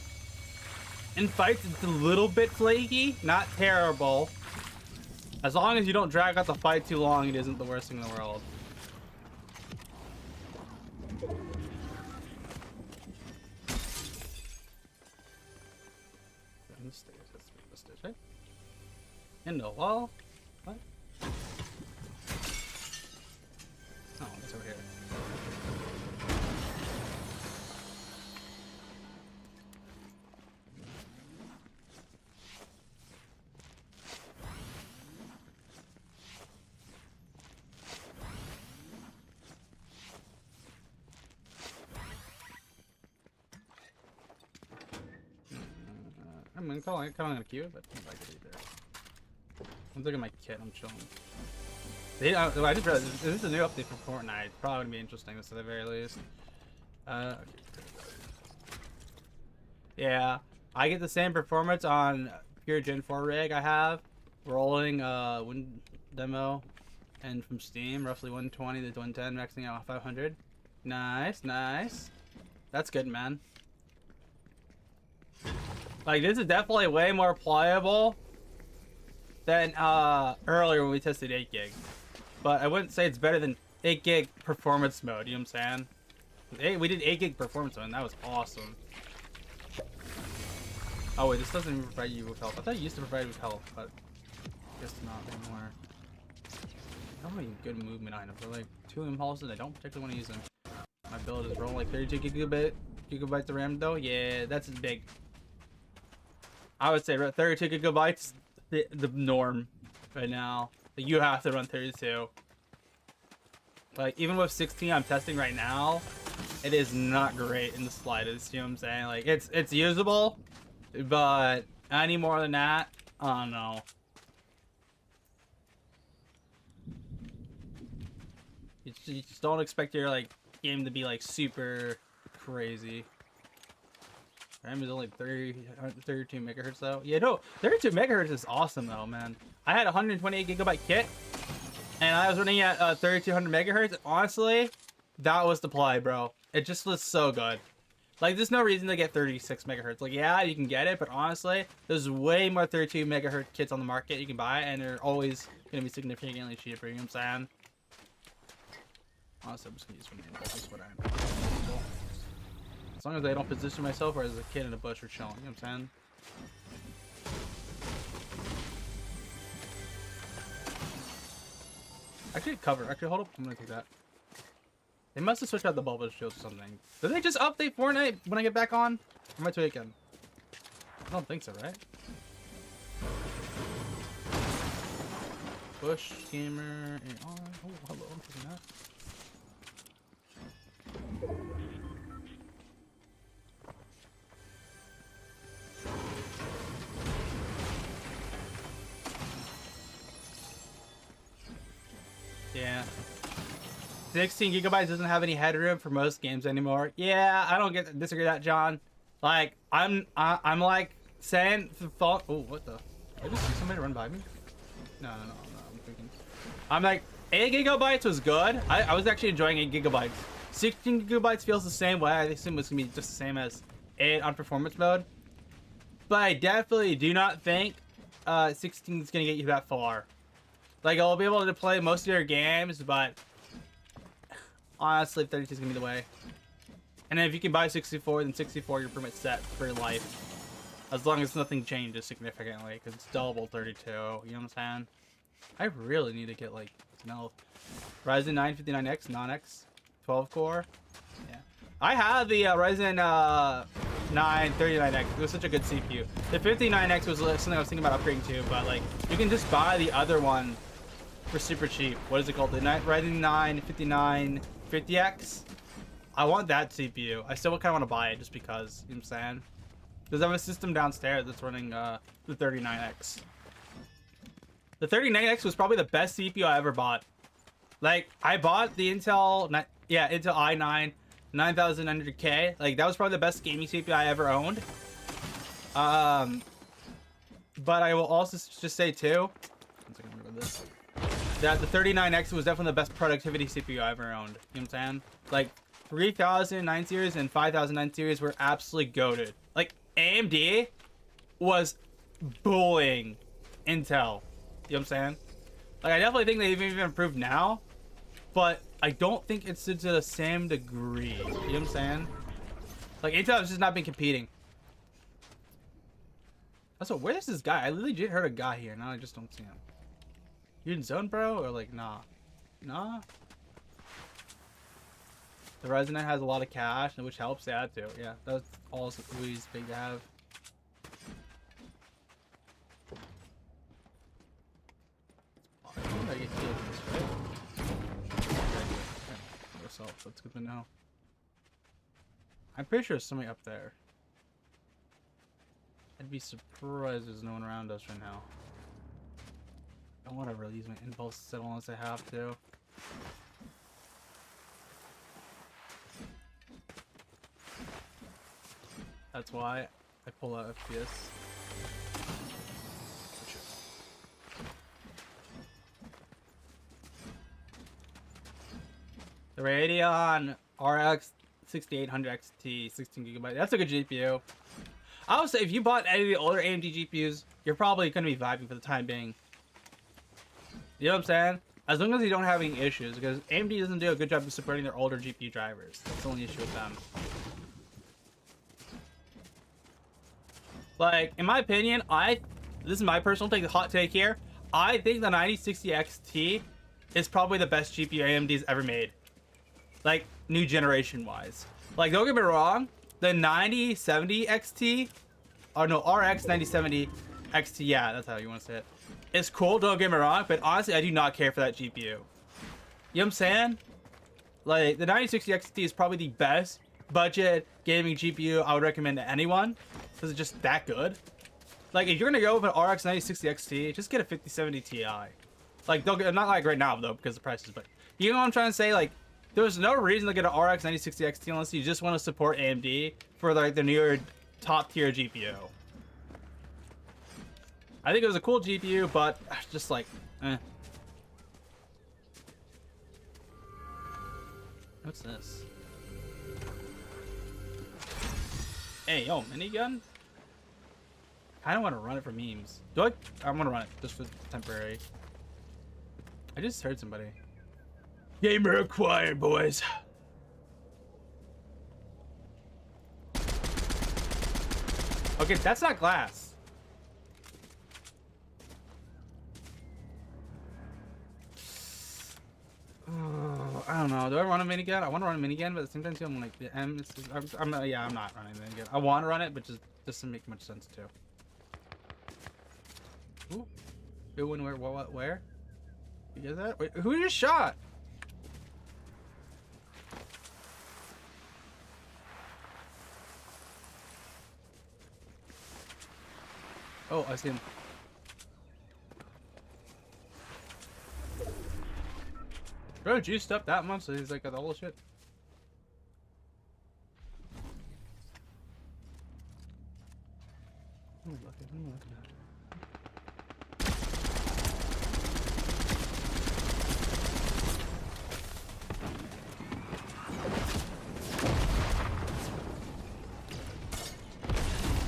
In fights, it's a little bit flaky, not terrible. As long as you don't drag out the fight too long, it isn't the worst thing in the world. Right? In the wall? What? Oh, it's over here. I mean, kind of gonna queue it, but I don't like it either. I'm looking at my kit. I'm chilling. I just realized this is a new update for Fortnite. It's probably gonna be interesting, at the very least. Okay. Yeah, I get the same performance on pure Gen 4 rig I have, rolling Win demo, and from Steam, roughly 120 to 110, maxing out 500. Nice, nice. That's good, man. Like, this is definitely way more pliable than earlier when we tested 8 gig. But I wouldn't say it's better than 8 gig performance mode, you know what I'm saying? We did 8 gig performance mode, and that was awesome. Oh wait, this doesn't even provide you with health. I thought it used to provide you with health, but I guess not anymore. I don't have any good movement items. They're like 2 impulses. I don't particularly want to use them. My build is rolling like 32 gigabytes of RAM though. Yeah, that's big. I would say 32 gigabytes the norm right now. Like, you have to run 32. Like, even with 16 I'm testing right now, it is not great in the slightest, you know what I'm saying? Like, it's usable, but any more than that, I don't know. You just don't expect your, like, game to be, like, super crazy. RAM is only 32 megahertz though. Yeah, no, 32 megahertz is awesome though, man. I had a 128 gigabyte kit, and I was running at 3200 megahertz. Honestly, that was the play, bro. It just was so good. Like, there's no reason to get 36 megahertz. Like, yeah, you can get it, but honestly, there's way more 32 megahertz kits on the market you can buy, and they're always gonna be significantly cheaper. You know what I'm saying? Honestly, I'm just gonna use one impulse. That's what I'm. As long as I don't position myself or as a kid in a bush or chilling, you know what I'm saying? Actually, cover. Actually, hold up. I'm gonna take that. They must have switched out the bulbous shields or something. Did they just update Fortnite when I get back on? Or am I tweaking? I don't think so, right? Bush, gamer, and on. Oh, hello. I'm taking that. Yeah. 16 gigabytes doesn't have any headroom for most games anymore. Yeah, I don't disagree with that, John. Like, I'm like saying the fault. Oh, what the? Did I just see somebody run by me? No, I'm thinking. I'm like, 8 gigabytes was good. I was actually enjoying 8 gigabytes. 16 gigabytes feels the same way. I assume it's gonna be just the same as 8 on performance mode. But I definitely do not think 16 is gonna get you that far. Like, I'll be able to play most of your games, but honestly, 32 is gonna be the way. And then if you can buy 64, then 64 you're pretty much set for your life. As long as nothing changes significantly, because it's double 32. You know what I'm saying? I really need to get like Ryzen 9 59X, non-X, 12 core. Yeah, I have the Ryzen 9 39X. It was such a good CPU. The 59X was something I was thinking about upgrading to, but like you can just buy the other one for super cheap. What is it called? The Ryzen 9 59 50X. I want that CPU. I still kind of want to buy it just because, you know what I'm saying? Because I have a system downstairs that's running the 39X. The 39X was probably the best CPU I ever bought. Like, I bought the Intel i9 9900K. Like, that was probably the best gaming CPU I ever owned. But I will also just say too, that the 39X was definitely the best productivity CPU I ever owned. You know what I'm saying? Like, 3009 series and 5009 series were absolutely goated. Like, AMD was bullying Intel. You know what I'm saying? Like, I definitely think they've even improved now, but I don't think it's to the same degree. You know what I'm saying? Like, Intel has just not been competing. Also, where's this guy? I literally just heard a guy here. Now I just don't see him. You in zone, bro? Or like, nah? Nah? The Ryzen 9 has a lot of cache, which helps. Yeah, too. Yeah, that's always big to have. I think I get healed this, right? Okay, yourself. That's good to know. I'm pretty sure there's somebody up there. I'd be surprised there's no one around us right now. I don't want to really use my impulse set unless I have to. That's why I pull out FPS. The Radeon RX 6800 XT 16GB. That's a good GPU. I would say if you bought any of the older AMD GPUs, you're probably going to be vibing for the time being. You know what I'm saying? As long as you don't have any issues, because AMD doesn't do a good job of supporting their older GPU drivers. That's the only issue with them. Like, in my opinion, this is my personal take, the hot take here. I think the 9060 XT is probably the best GPU AMD's ever made. Like, new generation wise. Like, don't get me wrong, the 9070 XT, or no, RX 9070 XT, yeah, that's how you want to say it. It's cool, don't get me wrong, but honestly, I do not care for that GPU. You know what I'm saying? Like, the 9060 XT is probably the best budget gaming GPU I would recommend to anyone, because it's just that good. Like, if you're gonna go with an RX 9060 XT, just get a 5070 Ti. Like, don't get, not like right now though, because of the prices, but you know what I'm trying to say? Like, there's no reason to get an RX 9060 XT unless you just want to support AMD for like the newer top tier GPU. I think it was a cool GPU, but just like, eh. What's this? Hey, yo, minigun? I don't want to run it for memes. Do I? I'm gonna run it just for temporary. I just heard somebody. Gamer acquired, boys. Okay, that's not glass. Oh, I don't know. Do I run a minigun? I want to run a minigun, but at the same time, too, I'm like the M. Yeah, I'm not running a minigun. I want to run it, but just doesn't make much sense too. Ooh, who and where? What? Where? You get that? Wait, who just shot? Oh, I see him. Bro, juiced up that much, so he's like got all the shit. What am I looking at?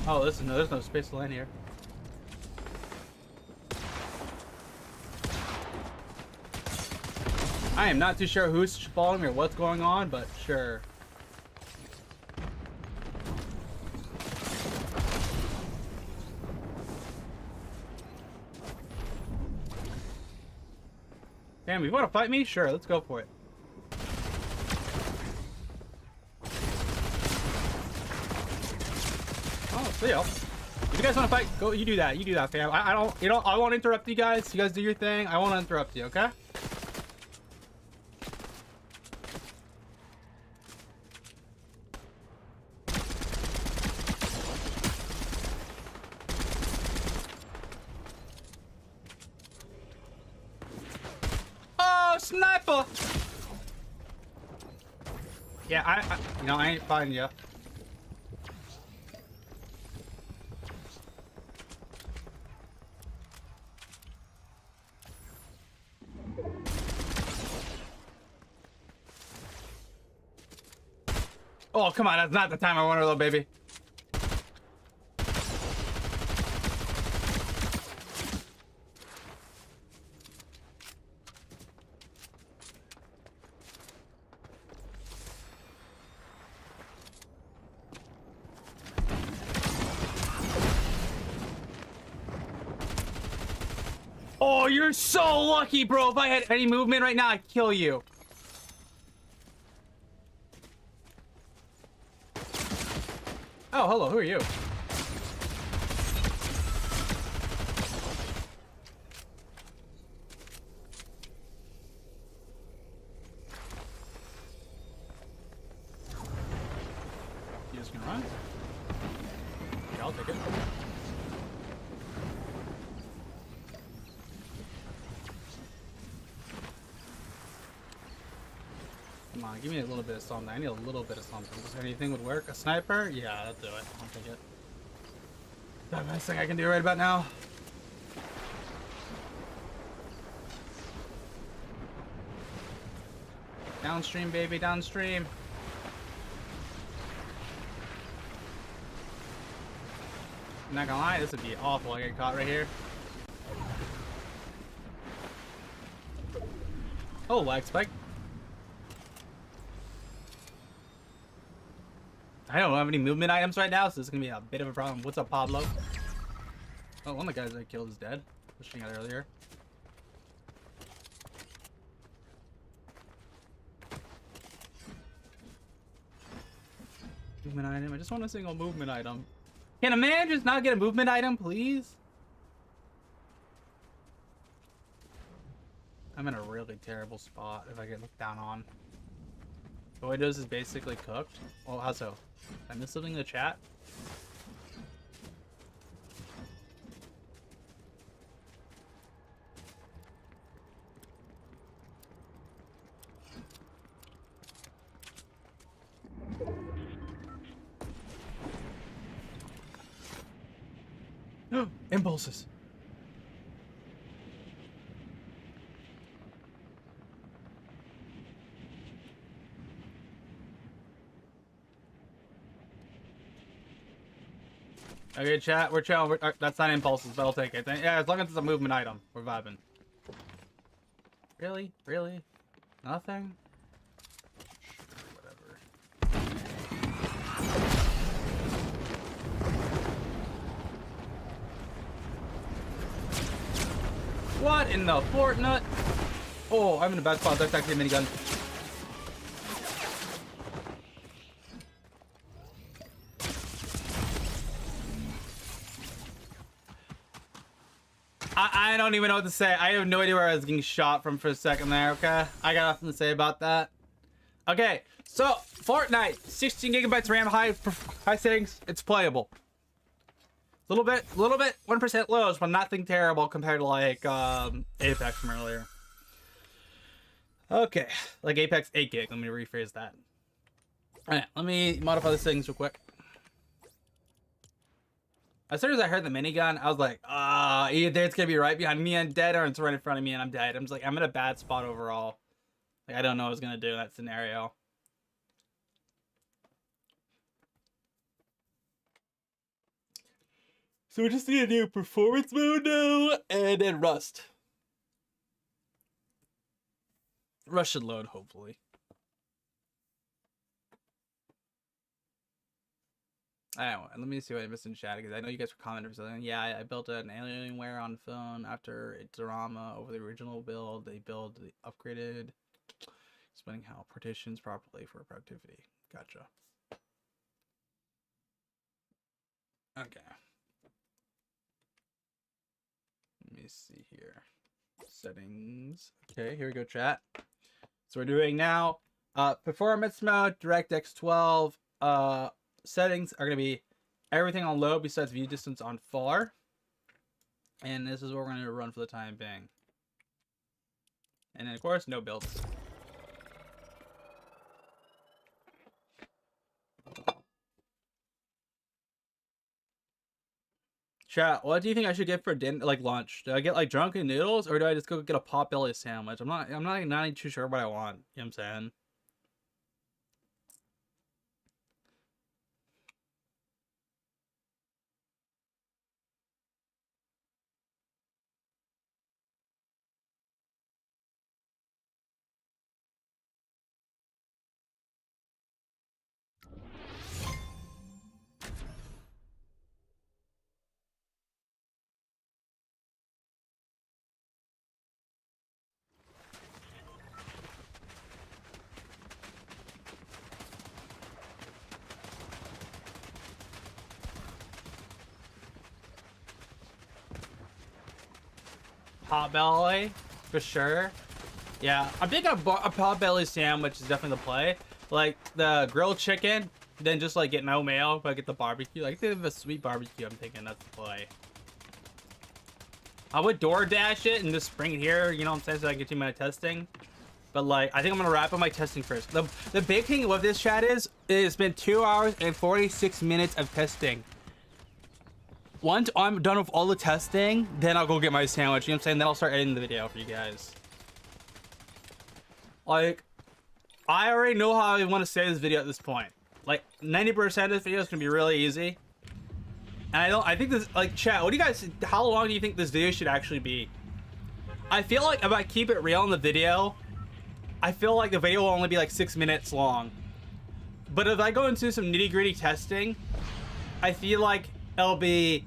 Oh, listen, no, there's no space to land here. I am not too sure who's following me or what's going on, but sure. Damn, you want to fight me? Sure, let's go for it. Oh, see ya. If you guys want to fight, go. You do that. You do that, fam. I don't. You know. I won't interrupt you guys. You guys do your thing. I won't interrupt you. Okay. Oh, sniper! Yeah, I ain't finding you. Oh, come on, that's not the time I want her, little baby. Oh, you're so lucky, bro. If I had any movement right now, I'd kill you. Oh, hello. Who are you? You just gonna run? Yeah, I'll take it. Come on, give me a little bit of something. I need a little bit of something. Does anything would work? A sniper? Yeah, that'll do it. I'll take it. The best thing I can do right about now. Downstream, baby, downstream. I'm not gonna lie, this would be awful. I get caught right here. Oh, lag spike. I don't have any movement items right now, so this is gonna be a bit of a problem. What's up, Pablo? Oh, one of the guys I killed is dead. Pushing out earlier. Movement item. I just want a single movement item. Can a man just not get a movement item, please? I'm in a really terrible spot if I get looked down on. Boydos is basically cooked. Well, how so? I missed something in the chat? Impulses. Okay, chat, we're chilling. That's not impulses, but I'll take it. Yeah, as long as it's a movement item, we're vibing. Really? Really? Nothing? Sure, whatever. What in the Fortnite? Oh, I'm in a bad spot. That's actually a minigun. I don't even know what to say. I have no idea where I was getting shot from for a second there, okay? I got nothing to say about that. Okay, so Fortnite, 16 gigabytes RAM, high settings, it's playable. Little bit, 1% lows, but nothing terrible compared to like Apex from earlier. Okay, like Apex 8 gig. Let me rephrase that. All right, let me modify the settings real quick. As soon as I heard the minigun, I was like, either it's gonna be right behind me and dead, or it's right in front of me and I'm dead. I'm just like, I'm in a bad spot overall. Like, I don't know what I was gonna do in that scenario. So we just need to do performance mode now, and then Rust. Rust should load, hopefully. Anyway, let me see what I missed in chat, because I know you guys were commenting or something. Yeah, I built an Alienware on phone after a drama over the original build. They build the upgraded, explaining how partitions properly for productivity. Gotcha. Okay. Let me see here. Settings. Okay, here we go, chat. So we're doing now performance mode, DirectX 12. Settings are going to be everything on low besides view distance on far. And this is what we're going to run for the time being. And then, of course, no builds. Chat, what do you think I should get for dinner, like lunch? Do I get like drunken noodles, or do I just go get a Potbelly sandwich? I'm not even too sure what I want. You know what I'm saying? Potbelly, for sure. Yeah, I'm thinking a Potbelly sandwich is definitely the play. Like the grilled chicken, then just like get no mayo, but get the barbecue. Like the sweet barbecue, I'm thinking that's the play. I would DoorDash it and just bring it here, you know what I'm saying, so I can continue my testing. But like, I think I'm gonna wrap up my testing first. The big thing with this chat is it's been 2 hours and 46 minutes of testing. Once I'm done with all the testing, then I'll go get my sandwich, you know what I'm saying? Then I'll start editing the video for you guys. Like, I already know how I want to say this video at this point. Like, 90% of this video is gonna be really easy. And I think this, like, chat, what do you guys, how long do you think this video should actually be? I feel like if I keep it real in the video, I feel like the video will only be like 6 minutes long. But if I go into some nitty-gritty testing, I feel like it'll be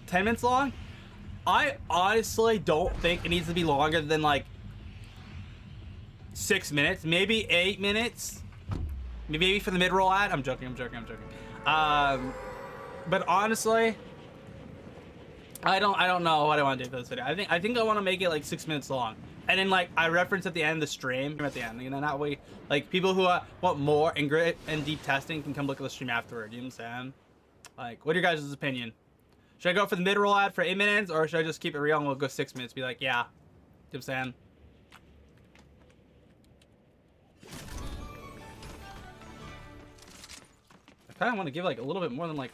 10 minutes long. I honestly don't think it needs to be longer than like 6 minutes, maybe 8 minutes. Maybe for the mid-roll ad. I'm joking. But honestly, I don't know what I want to do for this video. I think I want to make it like 6 minutes long. And then like I reference at the end of the stream at the end, you know, that way like people who want more and deep testing can come look at the stream afterward. You know what I'm saying? Like, what are your guys' opinion? Should I go for the mid-roll ad for 8 minutes, or should I just keep it real and we'll go 6 minutes? Be like, yeah. You know what I'm saying? I kind of want to give like a little bit more than like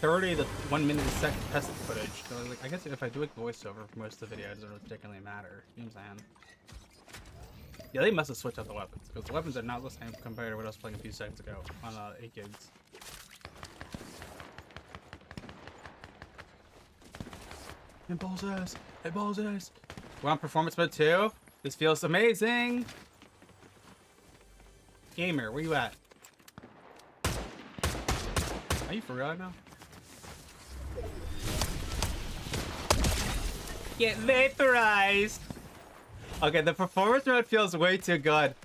30 to 1 minute a second test footage. So like, I guess if I do a voiceover for most of the video, it doesn't really particularly matter. You know what I'm saying? Yeah, they must have switched out the weapons, because the weapons are not the same compared to what I was playing a few seconds ago on 8 gigs. Impulses! Impulses! We're on performance mode 2. This feels amazing! Gamer, where you at? Are you for real right now? Get vaporized! Okay, the performance mode feels way too good.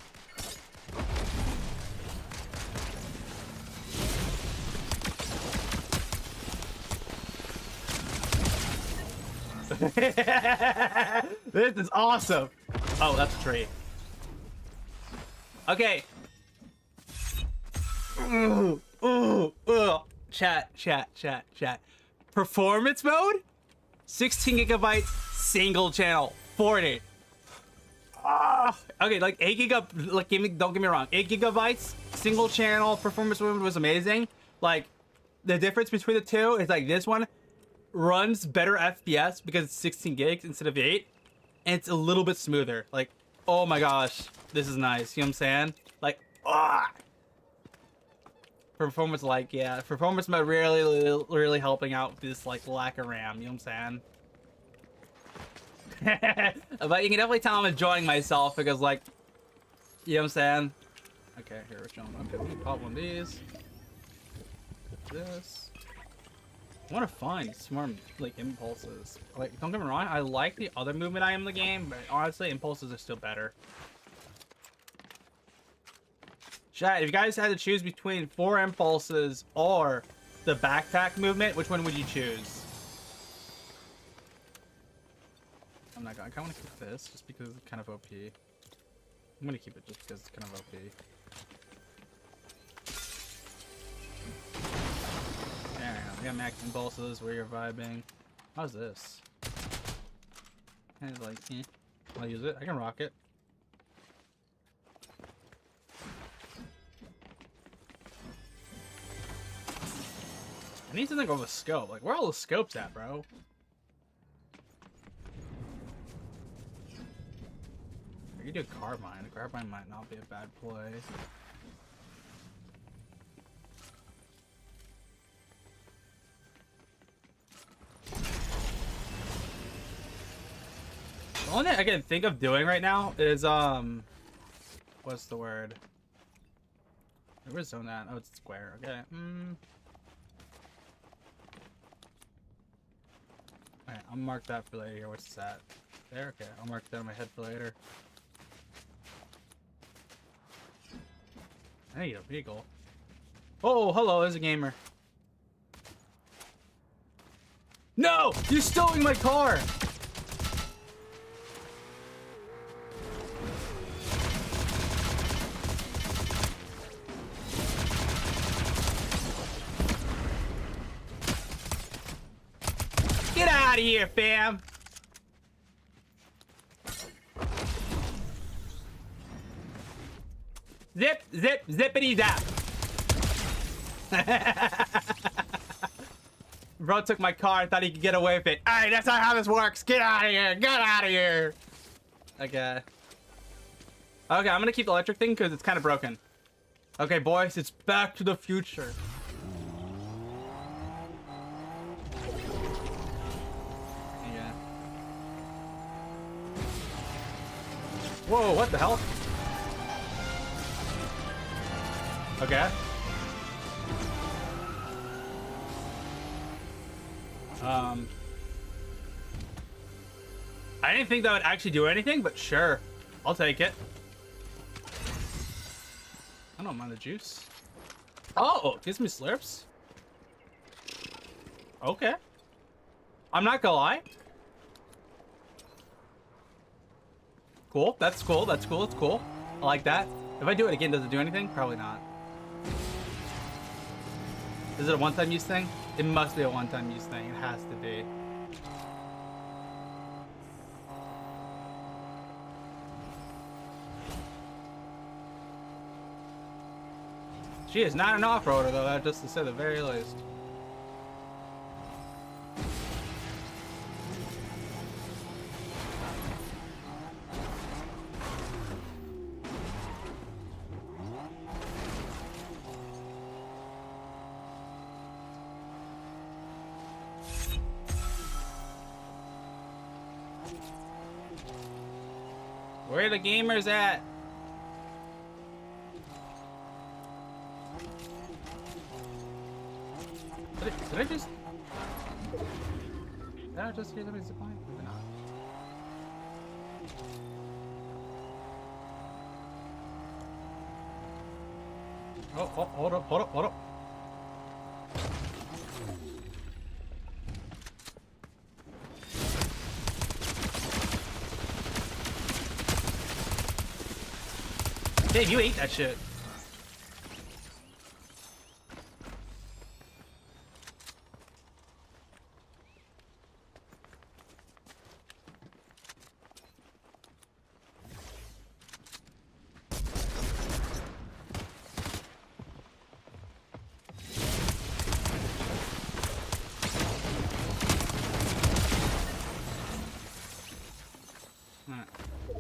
This is awesome. Oh, that's a tree. Okay. Ooh, ooh, ooh. Chat. Performance mode? 16 gigabytes, single channel, Fortnite. Okay, like 8 gigabytes, like don't get me wrong, 8 gigabytes, single channel, performance mode was amazing. Like, the difference between the two is like this one runs better FPS because it's 16 gigs instead of 8, and it's a little bit smoother. Like, oh my gosh, this is nice. You know what I'm saying? Like, performance, like, yeah, performance mode really helping out this like lack of RAM. You know what I'm saying? But you can definitely tell I'm enjoying myself because, like, you know what I'm saying? Okay, here we're showing. Okay, we can pop one of these. This. I want to find some more, like, impulses. Like, don't get me wrong, I like the other movement I am in the game, but honestly, impulses are still better. Chat, if you guys had to choose between 4 impulses or the backpack movement, which one would you choose? I'm not gonna. I kind of want to keep this just because it's kind of OP. I'm gonna keep it just because it's kind of OP. There we go. We got max impulses where you're vibing. How's this? Kind of like, I'll use it. I can rock it. I need something with a scope. Like, where are all the scopes at, bro? I could do a carbine. A carbine might not be a bad play. The only thing I can think of doing right now is, what's the word? Where's zone at? Oh, it's square. Okay. Alright, I'll mark that for later. What's that? There? Okay, I'll mark that on my head for later. I need a vehicle. Oh, hello, there's a gamer. No! You're stealing my car! Get out of here, fam! Zip, zip, zippity zap. Bro took my car and thought he could get away with it. Alright, that's not how this works. Get out of here. Get out of here. Okay. Okay, I'm gonna keep the electric thing because it's kind of broken. Okay, boys, it's Back to the Future. Yeah. Whoa, what the hell? Okay. I didn't think that would actually do anything, but sure. I'll take it. I don't mind the juice. Oh, it gives me slurps. Okay. I'm not gonna lie. Cool. That's cool. That's cool. That's cool. I like that. If I do it again, does it do anything? Probably not. Is it a one-time use thing? It must be a one-time use thing. It has to be. She is not an off-roader, though. That's just to say the very least. Where are the gamers at? Did I just... Did I just hear somebody zip line? Maybe not. Oh, hold up, hold up, hold up. Dave, you ate that shit.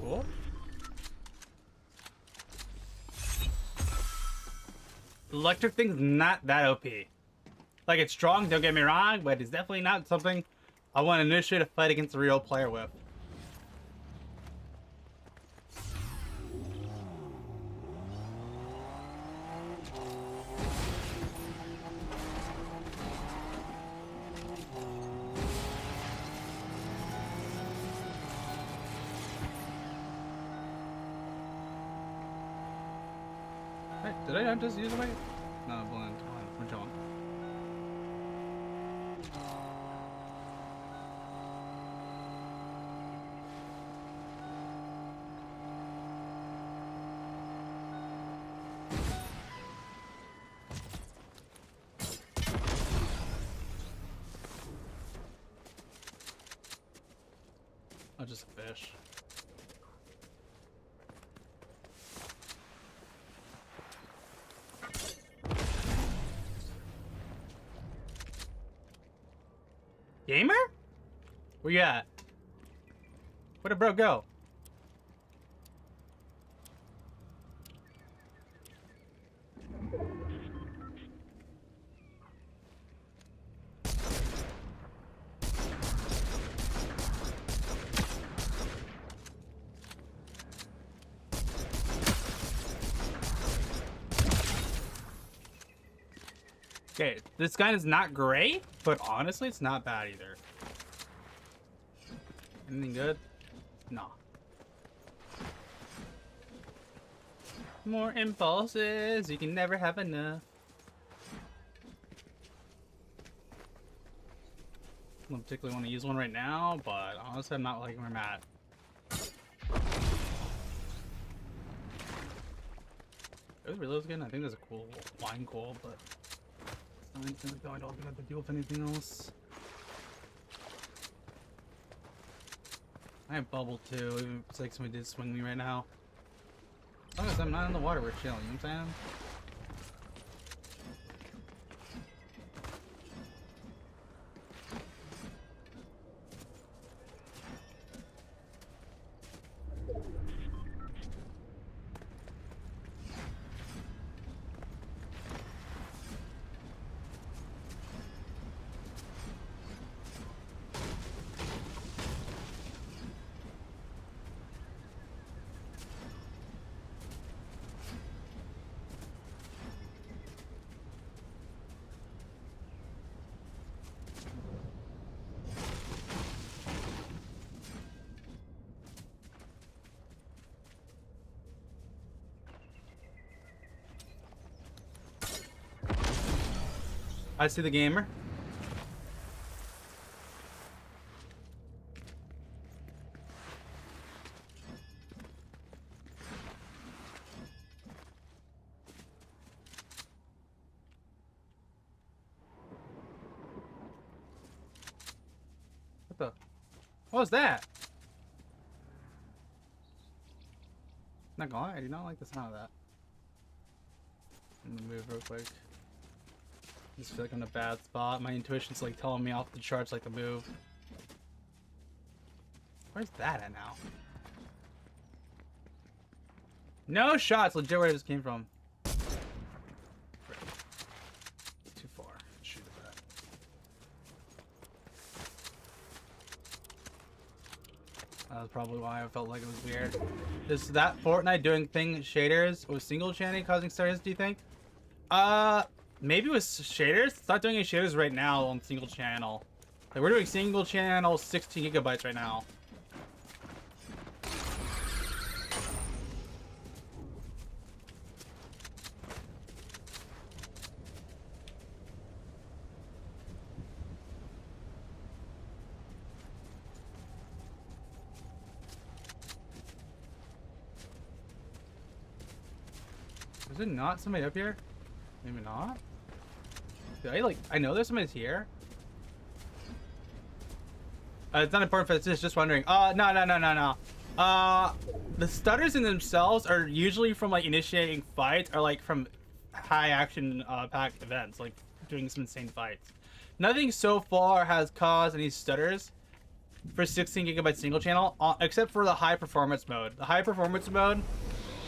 Cool. Electric thing's not that OP. Like, it's strong, don't get me wrong, but it's definitely not something I want to initiate a fight against a real player with. Wait, did I not just use it? No, blend. Which one? Oh, just a fish. Gamer? Where you at? Where'd bro go? Okay, this gun is not great, but honestly, it's not bad either. Anything good? No. More impulses, you can never have enough. I don't particularly want to use one right now, but honestly, I'm not liking where I'm at. It was really good. I think there's a cool wine coal, but I don't think I don't have to deal with anything else. I have bubble too, even if it's like somebody did swing me right now. As long as I'm not in the water, we're chilling, you know what I'm saying? I see the gamer. What the? What was that? Not gonna lie, I do not like the sound of that. I'm gonna move real quick. I just feel like I'm in a bad spot. My intuition's like telling me off the charts like to move. Where's that at now? No shots! Legit where I just came from. Too far. Shoot at that. That's probably why I felt like it was weird. Is that Fortnite doing thing shaders with single chanting causing stutters, do you think? Maybe with shaders? It's not doing any shaders right now on single channel. Like, we're doing single channel 16 gigabytes right now. Is it not somebody up here? Maybe not. I know there's somebody here. It's not important for this, just wondering. No. The stutters in themselves are usually from like initiating fights or like from high action packed events, like doing some insane fights. Nothing so far has caused any stutters for 16 gigabyte single channel, except for the high performance mode. The high performance mode,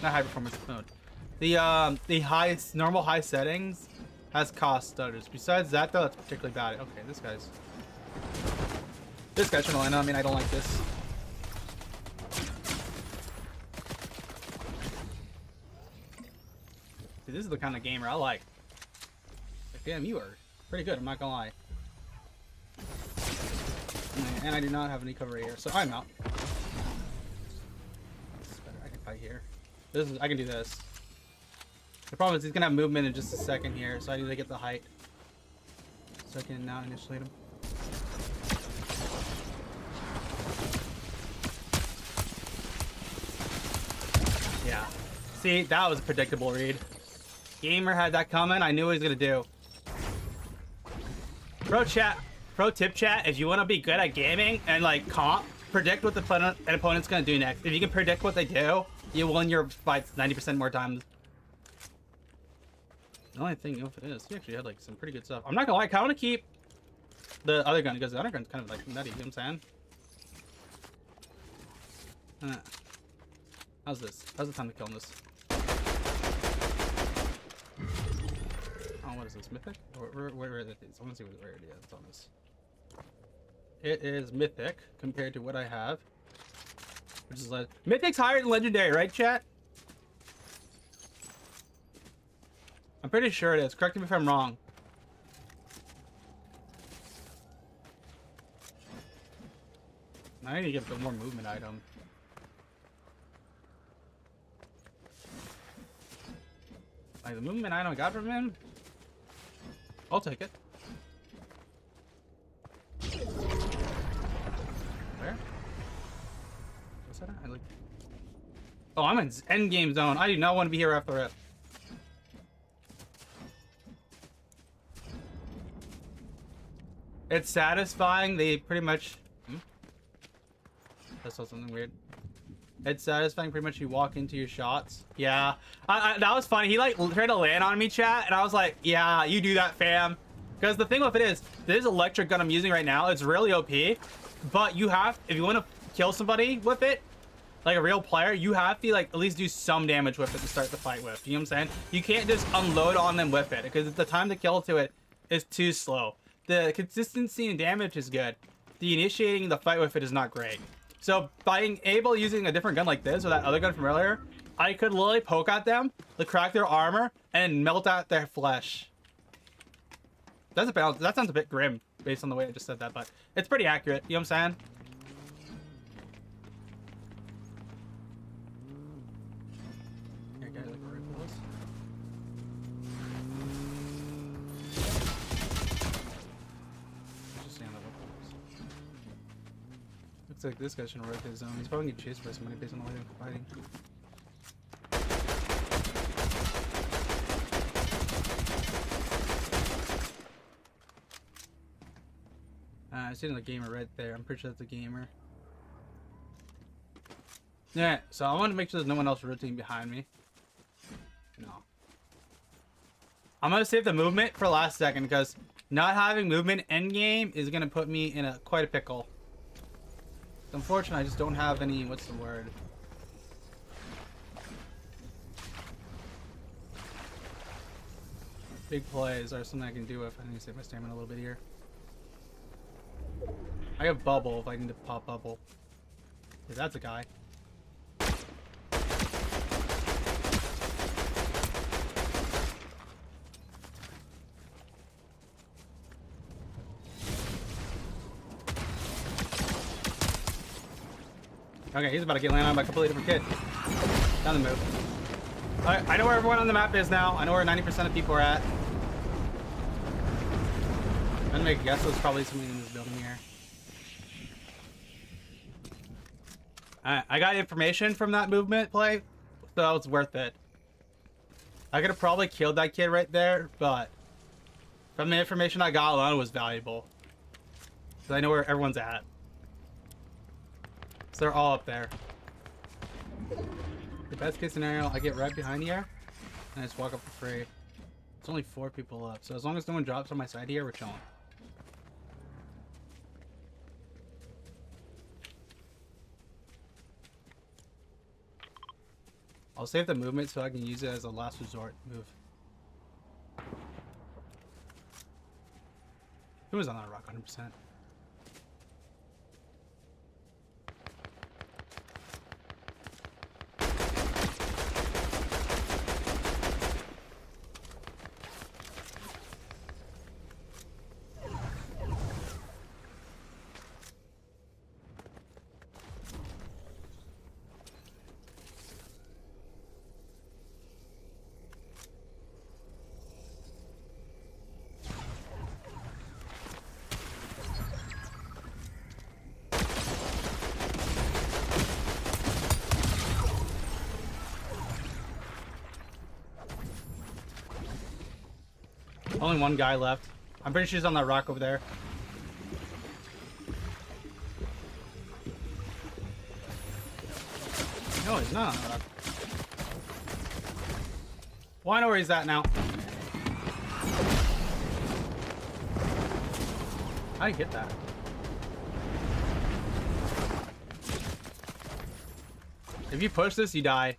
not high performance mode. The highest normal high settings has caused stutters. Besides that though, it's particularly bad. Okay, this guy's trying to land on me. I don't like this. See, this is the kind of gamer I like. Damn, you are pretty good. I'm not gonna lie. And I do not have any cover here, so I'm out. I can fight here. I can do this. The problem is he's gonna have movement in just a second here, so I need to get the height so I can now initiate him. Yeah. See, that was a predictable read. Gamer had that coming. I knew what he was gonna do. Pro tip chat, if you want to be good at gaming and like predict what an opponent's gonna do next. If you can predict what they do, you win your fights 90% more times. The only thing, if it is, he actually had like some pretty good stuff. I'm not gonna lie, I want to keep the other gun because the other gun's kind of like nutty. You know what I'm saying? How's this? How's the time to kill this? Oh, what is this? Mythic? Where is it? I want to see where it is on this. It is mythic compared to what I have, which is mythic's higher than legendary, right, chat? I'm pretty sure it is. Correct me if I'm wrong. I need to get a bit more movement item. Like the movement item I got from him, I'll take it. Where? What's that? Oh, I'm in end game zone. I do not want to be here after it. It's satisfying. They pretty much. I saw something weird. It's satisfying. Pretty much, you walk into your shots. Yeah, that was funny. He like tried to land on me, chat, and I was like, "Yeah, you do that, fam." Because the thing with it is, this electric gun I'm using right now, it's really OP. But you have, if you want to kill somebody with it, like a real player, you have to like at least do some damage with it to start the fight with. You know what I'm saying? You can't just unload on them with it because the time to kill to it is too slow. The consistency and damage is good. The initiating the fight with it is not great. So by using a different gun like this or that other gun from earlier, I could literally poke at them, to crack their armor, and melt out their flesh. That sounds a bit grim based on the way I just said that, but it's pretty accurate. You know what I'm saying? Looks like this guy shouldn't rotate his zone. He's probably getting chased by somebody based on the way they're fighting. I see another gamer right there. I'm pretty sure that's a gamer. Yeah, so I want to make sure there's no one else rotating behind me. No. I'm going to save the movement for last second because not having movement end game is going to put me in quite a pickle. Unfortunately, I just don't have any, what's the word? Big plays are something I can do if I need to save my stamina a little bit here. I have bubble if I need to pop bubble. Yeah, that's a guy. Okay, he's about to get landed on by a completely different kid. Down the move. Alright, I know where everyone on the map is now. I know where 90% of people are at. I'm gonna make a guess there's probably something in this building here. Alright, I got information from that movement play, so that was worth it. I could have probably killed that kid right there, but from the information I got alone, it was valuable. So I know where everyone's at. So they're all up there. The best case scenario, I get right behind here, and I just walk up for free. It's only 4 people up, so as long as no one drops on my side here, we're chilling. I'll save the movement so I can use it as a last resort move. Who was on that rock 100%? Only one guy left. I'm pretty sure he's on that rock over there. No, he's not on that rock. Well, I know where he's at now. How did he get that? If you push this, you die.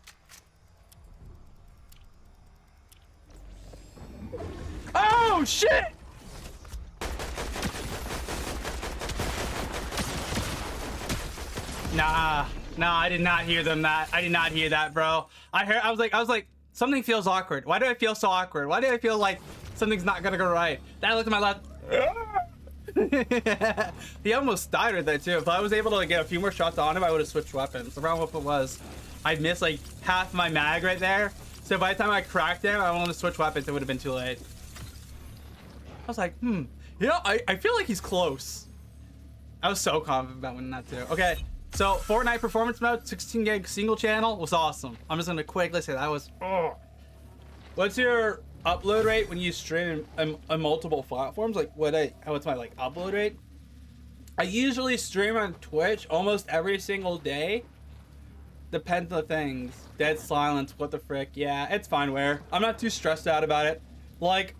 Oh shit! Nah, I did not hear them that. I did not hear that, bro. I was like, something feels awkward. Why do I feel so awkward? Why do I feel like something's not gonna go right? Then I looked to my left. He almost died right there too. If I was able to like, get a few more shots on him, I would have switched weapons. The problem with it was, I'd missed like half my mag right there. So by the time I cracked him, I wanted to switch weapons. It would have been too late. I was like, you know, I feel like he's close. I was so confident about winning that too. Okay, so Fortnite performance mode, 16 gig single channel was awesome. I'm just gonna quickly say that was. Oh. What's your upload rate when you stream on multiple platforms? Like, what's my like upload rate? I usually stream on Twitch almost every single day. Depends on the things. Dead silence. What the frick? Yeah, it's fine. Where I'm not too stressed out about it. Like.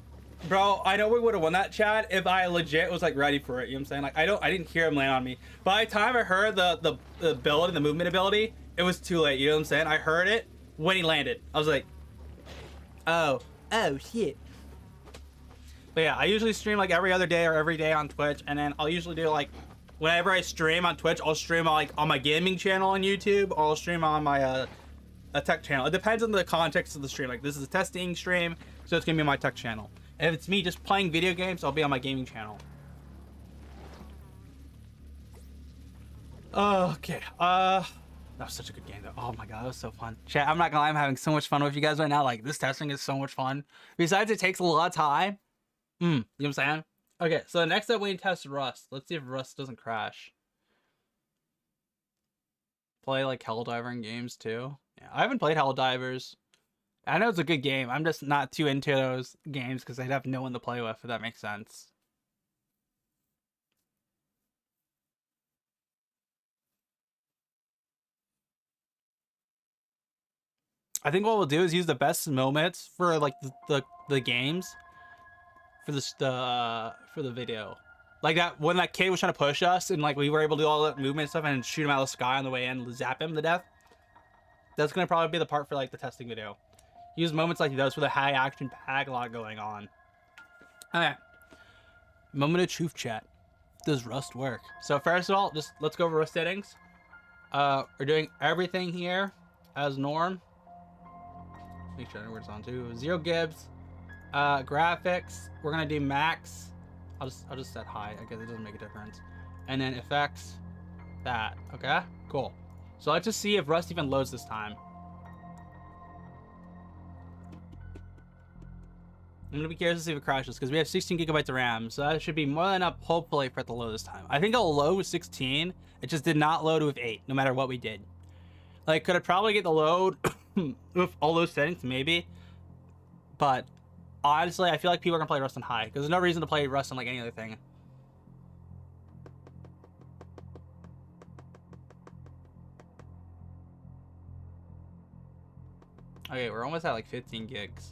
Bro, I know we would have won that, Chad, if I legit was like ready for it. You know what I'm saying? Like I didn't hear him land on me. By the time I heard the ability, the movement ability, it was too late. You know what I'm saying? I heard it when he landed. I was like, oh shit. But yeah, I usually stream like every other day or every day on Twitch, and then I'll usually do like whenever I stream on Twitch, I'll stream like on my gaming channel on YouTube, or I'll stream on my a tech channel. It depends on the context of the stream. Like this is a testing stream, so it's gonna be my tech channel. If it's me just playing video games, I'll be on my gaming channel. Okay. That was such a good game though. Oh my god, that was so fun. Chat, I'm not gonna lie, I'm having so much fun with you guys right now. Like this testing is so much fun. Besides, it takes a lot of time. You know what I'm saying? Okay, so next up we need to test Rust. Let's see if Rust doesn't crash. Play like Helldivers games too. Yeah, I haven't played Helldivers. I know it's a good game. I'm just not too into those games because I'd have no one to play with, if that makes sense. I think what we'll do is use the best moments for like the games for the video. Like that when that kid was trying to push us and like we were able to do all that movement stuff and shoot him out of the sky on the way in, zap him to death. That's gonna probably be the part for like the testing video. Use moments like those with a high action pack lot going on. Okay. Moment of truth, chat. Does Rust work? So first of all, just let's go over Rust settings. We're doing everything here as norm. Make sure I know where it's on to. 0 gibbs. Graphics, we're gonna do max. I'll just set high. I guess it doesn't make a difference. And then effects, that. Okay, cool. So let's just see if Rust even loads this time. I'm gonna be curious to see if it crashes because we have 16 gigabytes of RAM, so that should be more than enough, hopefully, for it to load this time. I think it'll load with 16. It just did not load with 8, no matter what we did. Like, could it probably get the load with all those settings? Maybe. But honestly, I feel like people are gonna play Rust on high because there's no reason to play Rust on like any other thing. Okay, we're almost at like 15 gigs.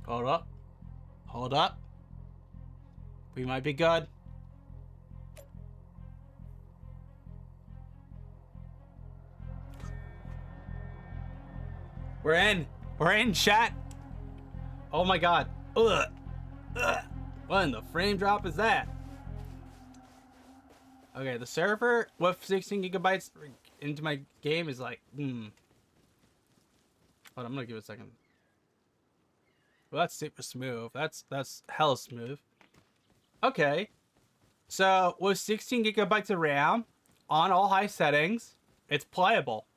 Hold up. Hold up. We might be good. We're in. We're in, chat. Oh my god. Ugh. Ugh. What in the frame drop is that? Okay, the server with 16 gigabytes into my game is like, Hold on, I'm gonna give it a second. Well, that's super smooth. That's hella smooth. Okay. So with 16 gigabytes of RAM on all high settings, it's playable.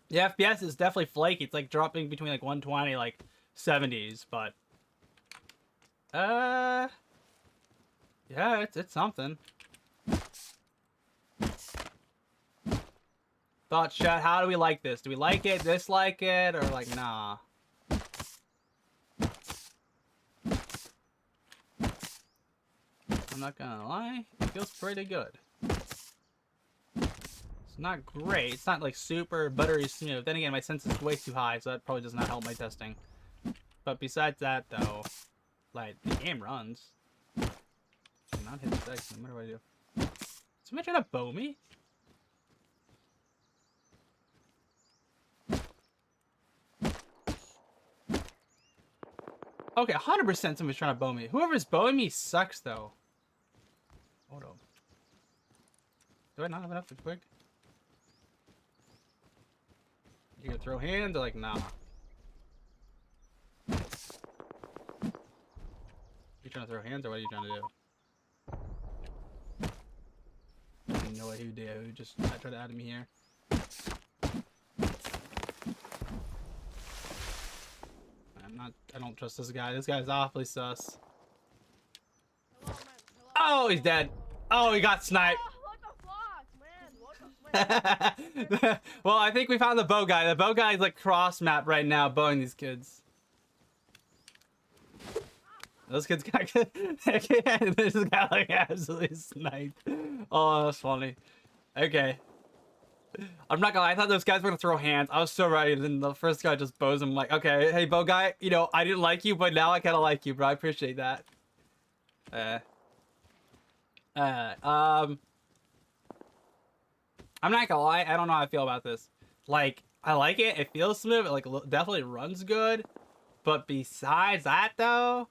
The FPS is definitely flaky. It's like dropping between like 120, like 70s, but yeah, it's something. Thoughts, chat? How do we like this? Do we like it, dislike it, or like nah? I'm not gonna lie, it feels pretty good. It's not great. It's not like super buttery smooth. Then again, my sense is way too high, so that probably does not help my testing. But besides that, though, like the game runs. I'm not hitting section. What do I do? Is somebody trying to bow me? Okay, 100% somebody's trying to bow me. Whoever's bowing me sucks, though. Hold on. Do I not have enough to quick? You gonna throw hands or like nah? You trying to throw hands or what are you trying to do? I don't know what he did. Who just tried to add me here. I don't trust this guy. This guy's awfully sus. Oh, he's dead. Oh, he got sniped. Well, I think we found the bow guy. The bow guy is like cross map right now, bowing these kids. Those kids got this guy like absolutely sniped. Oh, that's funny. Okay. I'm not gonna lie, I thought those guys were gonna throw hands. I was so ready, and then the first guy just bows him like, okay, hey bow guy, you know, I didn't like you, but now I kinda like you, bro. I appreciate that. I'm not gonna lie, I don't know how I feel about this. Like, I like it, it feels smooth, it like definitely runs good. But besides that though,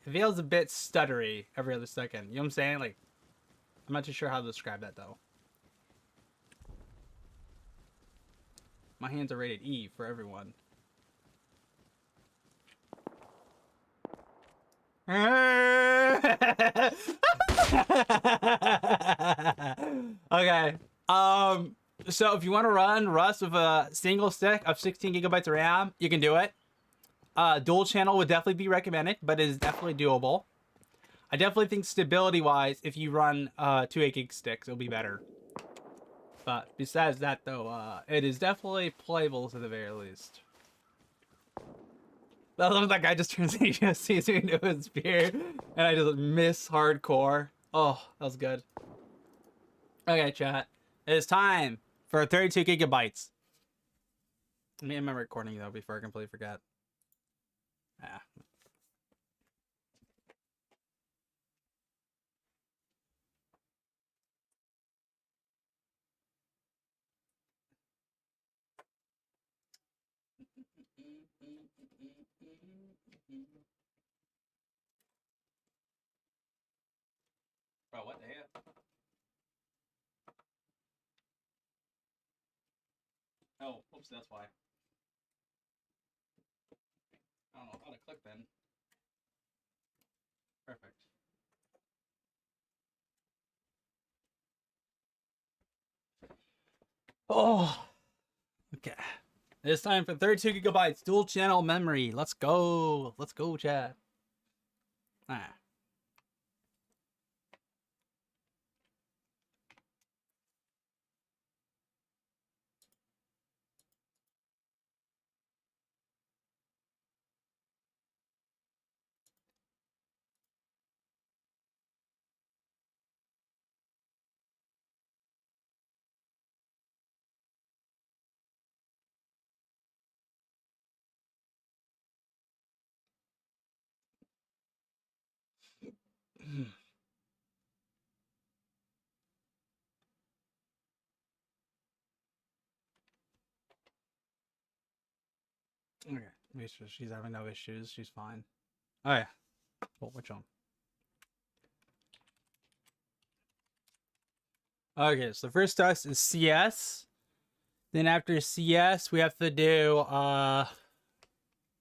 it feels a bit stuttery every other second. You know what I'm saying? Like, I'm not too sure how to describe that though. My hands are rated E for everyone. Okay. So if you want to run Rust with a single stick of 16 gigabytes of RAM, you can do it. Dual channel would definitely be recommended, but it is definitely doable. I definitely think stability-wise, if you run 2 8 gig sticks, it'll be better. But besides that, though, it is definitely playable to the very least. I love that guy just sees me into his spear, and I just miss hardcore. Oh, that was good. Okay, chat. It is time for 32 gigabytes. Let me end my recording, though, before I completely forget. Ah. Bro, what the hell? Oh, oops, that's why. I don't know how to click then. Perfect. Oh, okay. It's time for 32 gigabytes dual channel memory. Let's go. Let's go, chat. Ah. Okay, make sure she's having no issues. She's fine. Oh yeah. Well, which one? Okay, so the first test is CS. Then after CS, we have to do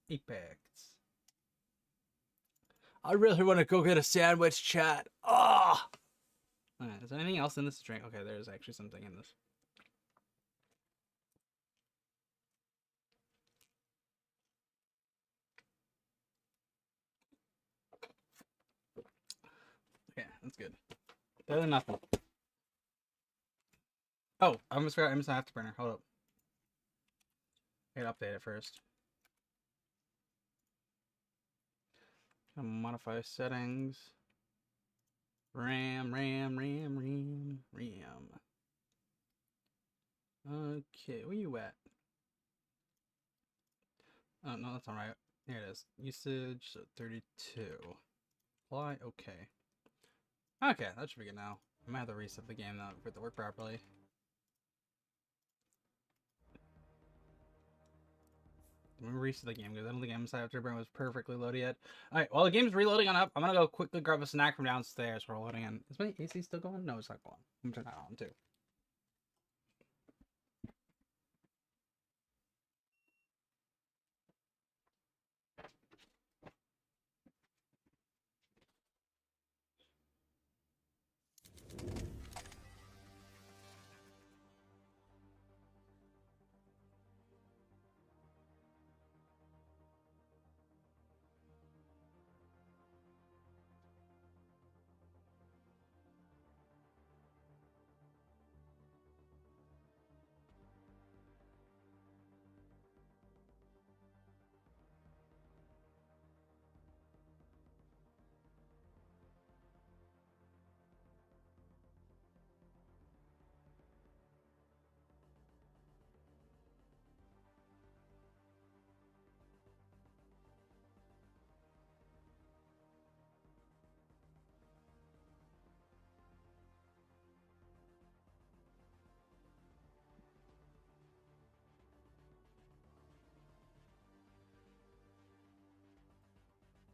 Apex. I really want to go get a sandwich, chat. Ah. Oh! Alright, is there anything else in this drink? Okay, there's actually something in this. Okay, that's good. Better than nothing. Oh, I almost forgot. I missed an afterburner. Hold up. I gotta update it first. Modify settings. RAM. Okay, where you at? Oh, no, that's alright. Here it is. Usage 32. Apply. Okay. Okay, that should be good now. I might have to reset the game though for it to work properly. Let me reset the game because I don't think MSI Afterburn was perfectly loaded yet. Alright, while the game's reloading on up, I'm gonna go quickly grab a snack from downstairs while we're loading in. Is my AC still going? No, it's not going. I'm gonna turn that on too.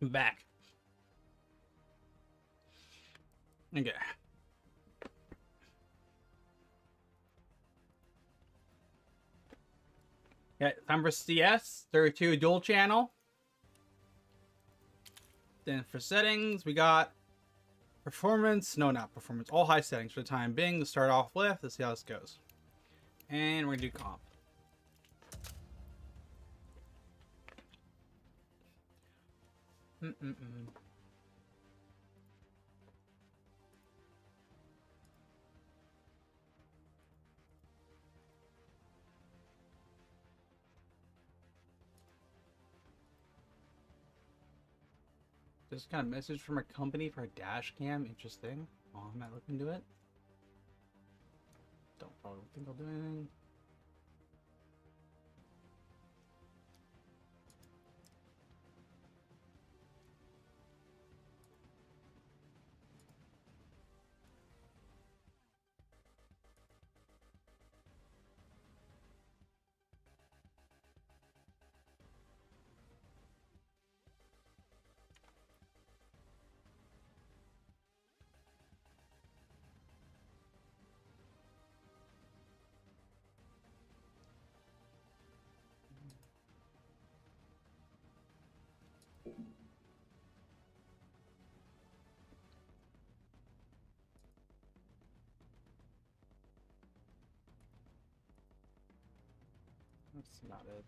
I'm back. Okay. Yeah, time for CS. 32 dual channel. Then for settings, we got performance. No, not performance. All high settings for the time being to start off with. Let's see how this goes. And we're gonna do comp. This kind of message from a company for a dash cam. Interesting. Oh, I might look into it. Don't probably think I'll do anything. That's not it.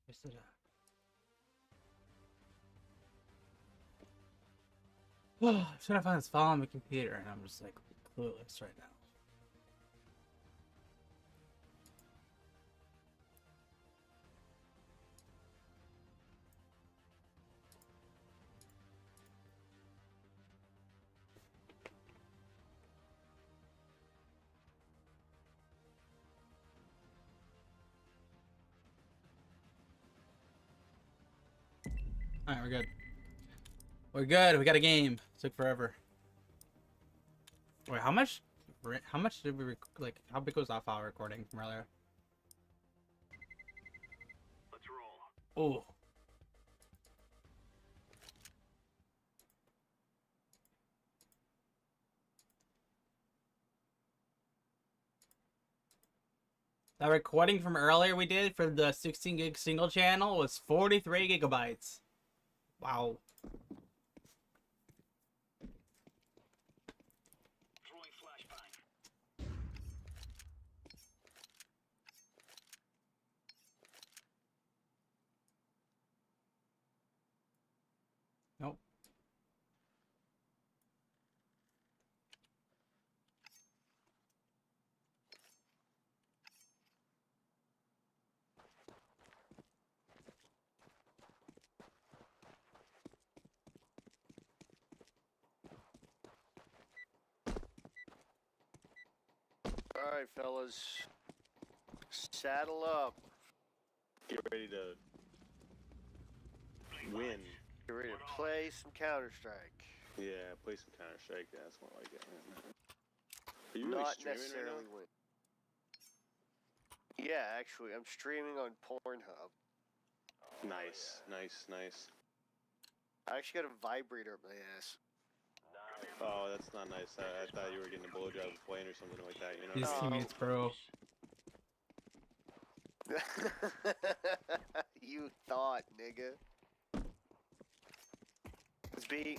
Where's it at? I'm trying to find this file on my computer, and I'm just like clueless right now. Alright, we're good. We're good. We got a game. Took forever. Wait, how much? How much did we like? How big was that file recording from earlier? Let's roll. Oh. That recording from earlier we did for the 16 gig single channel was 43 gigabytes. Wow. Throwing flashbang. Nope. Alright, fellas. Saddle up. Get ready to win. Get ready to play some Counter-Strike. Yeah, play some Counter-Strike. Yeah, that's more like it. Are you Not really streaming necessarily right win. Yeah, actually, I'm streaming on Pornhub. now? Nice, nice, nice. I actually got a vibrator up my ass. Oh, that's not nice. I thought you were getting a blowjob with Wayne or something like that, you know? These Oh. teammates, bro. You thought, nigga. Let's be.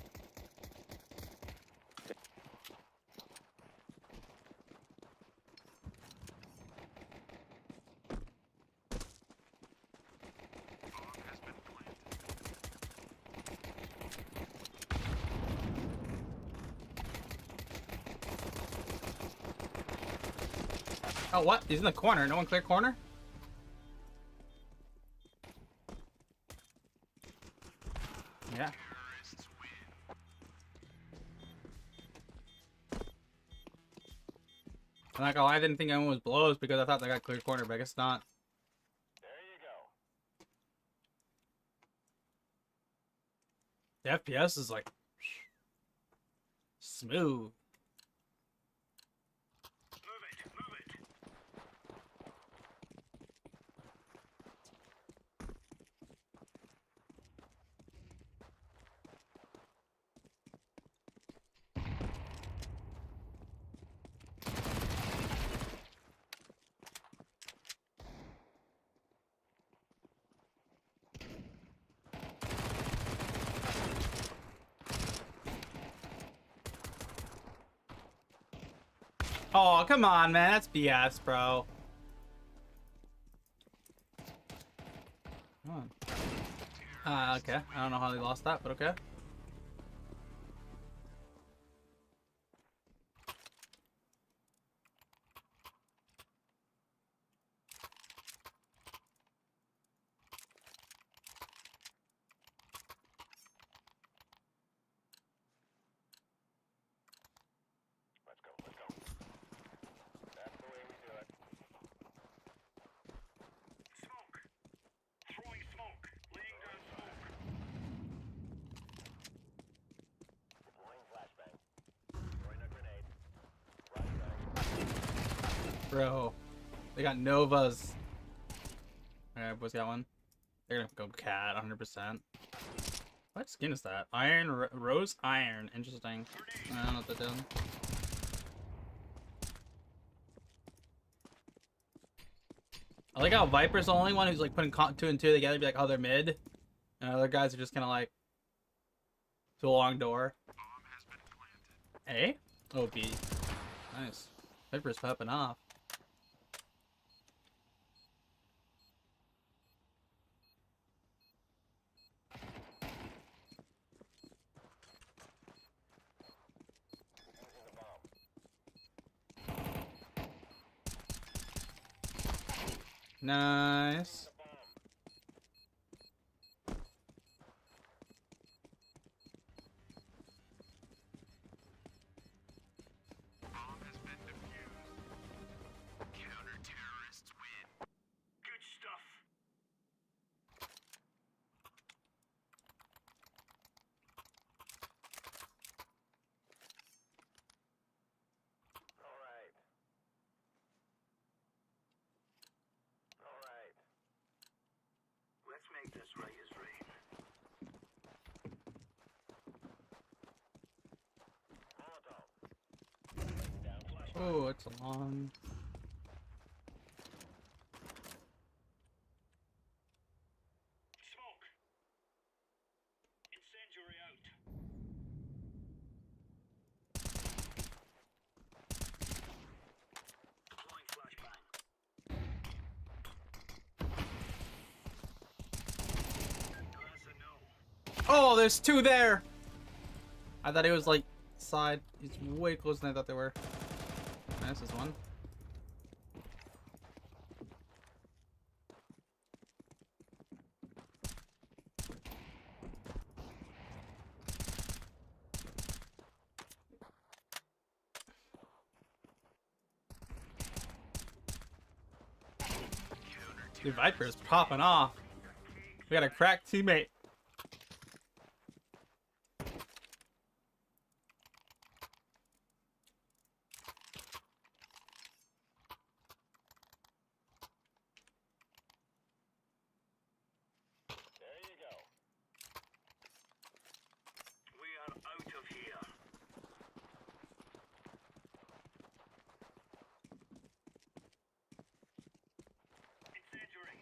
Oh, what? He's in the corner. No one clear corner? Yeah. I'm not gonna lie, I didn't think anyone was blows because I thought they got clear corner, but I guess not. There you go. The FPS is like smooth. Move it, move it. Oh, come on, man. That's BS, bro. Come on. Okay. I don't know how they lost that, but okay. Let's go, let's go. That's the way we do it. Smoke. Throwing smoke. Laying down smoke. Deploying flashbang. Throwing a grenade. Flashbang. Bro. They got Novas. Alright, boys got one. They're gonna go cat 100%. What skin is that? Iron, rose iron. Interesting. I don't know what that does. I like how Viper's the only one who's like putting two and two together, be like, oh, they're mid. And other guys are just kind of like to a long door. A? Oh, B. Nice. Viper's popping off. Nice. Good stuff. All right. All right. Let's make this right as rain. Molotov. Down flash. Oh, it's a long. Smoke. Incendiary out. Deploying flashbang. That's a no. Oh, there's two there. I thought he was like side. He's way closer than I thought they were. Nice, this one. Dude, Viper is popping off. We got a cracked teammate. There you go. We are out of here. Incendiary.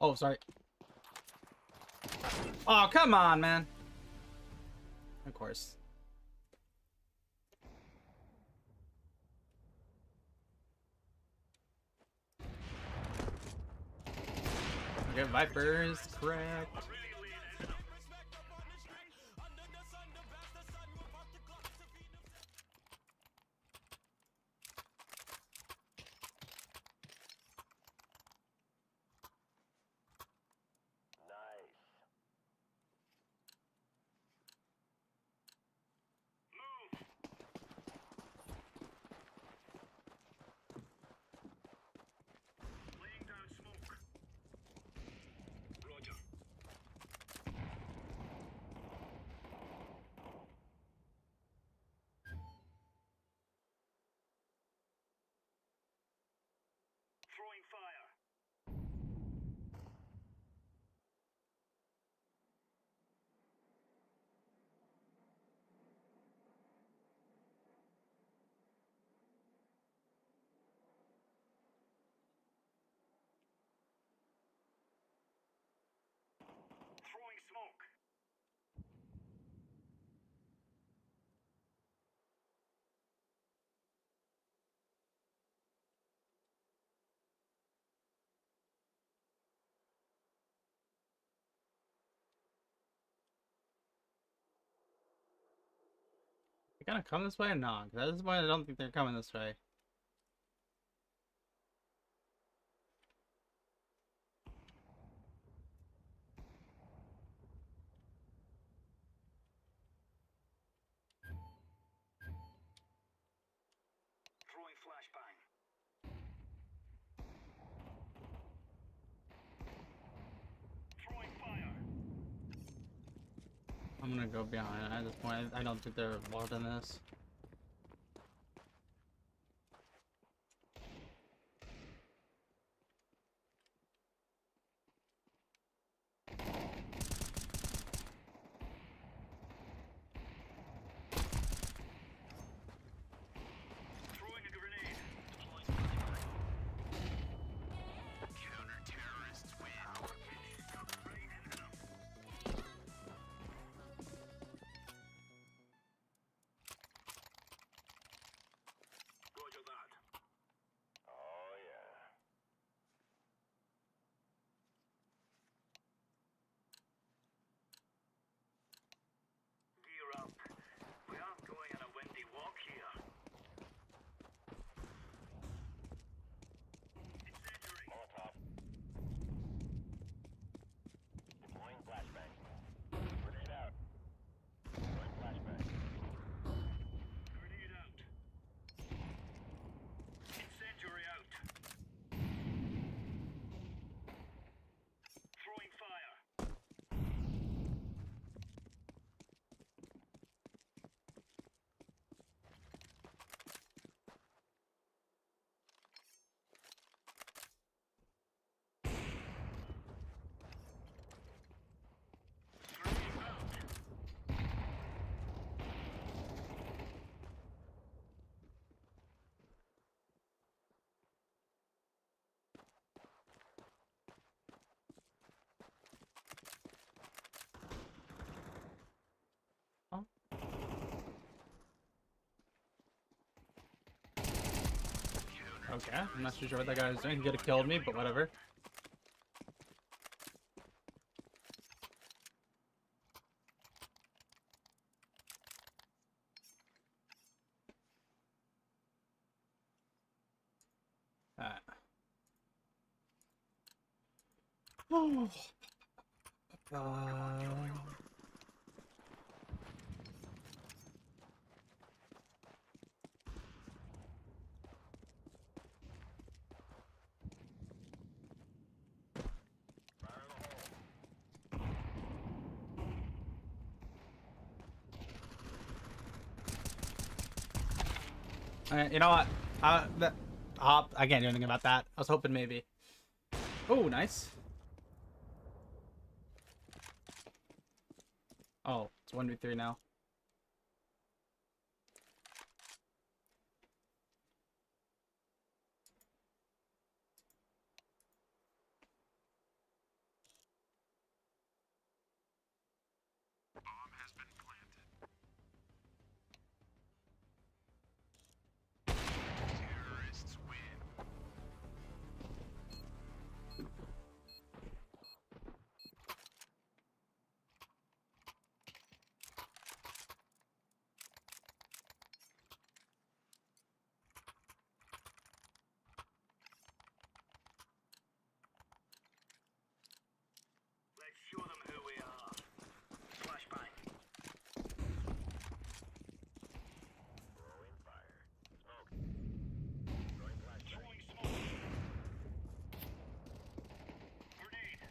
Oh, sorry. Oh, come on, man. Of course. Okay, Viper is correct. Nice. Move. Laying down smoke. Roger. Throwing fire. Throwing smoke. They gonna come this way or not? 'Cause at this point, I don't think they're coming this way. Throwing flashbang. Throwing fire. I'm gonna go behind. At this point, I don't think they're involved in this. Okay, I'm not too sure what that guy was doing. He could have killed me, but whatever. Alright. You know what? I can't do anything about that. I was hoping maybe. Oh, nice. Oh, it's 1v3 now. Let's show them who we are. Flashbang. Throwing fire. Smoke. Throwing flashbang. Throwing smoke. Grenade.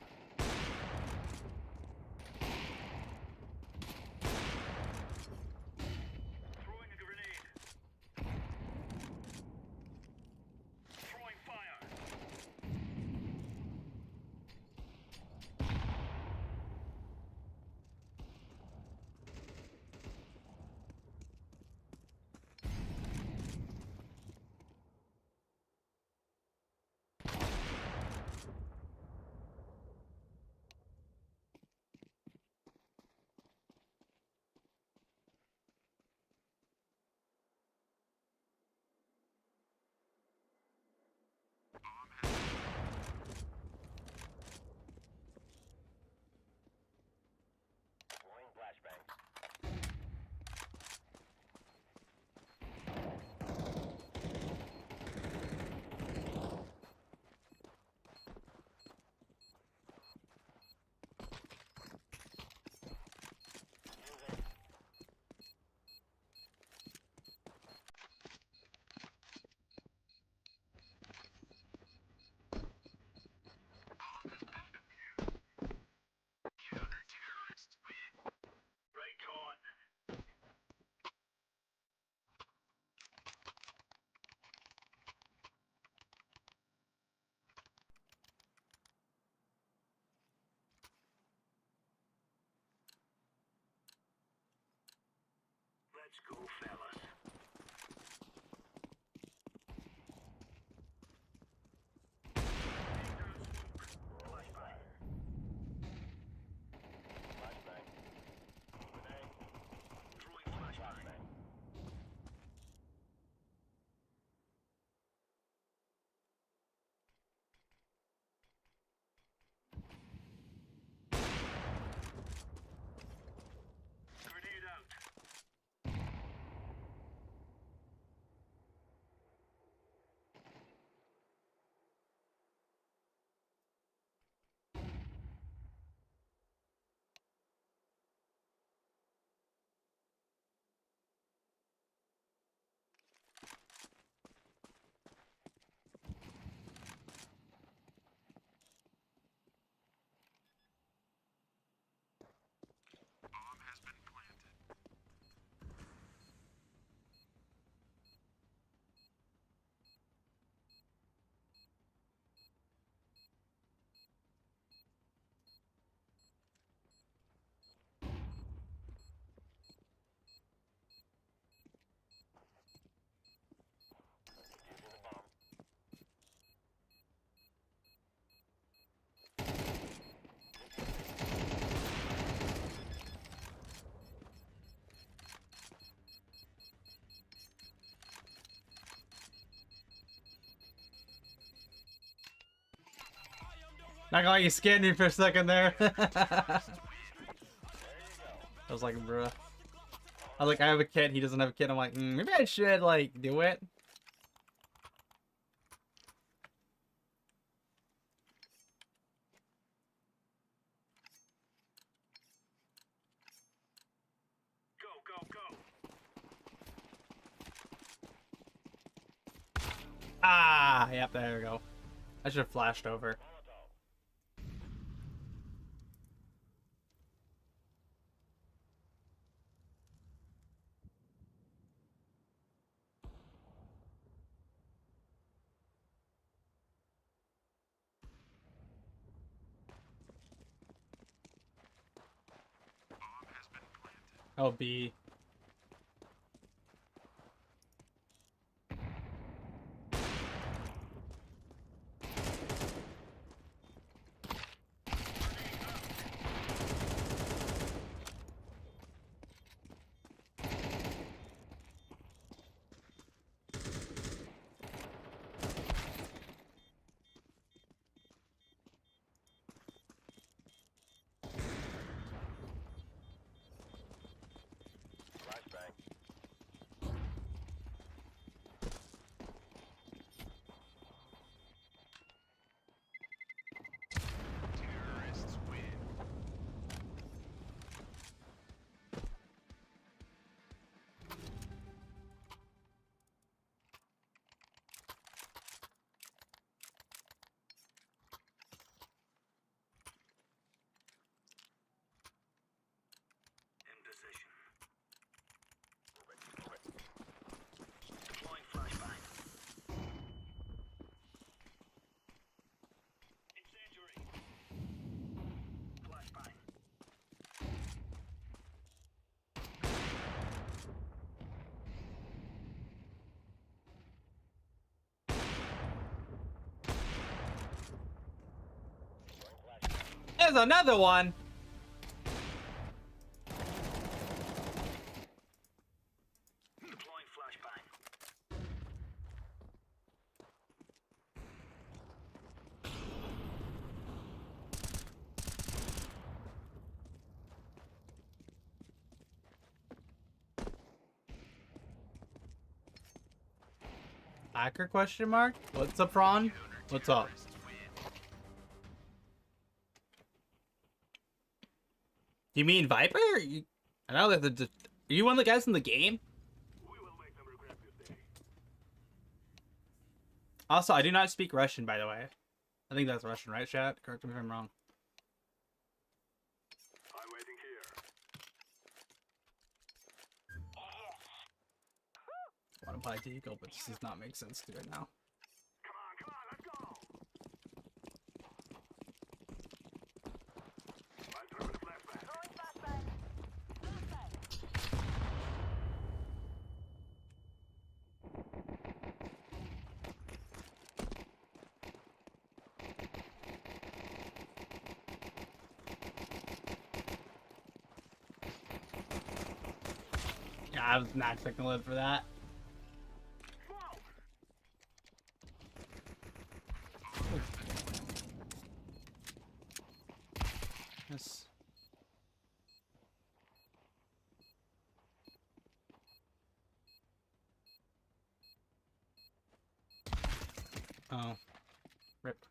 Throwing a grenade. Throwing fire. Throwing flashbang. Right on. Let's go, fellas. Flashbang. Flashbang. Grenade. Throwing flashbang. Grenade out. Not gonna lie, you scared me for a second there. I was like, bruh. I was like, I have a kid, he doesn't have a kid. I'm like, maybe I should, like, do it. Ah, yep, there we go. I should have flashed over. Oh, B. There's another one. Hacker question mark? What's up, Ron? What's up? You mean Viper? I know that are you one of the guys in the game? Also, I do not speak Russian, by the way. I think that's Russian, right, chat? Correct me if I'm wrong. I'm waiting here. I want to buy Deagle, but this does not make sense to it now. Come on, let's go. I'm through with the flashbang. Yeah, I was not expecting to live for that. Yes. Oh. Rip.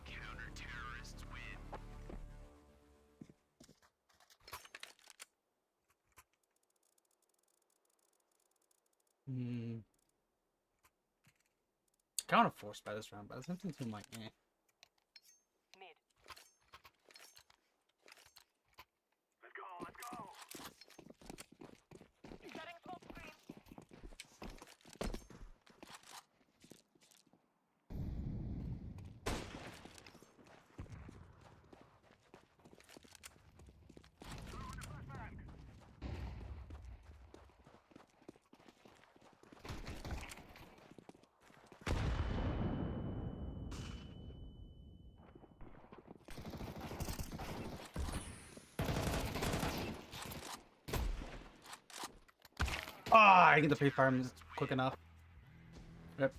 Counter-terrorists win. Kind of forced by this round, but something seemed like eh. Let's go, let's go. Setting smoke screen. Ah, I get the pre-farm quick enough. Yep.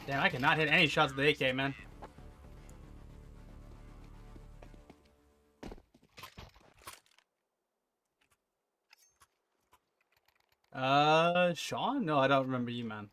Damn, I cannot hit any shots with the AK, man. Sean? No, I don't remember you, man.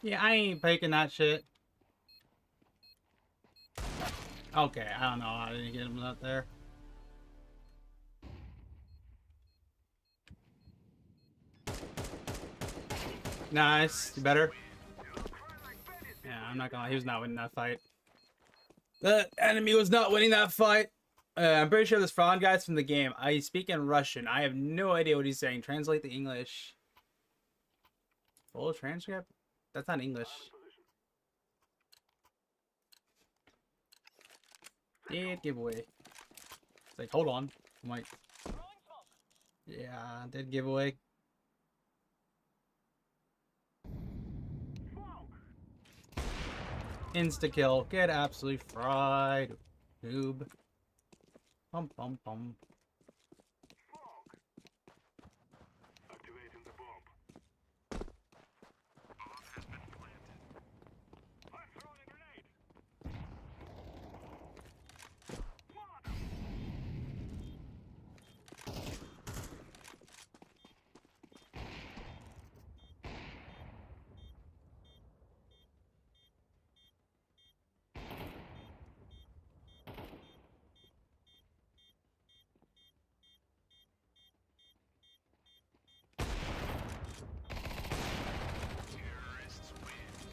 Yeah, I ain't breaking that shit. Okay, I don't know. I didn't get him out there. Nice. You better? Yeah, I'm not gonna lie. He was not winning that fight. The enemy was not winning that fight. I'm pretty sure this fraud guy's from the game. I speak in Russian. I have no idea what he's saying. Translate the English. Full transcript? That's not English. Did giveaway. It's like, hold on. I'm like, yeah, did giveaway. Insta kill. Get absolutely fried. Noob. Pum pum pum.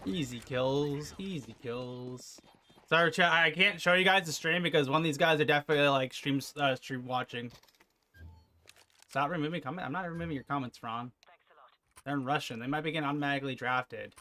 Easy kills, easy kills. Sorry, chat. I can't show you guys the stream because one of these guys are definitely like stream watching. Stop removing comment. I'm not removing your comments, Ron. Thanks a lot. They're in Russian. They might be getting automatically drafted.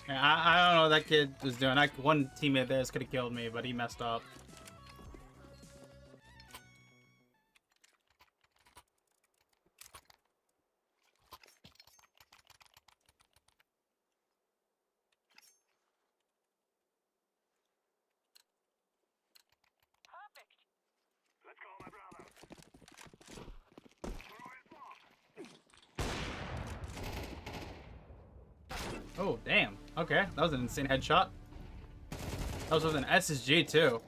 Yeah, I don't know what that kid was doing. One teammate there could have killed me, but he messed up. Let's go, my brother. Oh, damn. Okay, that was an insane headshot. That was with an SSG, too.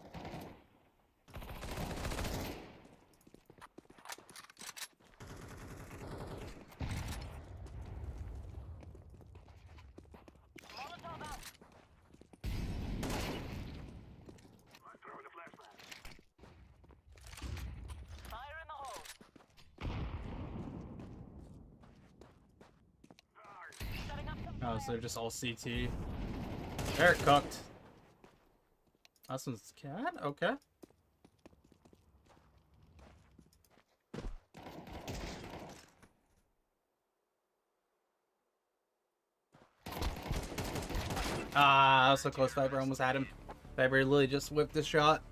I'm throwing a flashbang. Fire in the hole. Setting up some Oh, so they're just all CT. They're cooked. That one's cat? Okay. Ah, I was so close. Viper almost had him. Viper literally just whipped the shot.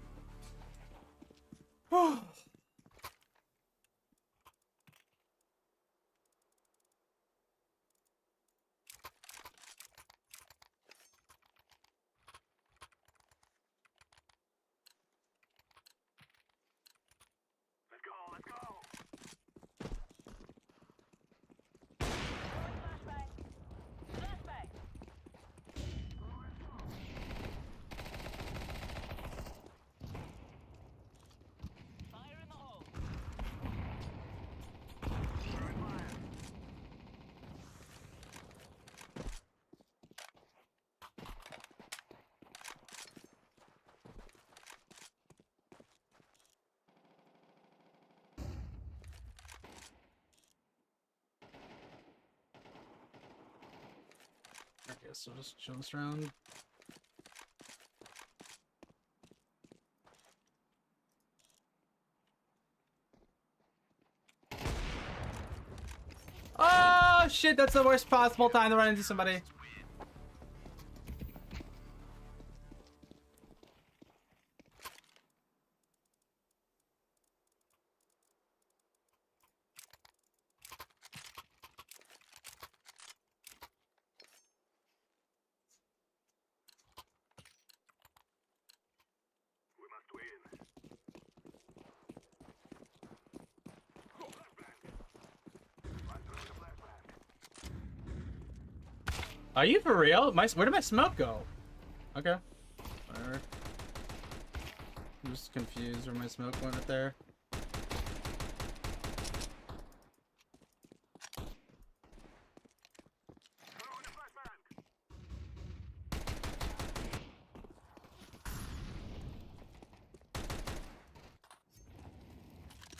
Let's go, let's go. flashbang. Flashbang. Fire in the hole. Okay, so just chill this round. Oh shit, that's the worst possible time to run into somebody. We must win. I'm throwing a flashbang. Are you for real? Where did my smoke go? Okay. Whatever. I'm just confused where my smoke went right there. Throwing a flashbang.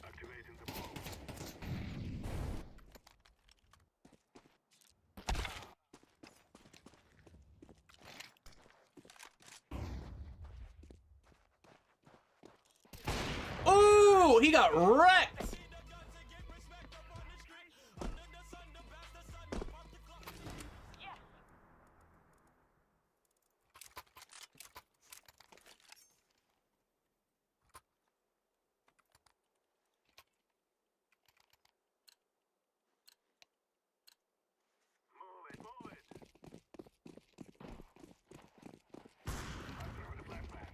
Activating the bomb. Ooh, he got wrecked. Move it, move it. I'm throwing a flashbang.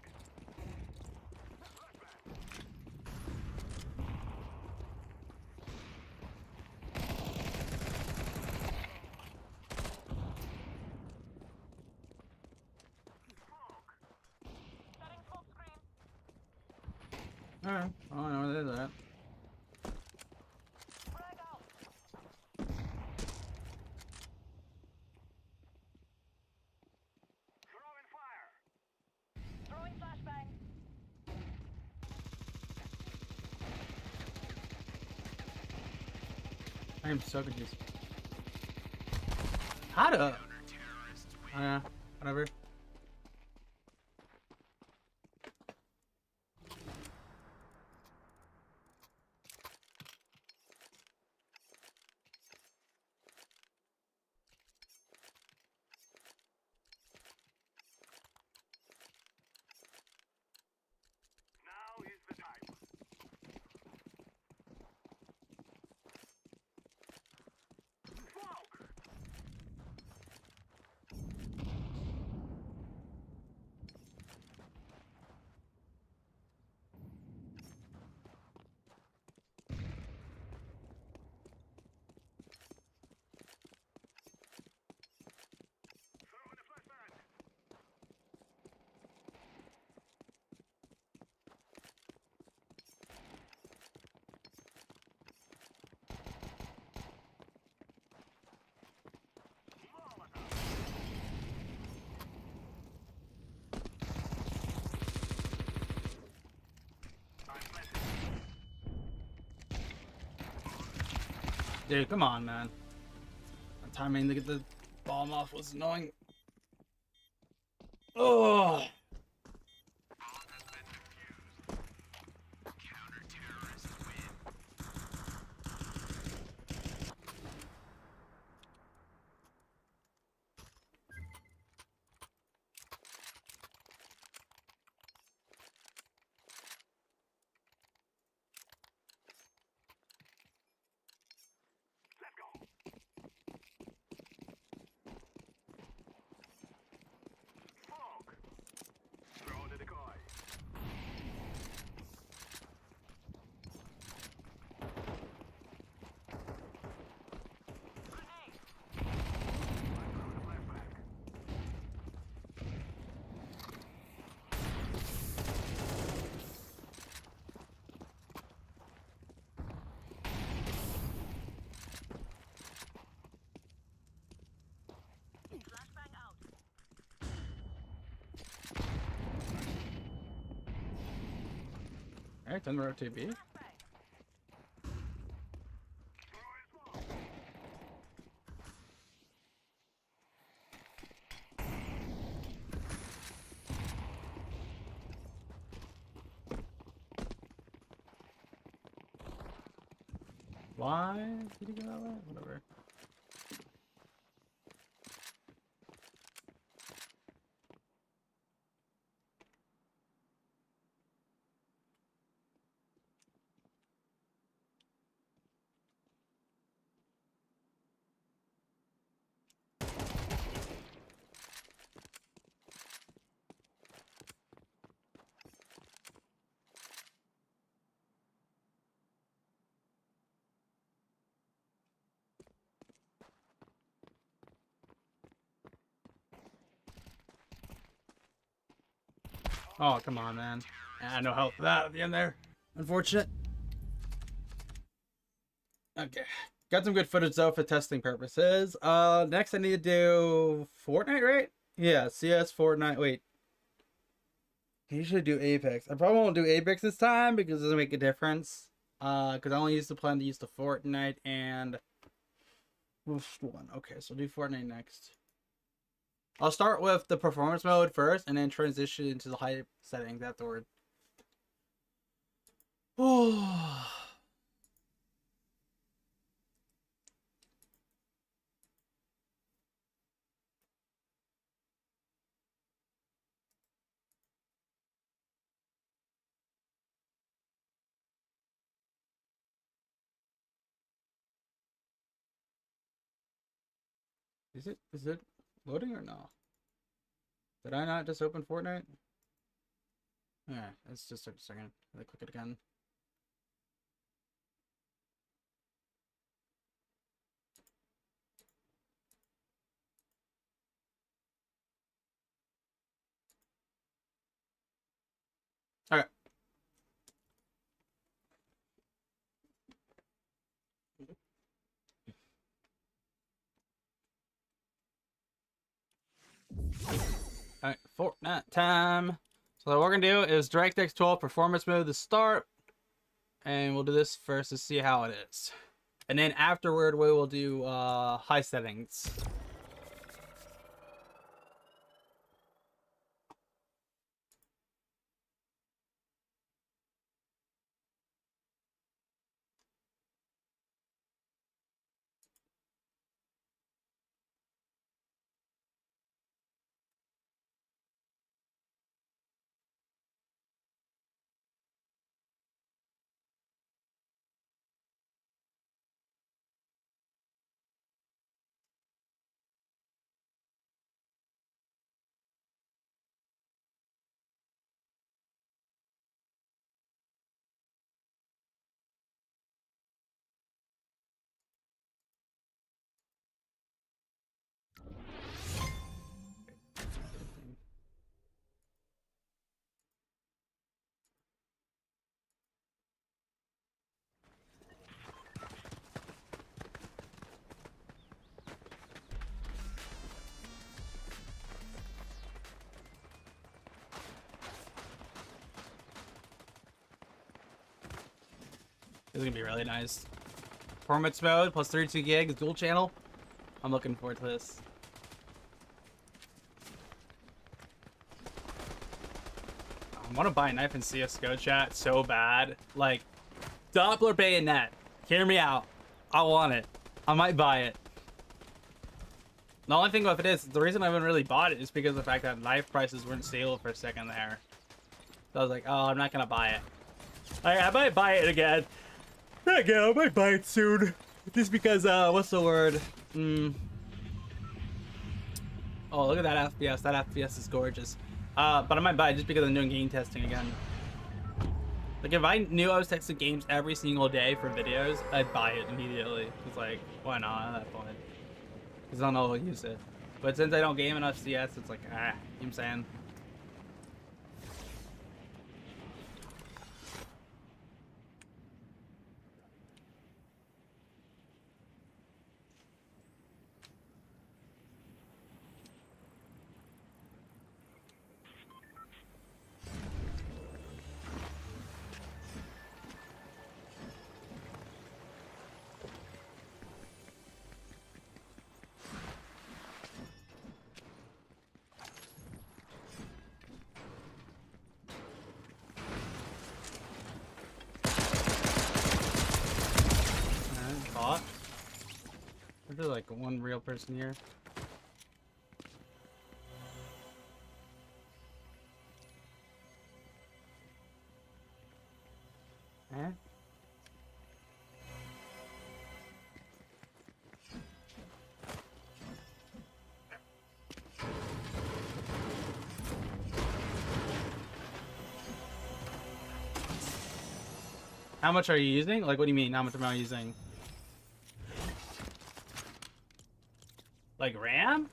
Setting smoke screen. Alright, I don't know where they're at. Frag out. Throwing fire. Throwing flashbang. I am so confused. How to? Yeah, whatever. Dude, come on, man. The timing to get the bomb off was annoying. Oh. Alright, time to rotate B. Why did he go that way? Whatever. Oh, come on, man. Ah, no help for that at the end there. Unfortunate. Okay. Got some good footage though for testing purposes. Next I need to do Fortnite, right? Yeah, CS, Fortnite. Wait. I usually do Apex. I probably won't do Apex this time because it doesn't make a difference. Because I only used to plan to use the Fortnite and which one? Okay, so do Fortnite next. I'll start with the performance mode first and then transition into the high settings afterward. Oh. Is it loading or no? Did I not just open Fortnite? Yeah, let's just take a second. Let me click it again. Okay. Alright, Fortnite time. So what we're gonna do is DirectX 12 performance mode to start. And we'll do this first to see how it is. And then afterward we will do high settings. This is gonna be really nice. performance mode plus 32 gigs dual channel. I'm looking forward to this. I want to buy a knife in CSGO chat so bad. Like, Doppler bayonet. Hear me out. I want it. I might buy it. The only thing with it is, the reason I haven't really bought it is because of the fact that knife prices weren't stable for a second there. So I was like, oh, I'm not gonna buy it. I might buy it again. Again, I might buy it soon. Just because, what's the word? Oh, look at that FPS. That FPS is gorgeous. But I might buy it just because I'm doing game testing again. Like, if I knew I was testing games every single day for videos, I'd buy it immediately. It's like, why not at that point? Because I know I'll use it. But since I don't game enough CS, it's like, you know what I'm saying? Bot? Is there like one real person here? Eh? How much are you using? Like, what do you mean? How much am I using? Like RAM?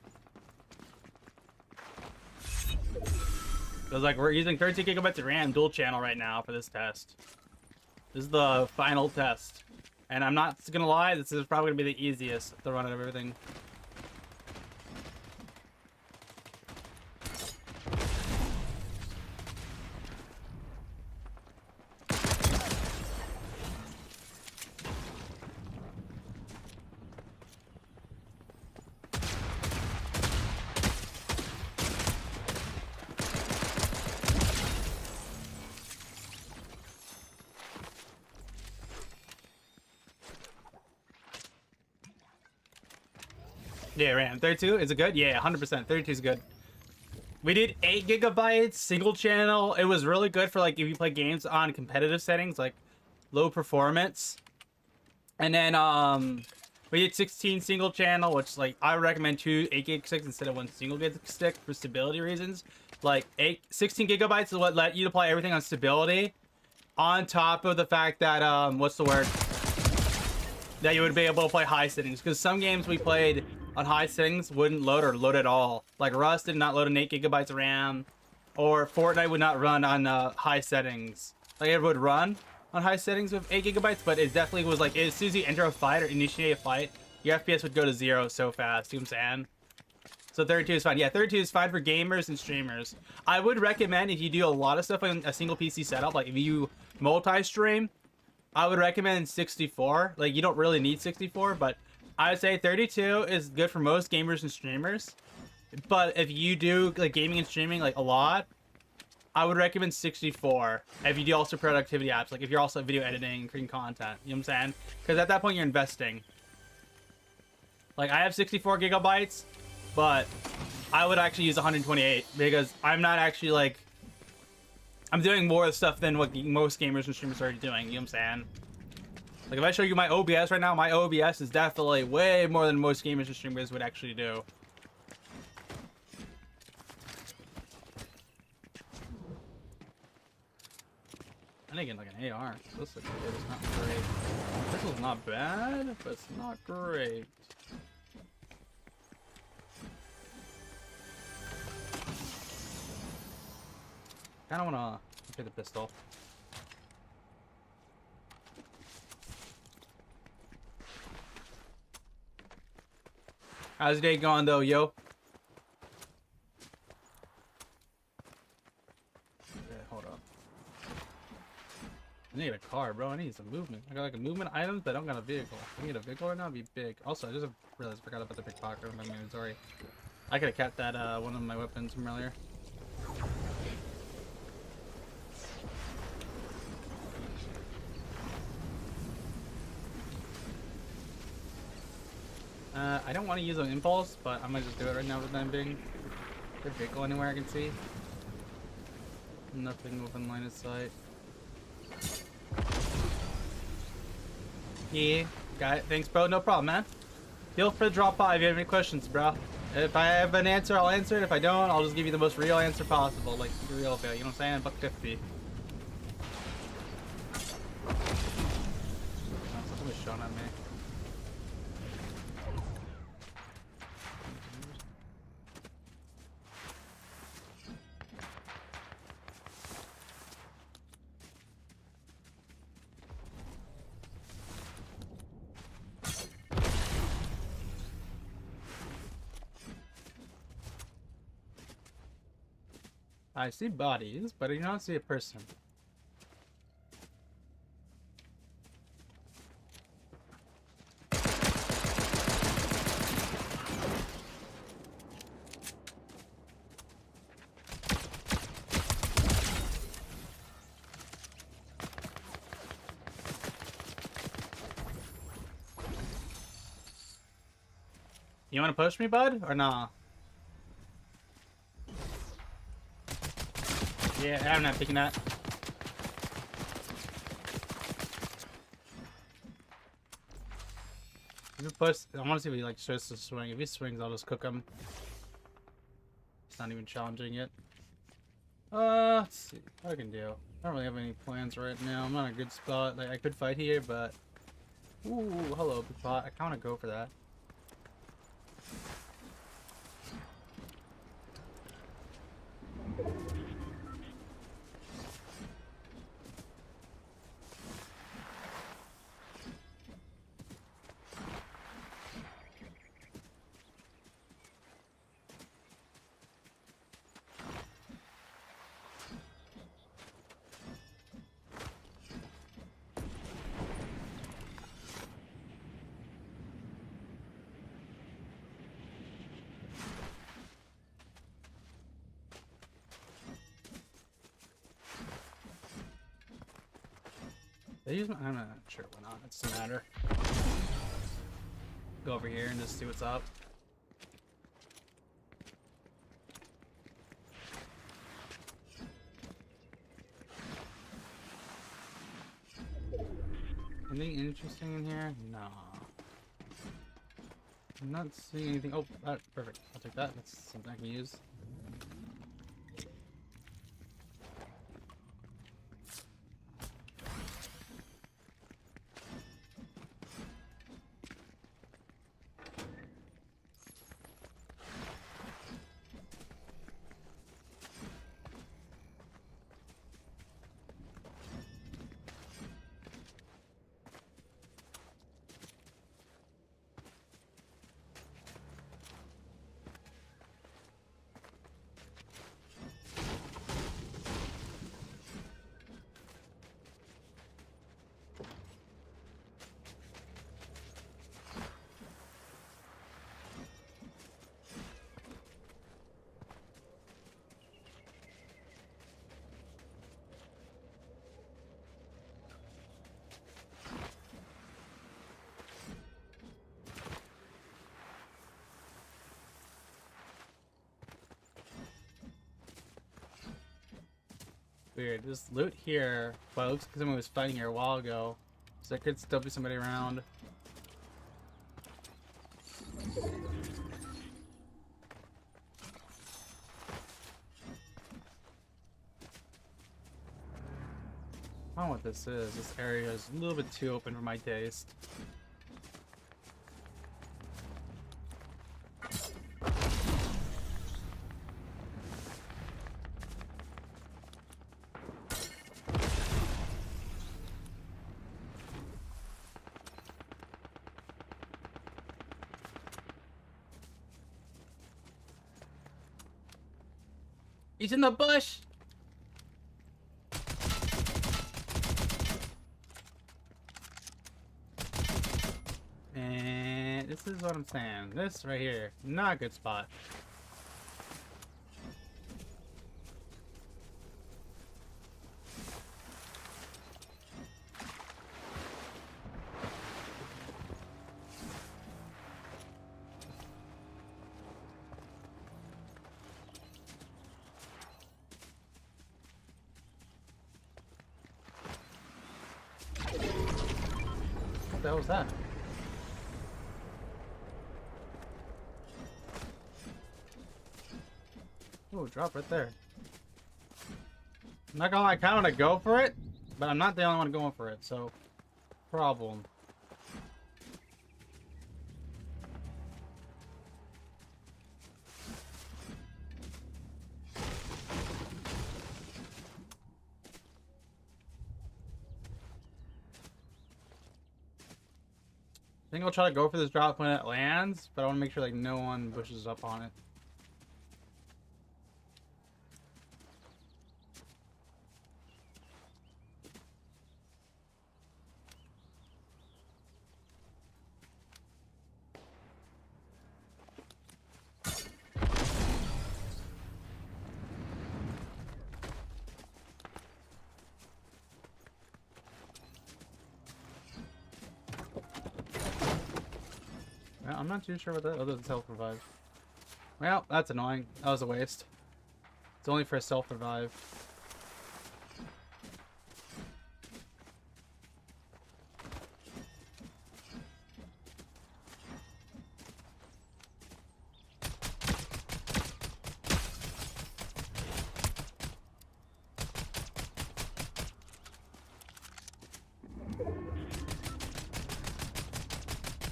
Because like we're using 13 gigabytes of RAM dual channel right now for this test. This is the final test. And I'm not gonna lie, this is probably gonna be the easiest to run out of everything. Yeah, RAM. 32? Is it good? Yeah, 100%. 32 is good. We did 8 gigabytes, single channel. It was really good for like if you play games on competitive settings, like low performance. And then we did 16 single channel, which like I would recommend 2 8 gig sticks instead of 1 single gig stick for stability reasons. Like 16 gigabytes is what let you apply everything on stability, on top of the fact that what's the word? That you would be able to play high settings, because some games we played on high settings wouldn't load or load at all. Like Rust did not load on 8 gigabytes of RAM, or Fortnite would not run on high settings. Like it would run on high settings with 8 gigabytes, but it definitely was like as soon as you enter a fight or initiate a fight, your FPS would go to 0 so fast. You know what I'm saying? So 32 is fine. Yeah, 32 is fine for gamers and streamers. I would recommend if you do a lot of stuff on a single PC setup, like if you multi-stream, I would recommend 64. Like, you don't really need 64, but I would say 32 is good for most gamers and streamers. But if you do like gaming and streaming like a lot, I would recommend 64. If you do also productivity apps, like if you're also video editing, creating content, you know what I'm saying? Because at that point you're investing. Like I have 64 gigabytes, but I would actually use 128 because I'm not actually like, I'm doing more stuff than what most gamers and streamers are doing, you know what I'm saying? Like if I show you my OBS right now, my OBS is definitely way more than most gamers and streamers would actually do. I need to get like an AR. This looks good, it's not great. This is not bad, but it's not great. Kinda wanna get the pistol. How's the day going though, yo? Okay, hold up. I need a car, bro. I need some movement. I got like a movement items, but I don't got a vehicle. I need a vehicle right now. It'd be big. Also, I just realized I forgot about the pickpocket in my inventory. I could have kept that one of my weapons from earlier. I don't want to use an impulse, but I might just do it right now for the time being. Is there a vehicle anywhere I can see? Nothing within line of sight. Yeah, got it. Thanks, bro. No problem, man. Feel free to drop by if you have any questions, bro. If I have an answer, I'll answer it. If I don't, I'll just give you the most real answer possible. Like, real fail. You know what I'm saying? $1.50. Oh, something was showing at me. I see bodies, but I do not see a person. You want to push me, bud, or nah? Yeah, I'm not picking that. If he push, I want to see if he like starts to swing. If he swings, I'll just cook him. It's not even challenging it. Let's see what I can do. I don't really have any plans right now. I'm not in a good spot. Like I could fight here, but ooh, hello, big bot. I kind of go for that. I'm not sure why not. It doesn't matter. Go over here and just see what's up. Anything interesting in here? No. I'm not seeing anything. Oh, perfect. I'll take that. That's something I can use. Weird. There's loot here, folks, because someone was fighting here a while ago. So there could still be somebody around. I don't know what this is. This area is a little bit too open for my taste. He's in the bush! This is what I'm saying. This right here, not a good spot. What the hell was that? Oh, drop right there. I'm not gonna lie, I kinda wanna go for it, but I'm not the only one going for it, so problem. I think I'll try to go for this drop when it lands, but I want to make sure like no one pushes up on it. Well, I'm not too sure what that other than self-revive. Well, that's annoying. That was a waste. It's only for a self-revive.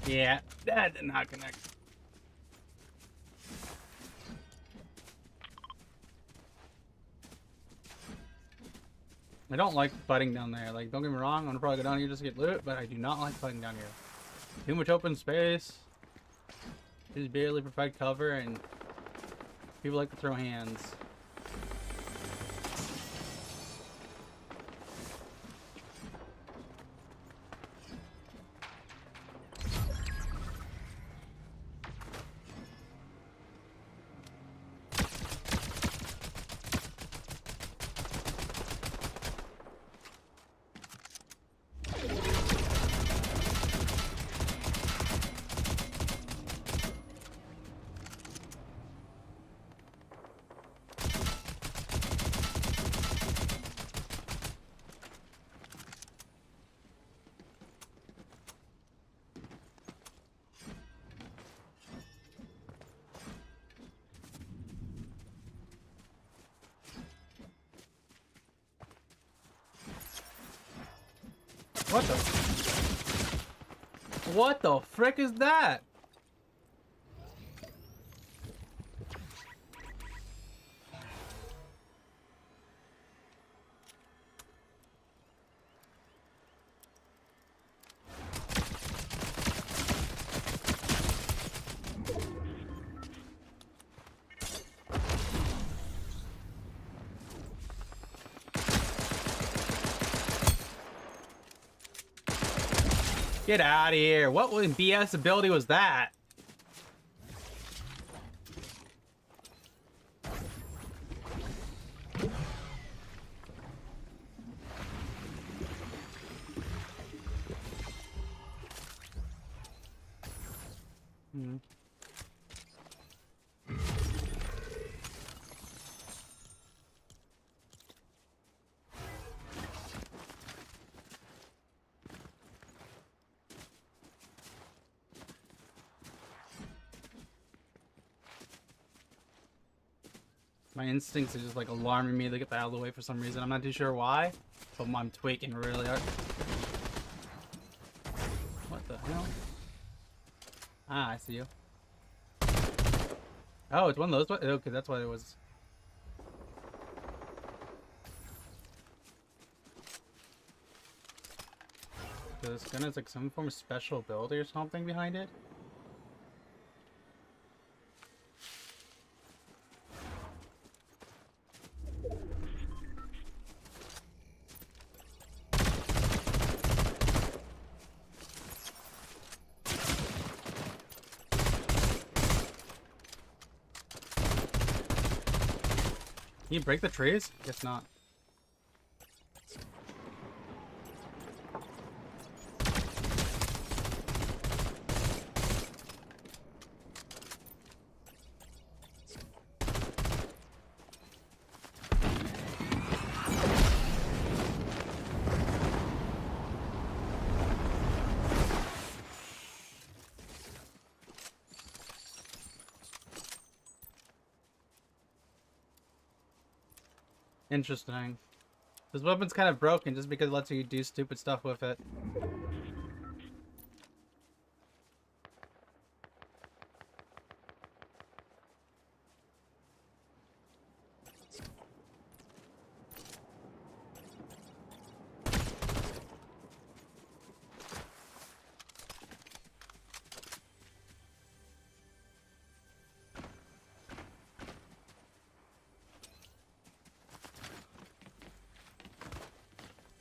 Yeah, that did not connect. I don't like fighting down there. Like, don't get me wrong, I'm gonna probably go down here just to get loot, but I do not like fighting down here. Too much open space. Just barely provide cover, and people like to throw hands. What the frick is that? Get out of here. What BS ability was that? My instincts are just like alarming me to get that out of the way for some reason. I'm not too sure why, but I'm tweaking really hard. What the hell? Ah, I see you. Oh, it's one of those. Okay, that's what it was. So this gun has like some form of special ability or something behind it. you break the trees? Guess not. Interesting. This weapon's kind of broken just because it lets you do stupid stuff with it.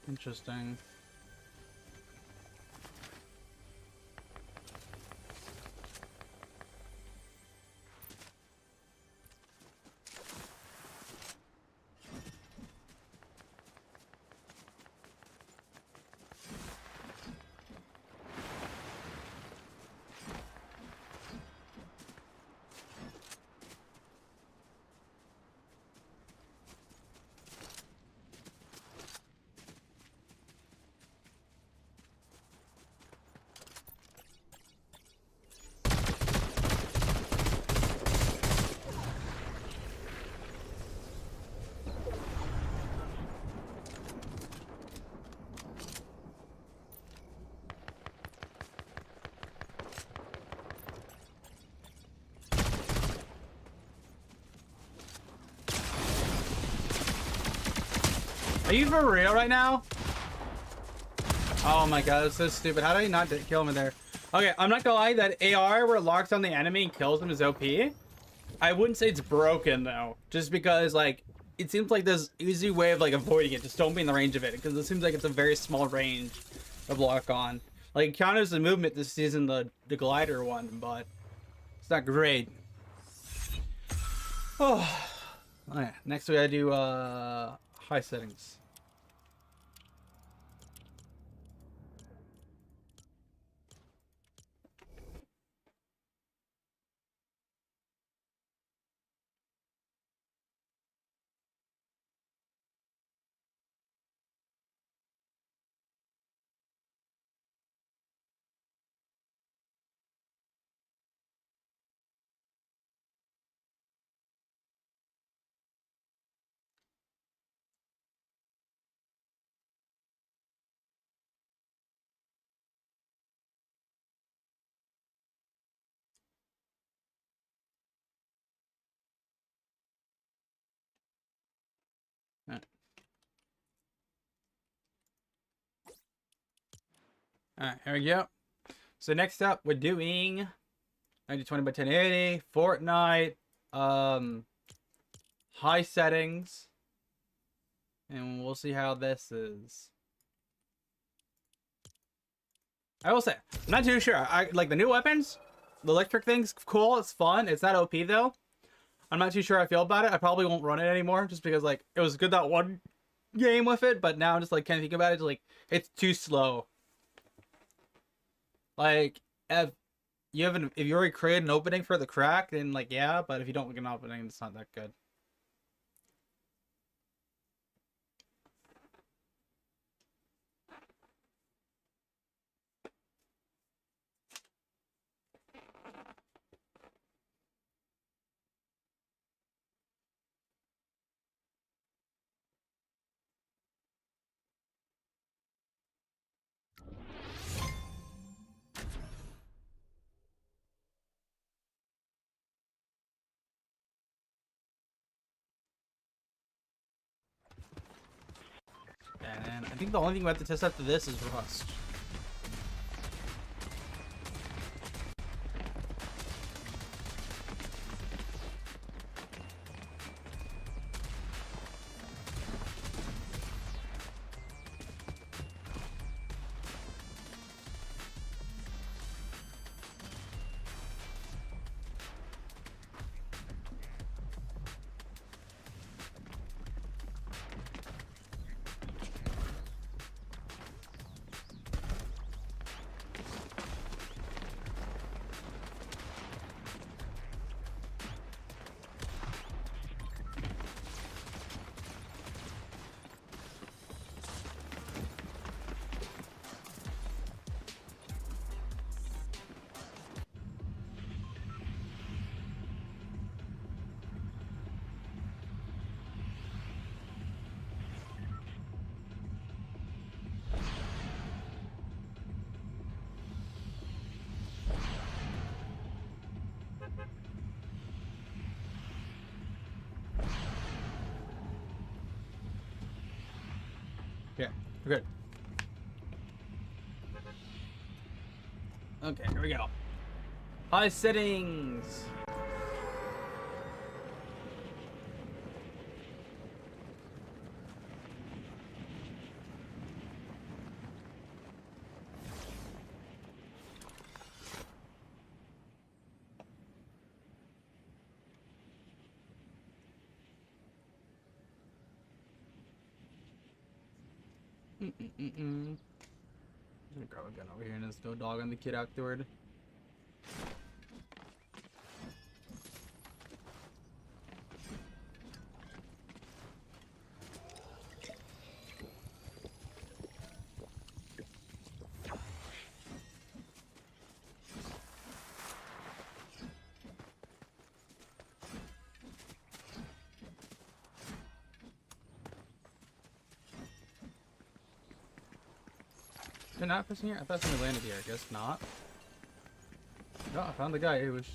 Interesting. Are you for real right now? Oh my god, that's so stupid. How did he not kill him in there? Okay, I'm not gonna lie, that AR where it locks on the enemy and kills him is OP. I wouldn't say it's broken though, just because like it seems like there's easy way of like avoiding it. Just don't be in the range of it, because it seems like it's a very small range of lock on. Like it counters the movement this season, the glider one, but it's not great. Oh, alright. Next we gotta do high settings. Alright, here we go. So next up, we're doing 1920 by 1080, Fortnite, high settings, and we'll see how this is. I will say, I'm not too sure. I like the new weapons. The electric thing's cool. It's fun. It's not OP though. I'm not too sure how I feel about it. I probably won't run it anymore just because like it was good that one game with it, but now I'm just like can't think about it. Like it's too slow. Like if you already created an opening for the crack, then like yeah, but if you don't make an opening, it's not that good. And I think the only thing we have to test after this is Rust. Yeah, we're good. Okay, here we go. High settings. I'm gonna grab a gun over here and just go dog on the kid afterward. They're not pressing here? I thought somebody landed here. I guess not. No, I found the guy who was...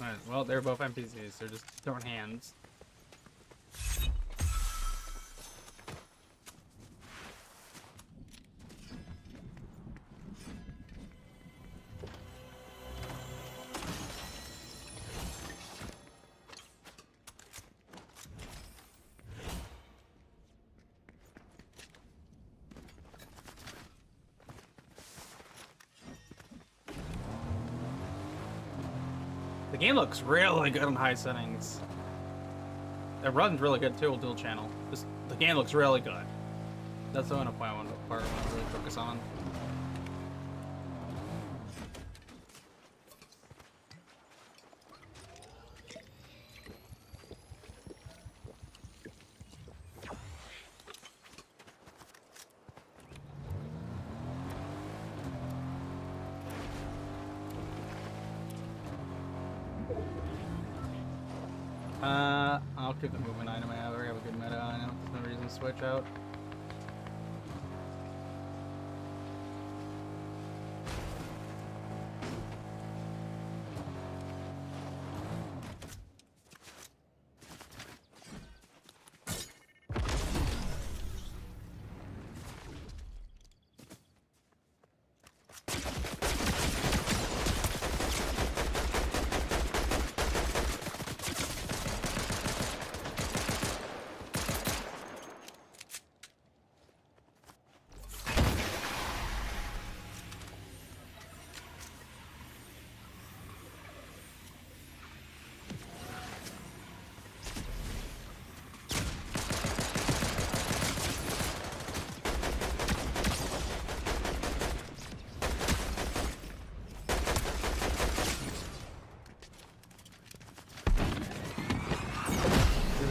Alright, well, they're both NPCs. They're just throwing hands. The game looks really good on high settings. It runs really good too, dual channel. The game looks really good. That's the one part I want to really focus on. I'll keep the movement item I have. I have a good meta on it. There's no reason to switch out.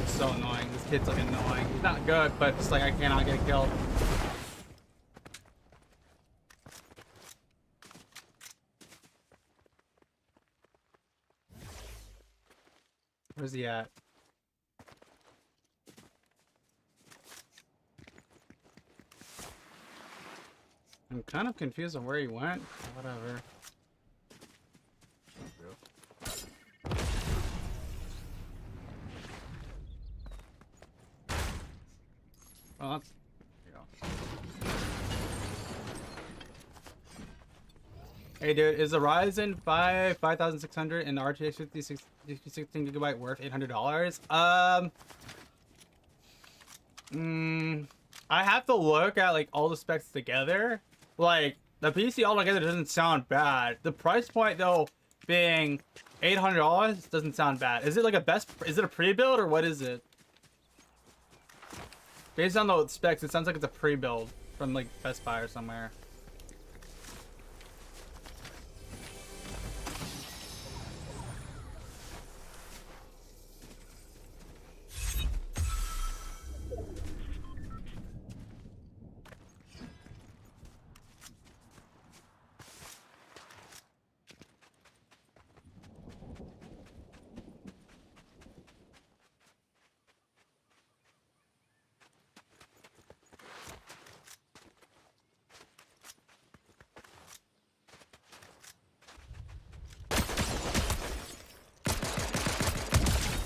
So annoying. This kid's like annoying. He's not good, but just like I cannot get killed. Where's he at? I'm kind of confused on where he went. Whatever. Well, that's... There you go. Hey dude, is the Ryzen 5 5600 and the RTX 16 gigabyte worth $800? I have to look at like all the specs together. Like the PC altogether doesn't sound bad. The price point though being $800 doesn't sound bad. Is it like is it a pre-build or what is it? Based on the specs, it sounds like it's a pre-build from like Best Buy or somewhere.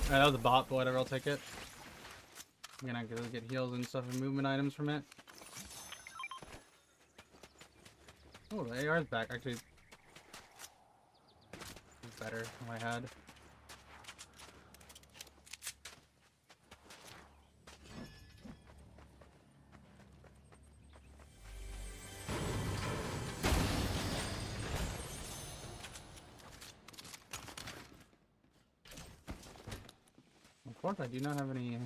Alright, that was a bot, but whatever, I'll take it. I'm gonna get heals and stuff and movement items from it. Oh, the AR's back. Actually, it's better than what I had. Of course, I do not have any.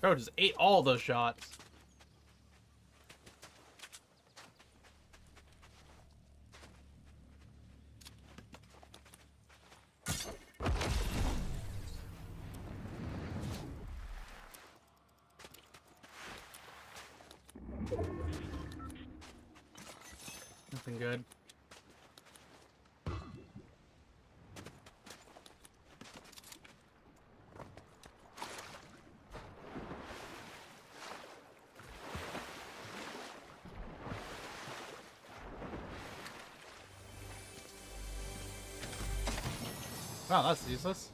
Bro, just ate all those shots. Nothing good. Wow, that's useless.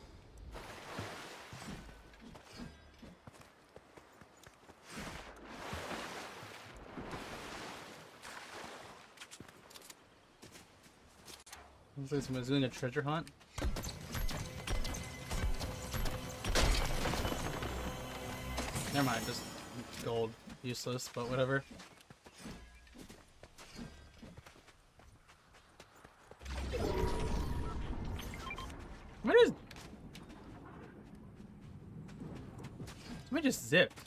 Looks like someone's doing a treasure hunt. Never mind, just gold. Useless, but whatever. Somebody just zipped.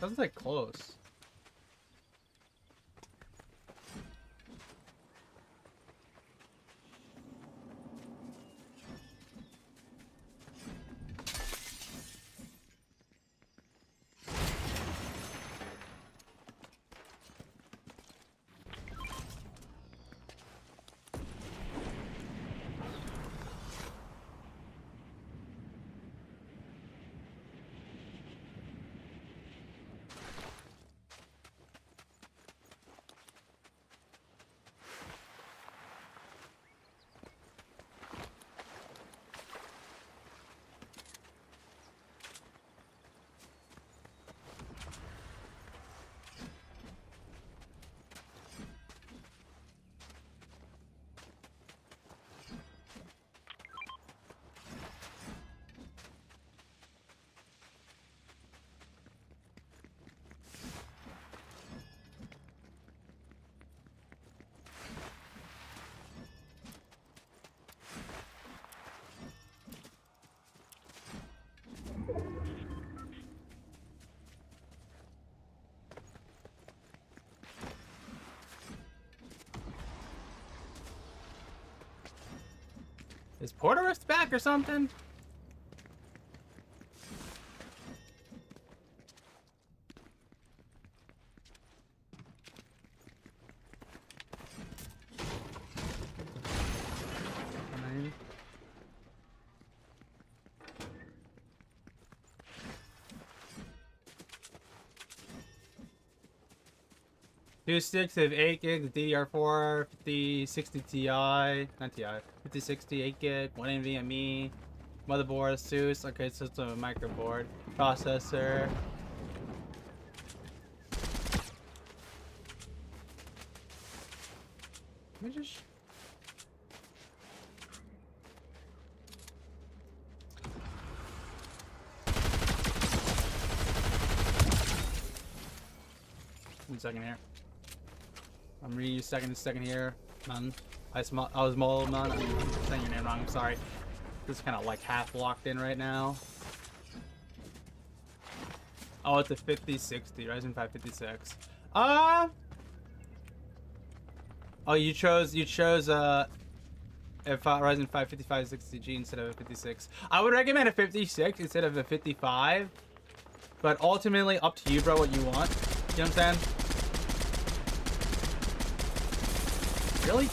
Doesn't like close. Is Porterist back or something? Two sticks of 8 gigs, DDR4, 5060 Ti, not Ti, 5060, 8 gig, 1 NVMe, motherboard, ASUS, okay, system of microboard, processor. Let me just. One second here. I'm reading you second here, man. I was Mole, man. I'm saying your name wrong. I'm sorry. This is kind of like half locked in right now. Oh, it's a 5060 Ryzen 5 56. Oh, you chose a Ryzen 5 5560G instead of a 56. I would recommend a 56 instead of a 55, but ultimately up to you, bro. What you want? You know what I'm saying? Really?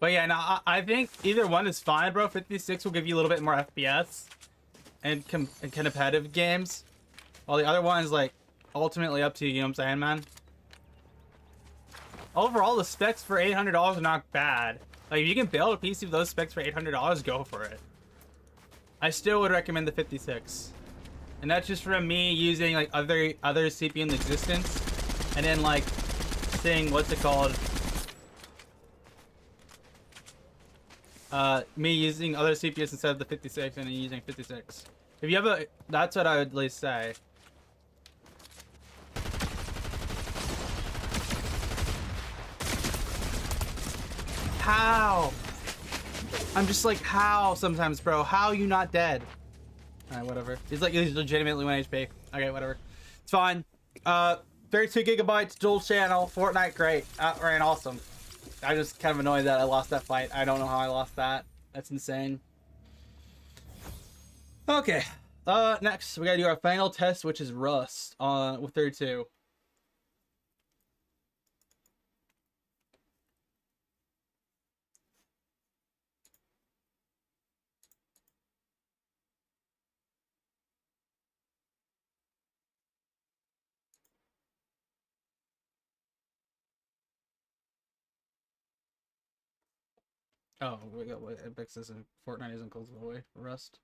But yeah, no, I think either one is fine, bro. 56 will give you a little bit more FPS and competitive games, while the other one is like ultimately up to you. You know what I'm saying, man? Overall, the specs for $800 are not bad. Like, if you can build a PC with those specs for $800, go for it. I still would recommend the 56. And that's just from me using like other CPU in existence, and then like seeing what's it called. Me using other CPUs instead of the 56 and then using 56. If you have a, that's what I would at least say. How? I'm just like, how sometimes, bro? How are you not dead? Alright, whatever. He's like, he's legitimately 1 HP. Okay, whatever. It's fine. 32 gigabytes, dual channel, Fortnite, great. Ran awesome. I just kind of annoyed that I lost that fight. I don't know how I lost that. That's insane. Okay. Next, we gotta do our final test, which is Rust with 32. Oh, we got what? Epic isn't, Fortnite isn't close all the way. Rust.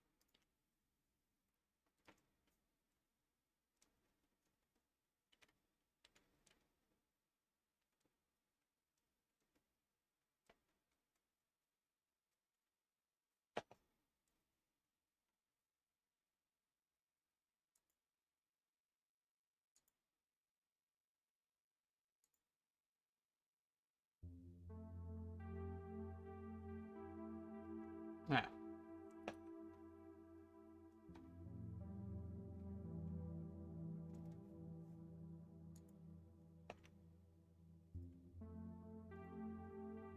Yeah.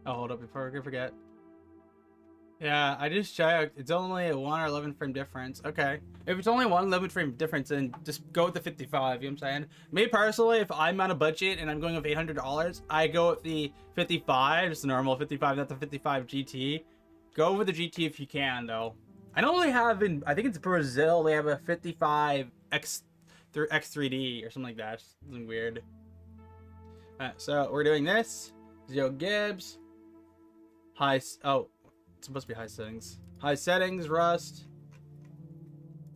Oh, hold up before I forget. Yeah, I just checked. It's only a 1 or 11 frame difference. Okay. If it's only 1 11 frame difference, then just go with the 55. You know what I'm saying? Me personally, if I'm on a budget and I'm going with $800, I go with the 55, just the normal 55, not the 55 GT. Go with the GT if you can, though. I know they have in, I think it's Brazil, they have a 55 X through X3D or something like that. Something weird. So we're doing this. Zero Gibbs. Oh, it's supposed to be high settings. High settings, Rust.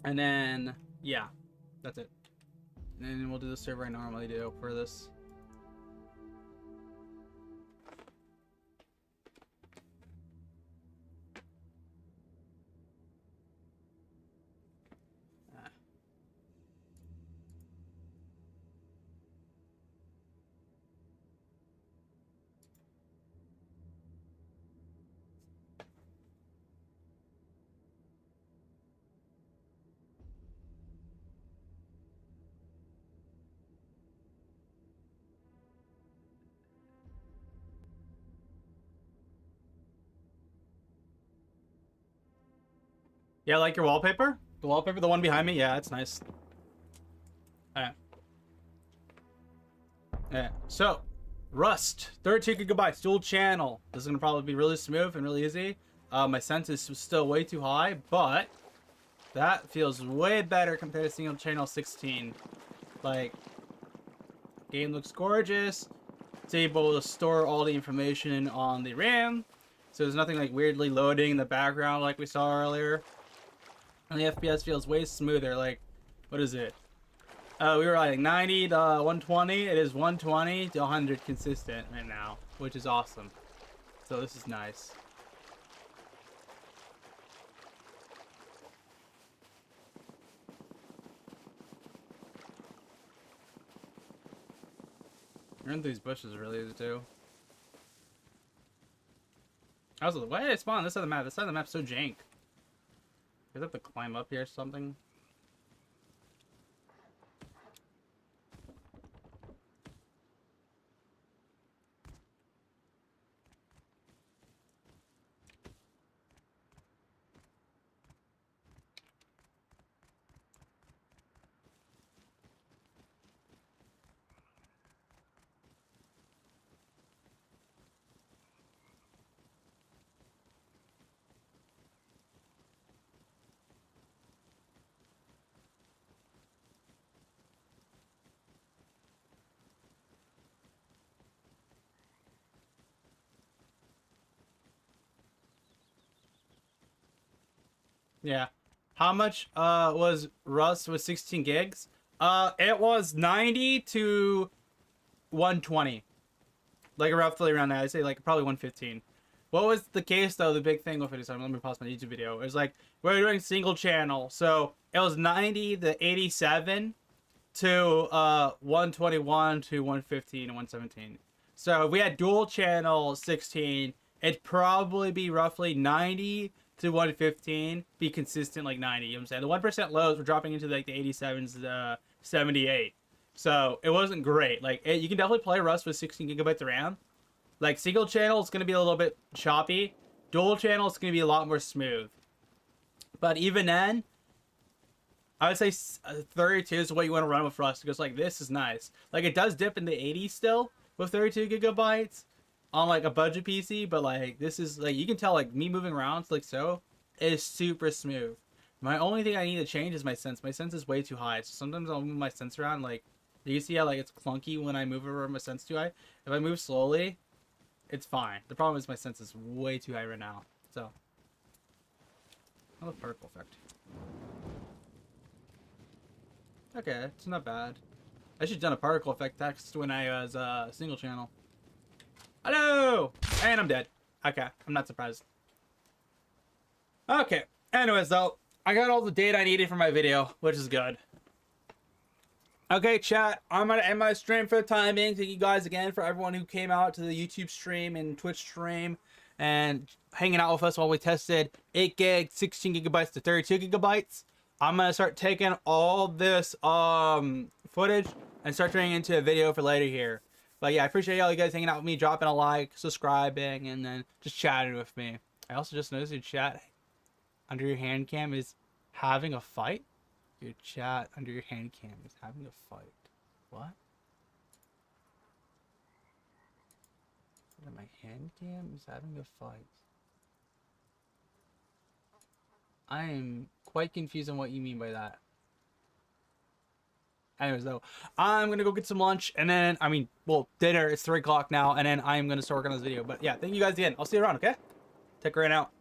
And then, yeah, that's it. And then we'll do the server I normally do for this. Yeah, like your wallpaper? The wallpaper, the one behind me? Yeah, that's nice. Alright. Yeah, so, Rust. 32 gigabytes, dual channel. This is going to probably be really smooth and really easy. My sense is still way too high, but that feels way better compared to single channel 16. Like, game looks gorgeous. It's able to store all the information on the RAM. So there's nothing like weirdly loading in the background like we saw earlier. And the FPS feels way smoother. Like, what is it? We were like 90 to 120. It is 120 to 100 consistent right now, which is awesome. So this is nice. Running through these bushes really easy too. Also, why did I spawn on this side of the map? This side of the map's so jank. You have to climb up here or something. Yeah. How much was Rust with 16 gigs? It was 90 to 120. Like roughly around that. I'd say like probably 115. What was the case though? The big thing with it, let me pause my YouTube video. It was like we're doing single channel, so it was 90 to 87 to 121 to 115 and 117. So if we had dual channel 16, it'd probably be roughly 90 to 115, be consistent like 90. You know what I'm saying? The 1% lows were dropping into like the 87s, 78. So it wasn't great. Like you can definitely play Rust with 16 gigabytes of RAM. Like single channel is gonna be a little bit choppy. Dual channel is gonna be a lot more smooth. But even then, I would say 32 is what you want to run with Rust because like this is nice. Like it does dip in the 80s still with 32 gigabytes on like a budget PC, but like this is like you can tell like me moving around like so is super smooth. My only thing I need to change is my sense. My sense is way too high. So sometimes I'll move my sense around like you see how like it's clunky when I move over my sense too high. If I move slowly, it's fine. The problem is my sense is way too high right now. So another particle effect. Okay, it's not bad. I should have done a particle effect text when I was single channel. Hello! And I'm dead. Okay, I'm not surprised. Okay, anyways though, I got all the data I needed for my video, which is good. Okay, chat, I'm gonna end my stream for the time being. Thank you guys again for everyone who came out to the YouTube stream and Twitch stream and hanging out with us while we tested 8 gig, 16 gigabytes to 32 gigabytes. I'm gonna start taking all this footage and start turning it into a video for later here. But yeah, I appreciate all you guys hanging out with me, dropping a like, subscribing, and then just chatting with me. I also just noticed your chat under your hand cam is having a fight. Your chat under your hand cam is having a fight. What? My hand cam is having a fight. I am quite confused on what you mean by that. Anyways, though, I'm gonna go get some lunch, and then, well, dinner. It's 3 o'clock now, and then I'm gonna start working on this video. But yeah, thank you guys again. I'll see you around, okay? Take care out.